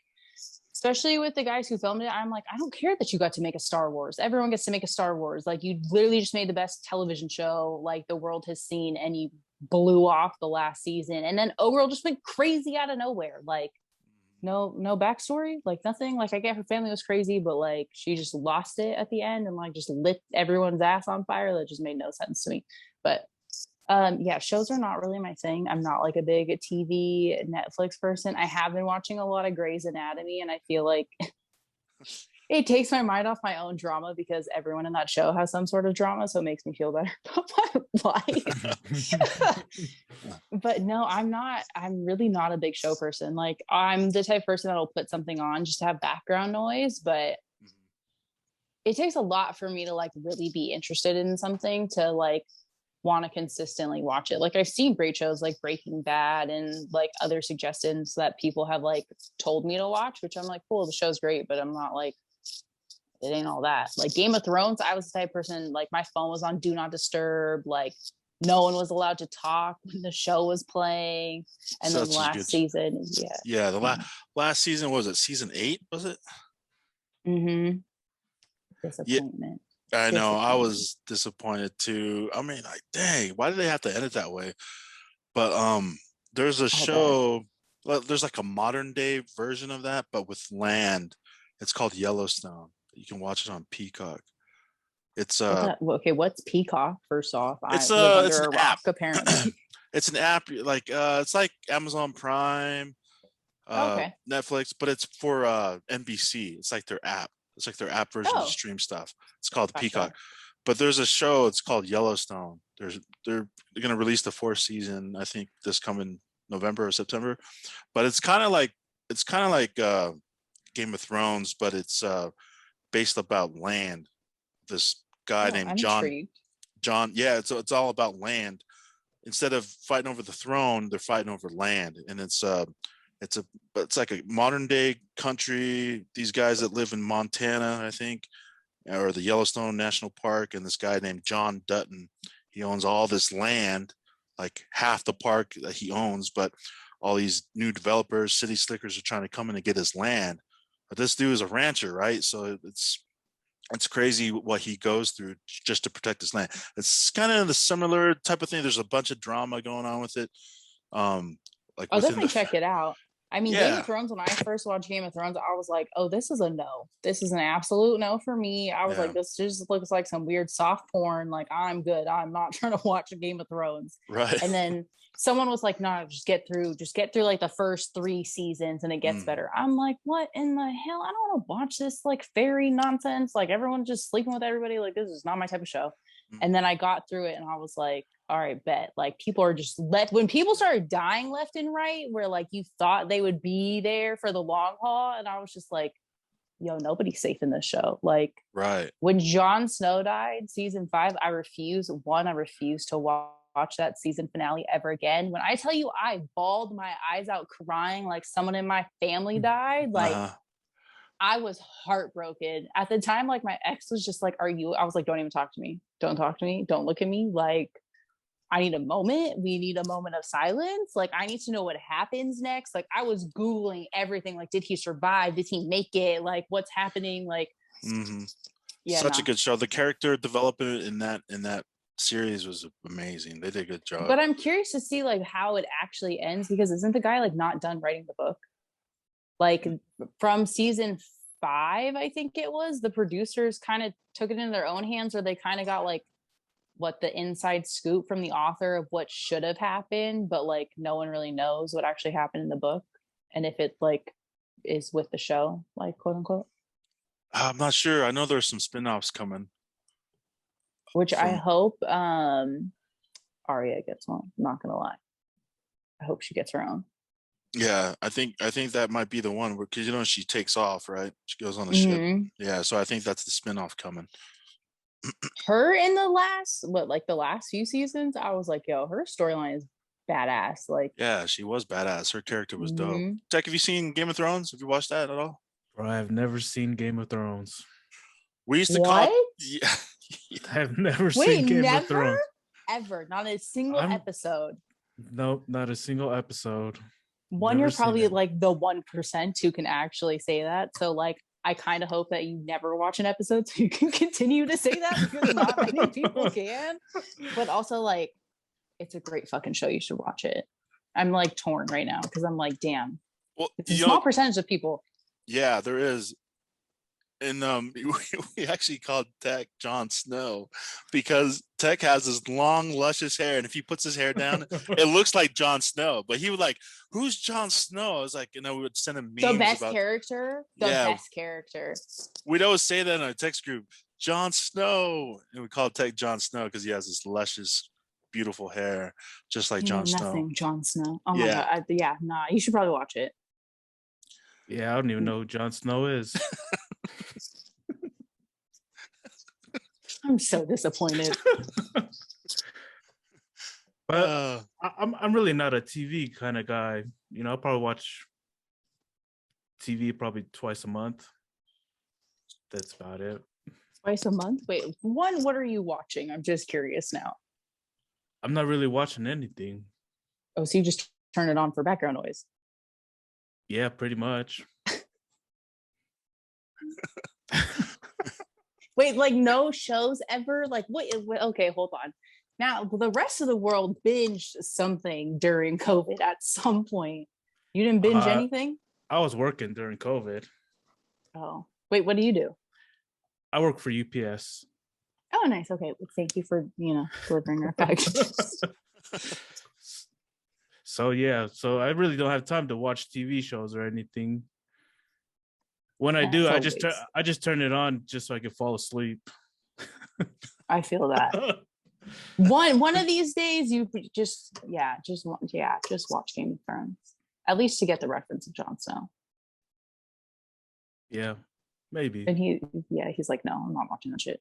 [SPEAKER 1] especially with the guys who filmed it. I'm like, I don't care that you got to make a Star Wars. Everyone gets to make a Star Wars. Like you literally just made the best television show like the world has seen, and you blew off the last season. And then Girl just went crazy out of nowhere. Like, no backstory, like nothing. Like I get her family was crazy, but like she just lost it at the end and like just lit everyone's ass on fire. That just made no sense to me. But yeah, shows are not really my thing. I'm not like a big TV Netflix person. I have been watching a lot of Grey's Anatomy, and I feel like it takes my mind off my own drama because everyone in that show has some sort of drama, so it makes me feel better about my life. But no, I'm really not a big show person. Like I'm the type of person that'll put something on just to have background noise, but it takes a lot for me to like really be interested in something to like want to consistently watch it. Like I've seen great shows like Breaking Bad and like other suggestions that people have like told me to watch, which I'm like, cool, the show's great, but I'm not like, it ain't all that. Like Game of Thrones, I was the type of person, like my phone was on do not disturb, like no one was allowed to talk when the show was playing. And then last season,
[SPEAKER 2] the last season, was it season 8, was it?
[SPEAKER 1] Disappointment.
[SPEAKER 2] I know, I was disappointed too. I mean, like, dang, why did they have to end it that way? But there's a show, there's like a modern day version of that, but with land. It's called Yellowstone. You can watch it on Peacock. It's
[SPEAKER 1] okay, what's Peacock? First off,
[SPEAKER 2] it's
[SPEAKER 1] it's
[SPEAKER 2] an
[SPEAKER 1] a rock,
[SPEAKER 2] app
[SPEAKER 1] apparently.
[SPEAKER 2] It's an app, like it's like Amazon Prime,
[SPEAKER 1] Okay.
[SPEAKER 2] Netflix, but it's for NBC. It's like their app. It's like their app version to
[SPEAKER 1] Oh.
[SPEAKER 2] stream stuff. It's called
[SPEAKER 1] Gotcha.
[SPEAKER 2] Peacock. But there's a show. It's called Yellowstone. They're gonna release the fourth season. I think this coming November or September. But it's kind of like Game of Thrones, but it's based about land. This guy named
[SPEAKER 1] I'm
[SPEAKER 2] John.
[SPEAKER 1] intrigued.
[SPEAKER 2] Yeah, it's all about land. Instead of fighting over the throne, they're fighting over land, and it's like a modern day country. These guys that live in Montana, I think, or the Yellowstone National Park, and this guy named John Dutton. He owns all this land, like half the park that he owns, but all these new developers, city slickers are trying to come in and get his land. But this dude is a rancher, right? So it's crazy what he goes through just to protect his land. It's kind of the similar type of thing. There's a bunch of drama going on with it. Like
[SPEAKER 1] I'll definitely check it out. I mean,
[SPEAKER 2] Yeah.
[SPEAKER 1] Game of Thrones, when I first watched Game of Thrones, I was like, oh, this is a no. This is an absolute no for me. I was
[SPEAKER 2] Yeah.
[SPEAKER 1] like, this just looks like some weird soft porn. Like, I'm good. I'm not trying to watch a Game of Thrones.
[SPEAKER 2] Right.
[SPEAKER 1] And then someone was like, no, just get through like the first 3 seasons and it gets better. I'm like, what in the hell? I don't want to watch this like fairy nonsense. Like everyone's just sleeping with everybody. Like, this is not my type of show. And then I got through it and I was like, all right, bet. Like people are just when people started dying left and right, where like you thought they would be there for the long haul. And I was just like, yo, nobody's safe in this show. Like,
[SPEAKER 2] right.
[SPEAKER 1] When Jon Snow died, season 5, I refuse to watch that season finale ever again. When I tell you I bawled my eyes out crying like someone in my family died, like I was heartbroken. At the time, like my ex was just like, I was like, don't even talk to me. Don't talk to me. Don't look at me. Like, I need a moment. We need a moment of silence. Like, I need to know what happens next. Like, I was Googling everything. Like, did he survive? Did he make it? Like, what's happening? Like,
[SPEAKER 2] Such a good show. The character development in that series was amazing. They did a good job.
[SPEAKER 1] But I'm curious to see like how it actually ends, because isn't the guy like not done writing the book? Like from season 5, I think it was, the producers kind of took it in their own hands, or they kind of got like the inside scoop from the author of what should have happened, but like no one really knows what actually happened in the book and if it like is with the show, like quote unquote.
[SPEAKER 2] I'm not sure. I know there's some spin-offs coming.
[SPEAKER 1] Which I hope Arya gets one. I'm not gonna lie. I hope she gets her own.
[SPEAKER 2] Yeah, I think that might be the one, because she takes off, right? She goes on the ship. Yeah, so I think that's the spin-off coming.
[SPEAKER 1] Her in the last few seasons, I was like, yo, her storyline is badass. Like,
[SPEAKER 2] yeah, she was badass. Her character was dope. Tech, have you seen Game of Thrones? Have you watched that at all?
[SPEAKER 3] Bro, I've never seen Game of Thrones.
[SPEAKER 2] We used to call it,
[SPEAKER 3] yeah. I've never seen Game of Thrones.
[SPEAKER 1] Ever, not a single episode.
[SPEAKER 3] Nope, not a single episode.
[SPEAKER 1] You're probably like the 1% who can actually say that. So like, I kind of hope that you never watch an episode so you can continue to say that, because not many people can. But also like, it's a great fucking show. You should watch it. I'm like torn right now because I'm like, damn. Well, it's a small percentage of people.
[SPEAKER 2] Yeah, there is. And we actually called Tech Jon Snow, because Tech has this long, luscious hair, and if he puts his hair down, it looks like Jon Snow. But he would like, "Who's Jon Snow?" I was like, we would send him memes.
[SPEAKER 1] The best character. We'd
[SPEAKER 2] always say that in our text group, Jon Snow, and we called Tech Jon Snow because he has this luscious, beautiful hair, just like Jon Snow.
[SPEAKER 1] Nothing, Jon Snow. Oh my god, you should probably watch it.
[SPEAKER 3] Yeah, I don't even know who Jon Snow is.
[SPEAKER 1] I'm so disappointed.
[SPEAKER 3] But I'm really not a TV kind of guy. I'll probably watch TV probably twice a month. That's about it.
[SPEAKER 1] Twice a month? Wait, what are you watching? I'm just curious now.
[SPEAKER 3] I'm not really watching anything.
[SPEAKER 1] Oh, so you just turn it on for background noise?
[SPEAKER 3] Yeah, pretty much.
[SPEAKER 1] Wait, like no shows ever? Like wait, okay, hold on. Now the rest of the world binged something during COVID at some point. You didn't binge anything?
[SPEAKER 3] I was working during COVID.
[SPEAKER 1] Oh, wait, what do you do?
[SPEAKER 3] I work for UPS.
[SPEAKER 1] Oh, nice. Okay, well, thank you for delivering our packages.
[SPEAKER 3] So yeah, so I really don't have time to watch TV shows or anything. When I do,
[SPEAKER 1] That's
[SPEAKER 3] I just turn it on just so I can fall asleep.
[SPEAKER 1] I feel that. One of these days, you just watch Game of Thrones, at least to get the reference of Jon Snow.
[SPEAKER 3] Yeah, maybe.
[SPEAKER 1] And he's like, no, I'm not watching that shit.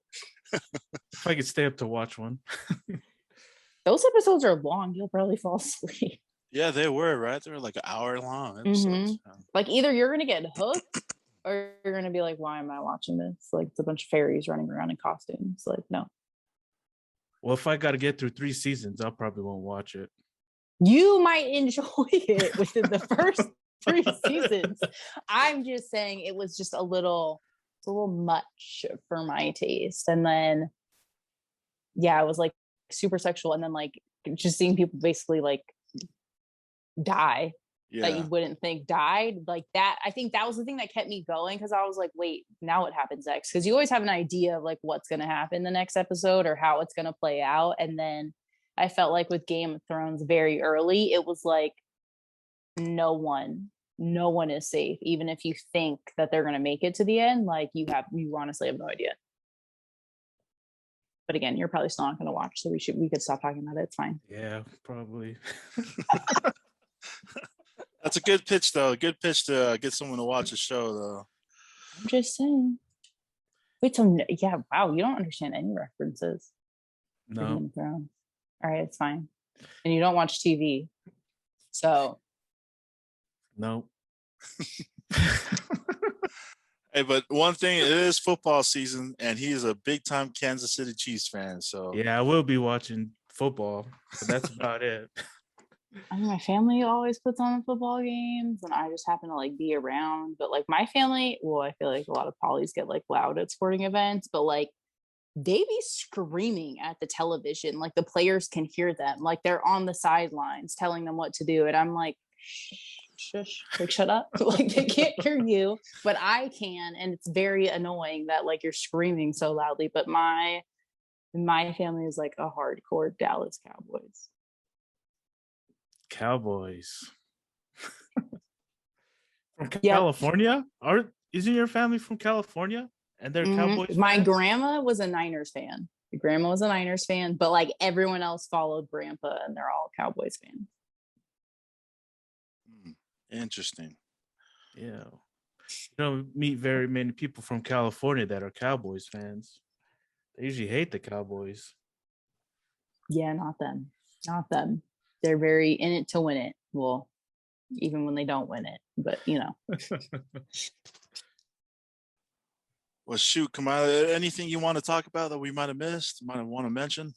[SPEAKER 3] If I could stay up to watch one.
[SPEAKER 1] Those episodes are long. You'll probably fall asleep.
[SPEAKER 2] Yeah, they were, right? They were like an hour long episodes.
[SPEAKER 1] Like either you're gonna get hooked or you're gonna be like, why am I watching this? Like it's a bunch of fairies running around in costumes. Like, no.
[SPEAKER 3] Well, if I got to get through 3 seasons, I probably won't watch it.
[SPEAKER 1] You might enjoy it within the first 3 seasons. I'm just saying it was just a little much for my taste. And then, yeah, it was like super sexual. And then like just seeing people basically like die that you wouldn't think died like that. I think that was the thing that kept me going because I was like, wait, now what happens next? Because you always have an idea of like what's going to happen the next episode or how it's going to play out. And then I felt like with Game of Thrones very early, it was like no one is safe. Even if you think that they're going to make it to the end, like you honestly have no idea. But again, you're probably still not going to watch, so we could stop talking about it. It's fine.
[SPEAKER 3] Yeah, probably.
[SPEAKER 2] That's a good pitch, though. A good pitch to get someone to watch a show, though.
[SPEAKER 1] I'm just saying. Wait, so yeah, wow, you don't understand any references.
[SPEAKER 3] No.
[SPEAKER 1] All right, it's fine. And you don't watch TV, so
[SPEAKER 3] no.
[SPEAKER 2] Hey, but one thing, it is football season, and he is a big-time Kansas City Chiefs fan. So
[SPEAKER 3] yeah, I will be watching football, but that's about it.
[SPEAKER 1] I mean, my family always puts on the football games, and I just happen to like be around. But like my family, well, I feel like a lot of polys get like loud at sporting events, but like they be screaming at the television, like the players can hear them, like they're on the sidelines telling them what to do, and I'm like, shush, like shut up, like they can't hear you, but I can, and it's very annoying that like you're screaming so loudly. But my family is like a hardcore Dallas Cowboys.
[SPEAKER 3] From California? Isn't your family from California? And they're Cowboys
[SPEAKER 1] My
[SPEAKER 3] fans?
[SPEAKER 1] grandma was a Niners fan. But like everyone else followed grandpa, and they're all Cowboys fans.
[SPEAKER 2] Interesting.
[SPEAKER 3] Yeah. You don't meet very many people from California that are Cowboys fans. They usually hate the Cowboys.
[SPEAKER 1] Yeah, not them. They're very in it to win it. Well, even when they don't win it, but you know.
[SPEAKER 2] Well, shoot, Kamaile, anything you want to talk about that we might have missed, might have want to mention?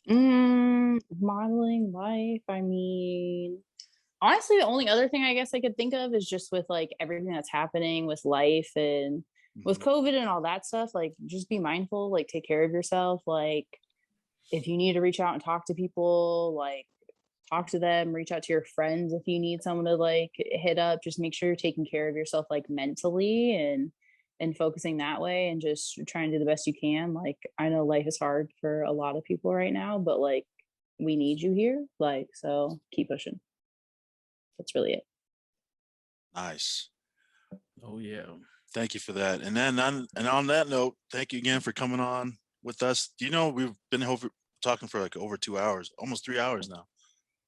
[SPEAKER 1] Modeling life. I mean, honestly, the only other thing I guess I could think of is just with like everything that's happening with life and with COVID and all that stuff, like just be mindful, like take care of yourself. Like if you need to reach out and talk to people, like talk to them, reach out to your friends if you need someone to like hit up. Just make sure you're taking care of yourself like mentally and focusing that way and just trying to do the best you can. Like I know life is hard for a lot of people right now, but like we need you here. Like, so keep pushing. That's really it.
[SPEAKER 2] Nice.
[SPEAKER 3] Oh yeah.
[SPEAKER 2] Thank you for that. And then on that note, thank you again for coming on with us. Do you know we've been talking for like over 2 hours, almost 3 hours now.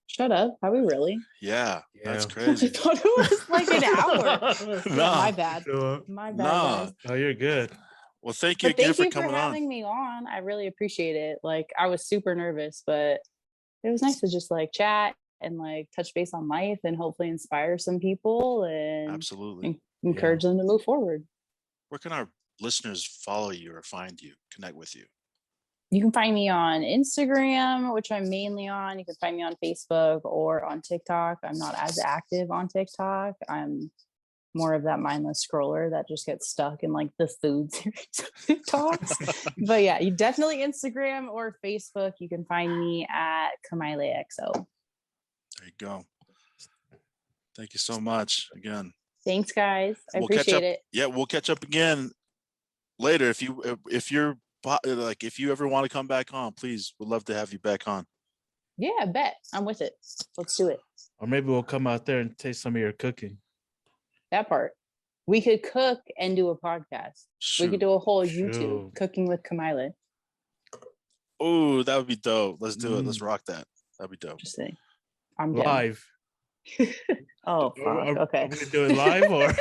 [SPEAKER 1] Shut up. Are we really?
[SPEAKER 2] Yeah. That's crazy.
[SPEAKER 1] I thought it was like an hour.
[SPEAKER 2] No.
[SPEAKER 1] My bad. My bad. Guys.
[SPEAKER 3] Oh, you're good.
[SPEAKER 2] Well, thank you again for coming on.
[SPEAKER 1] Having me on. I really appreciate it. Like I was super nervous, but it was nice to just like chat and like touch base on life and hopefully inspire some people and
[SPEAKER 2] absolutely
[SPEAKER 1] encourage them to move forward.
[SPEAKER 2] Where can our listeners follow you or find you, connect with you?
[SPEAKER 1] You can find me on Instagram, which I'm mainly on. You can find me on Facebook or on TikTok. I'm not as active on TikTok. I'm more of that mindless scroller that just gets stuck in like the food series of TikToks. But yeah, you definitely Instagram or Facebook. You can find me at Kamaile XO.
[SPEAKER 2] There you go. Thank you so much again.
[SPEAKER 1] Thanks, guys. I appreciate it.
[SPEAKER 2] Yeah, we'll catch up again later. If you ever want to come back on, please, we'd love to have you back on.
[SPEAKER 1] Yeah, I bet. I'm with it. Let's do it.
[SPEAKER 3] Or maybe we'll come out there and taste some of your cooking.
[SPEAKER 1] That part. We could cook and do a podcast. We could do a whole YouTube cooking with Kamaile.
[SPEAKER 2] Oh, that would be dope. Let's do it. Let's rock that. That'd be dope.
[SPEAKER 1] Interesting. I'm down.
[SPEAKER 3] Live.
[SPEAKER 1] Oh, fuck. Okay.
[SPEAKER 3] Are we gonna do it live or?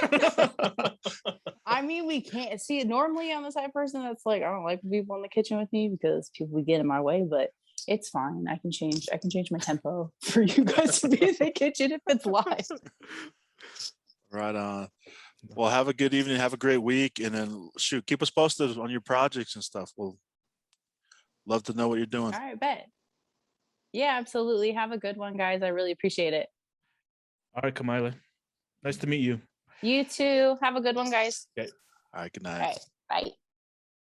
[SPEAKER 1] I mean, we can't see it. Normally, I'm the type of person that's like, I don't like people in the kitchen with me because people would get in my way, but it's fine. I can change my tempo for you guys to be in the kitchen if it's live.
[SPEAKER 2] Right on. Well, have a good evening. Have a great week. And then shoot, keep us posted on your projects and stuff. We'll love to know what you're doing.
[SPEAKER 1] All right, bet. Yeah, absolutely. Have a good one, guys. I really appreciate it.
[SPEAKER 3] All right, Kamaile. Nice to meet you.
[SPEAKER 1] You too. Have a good one, guys.
[SPEAKER 3] Okay.
[SPEAKER 2] All right, good night.
[SPEAKER 1] All right, bye.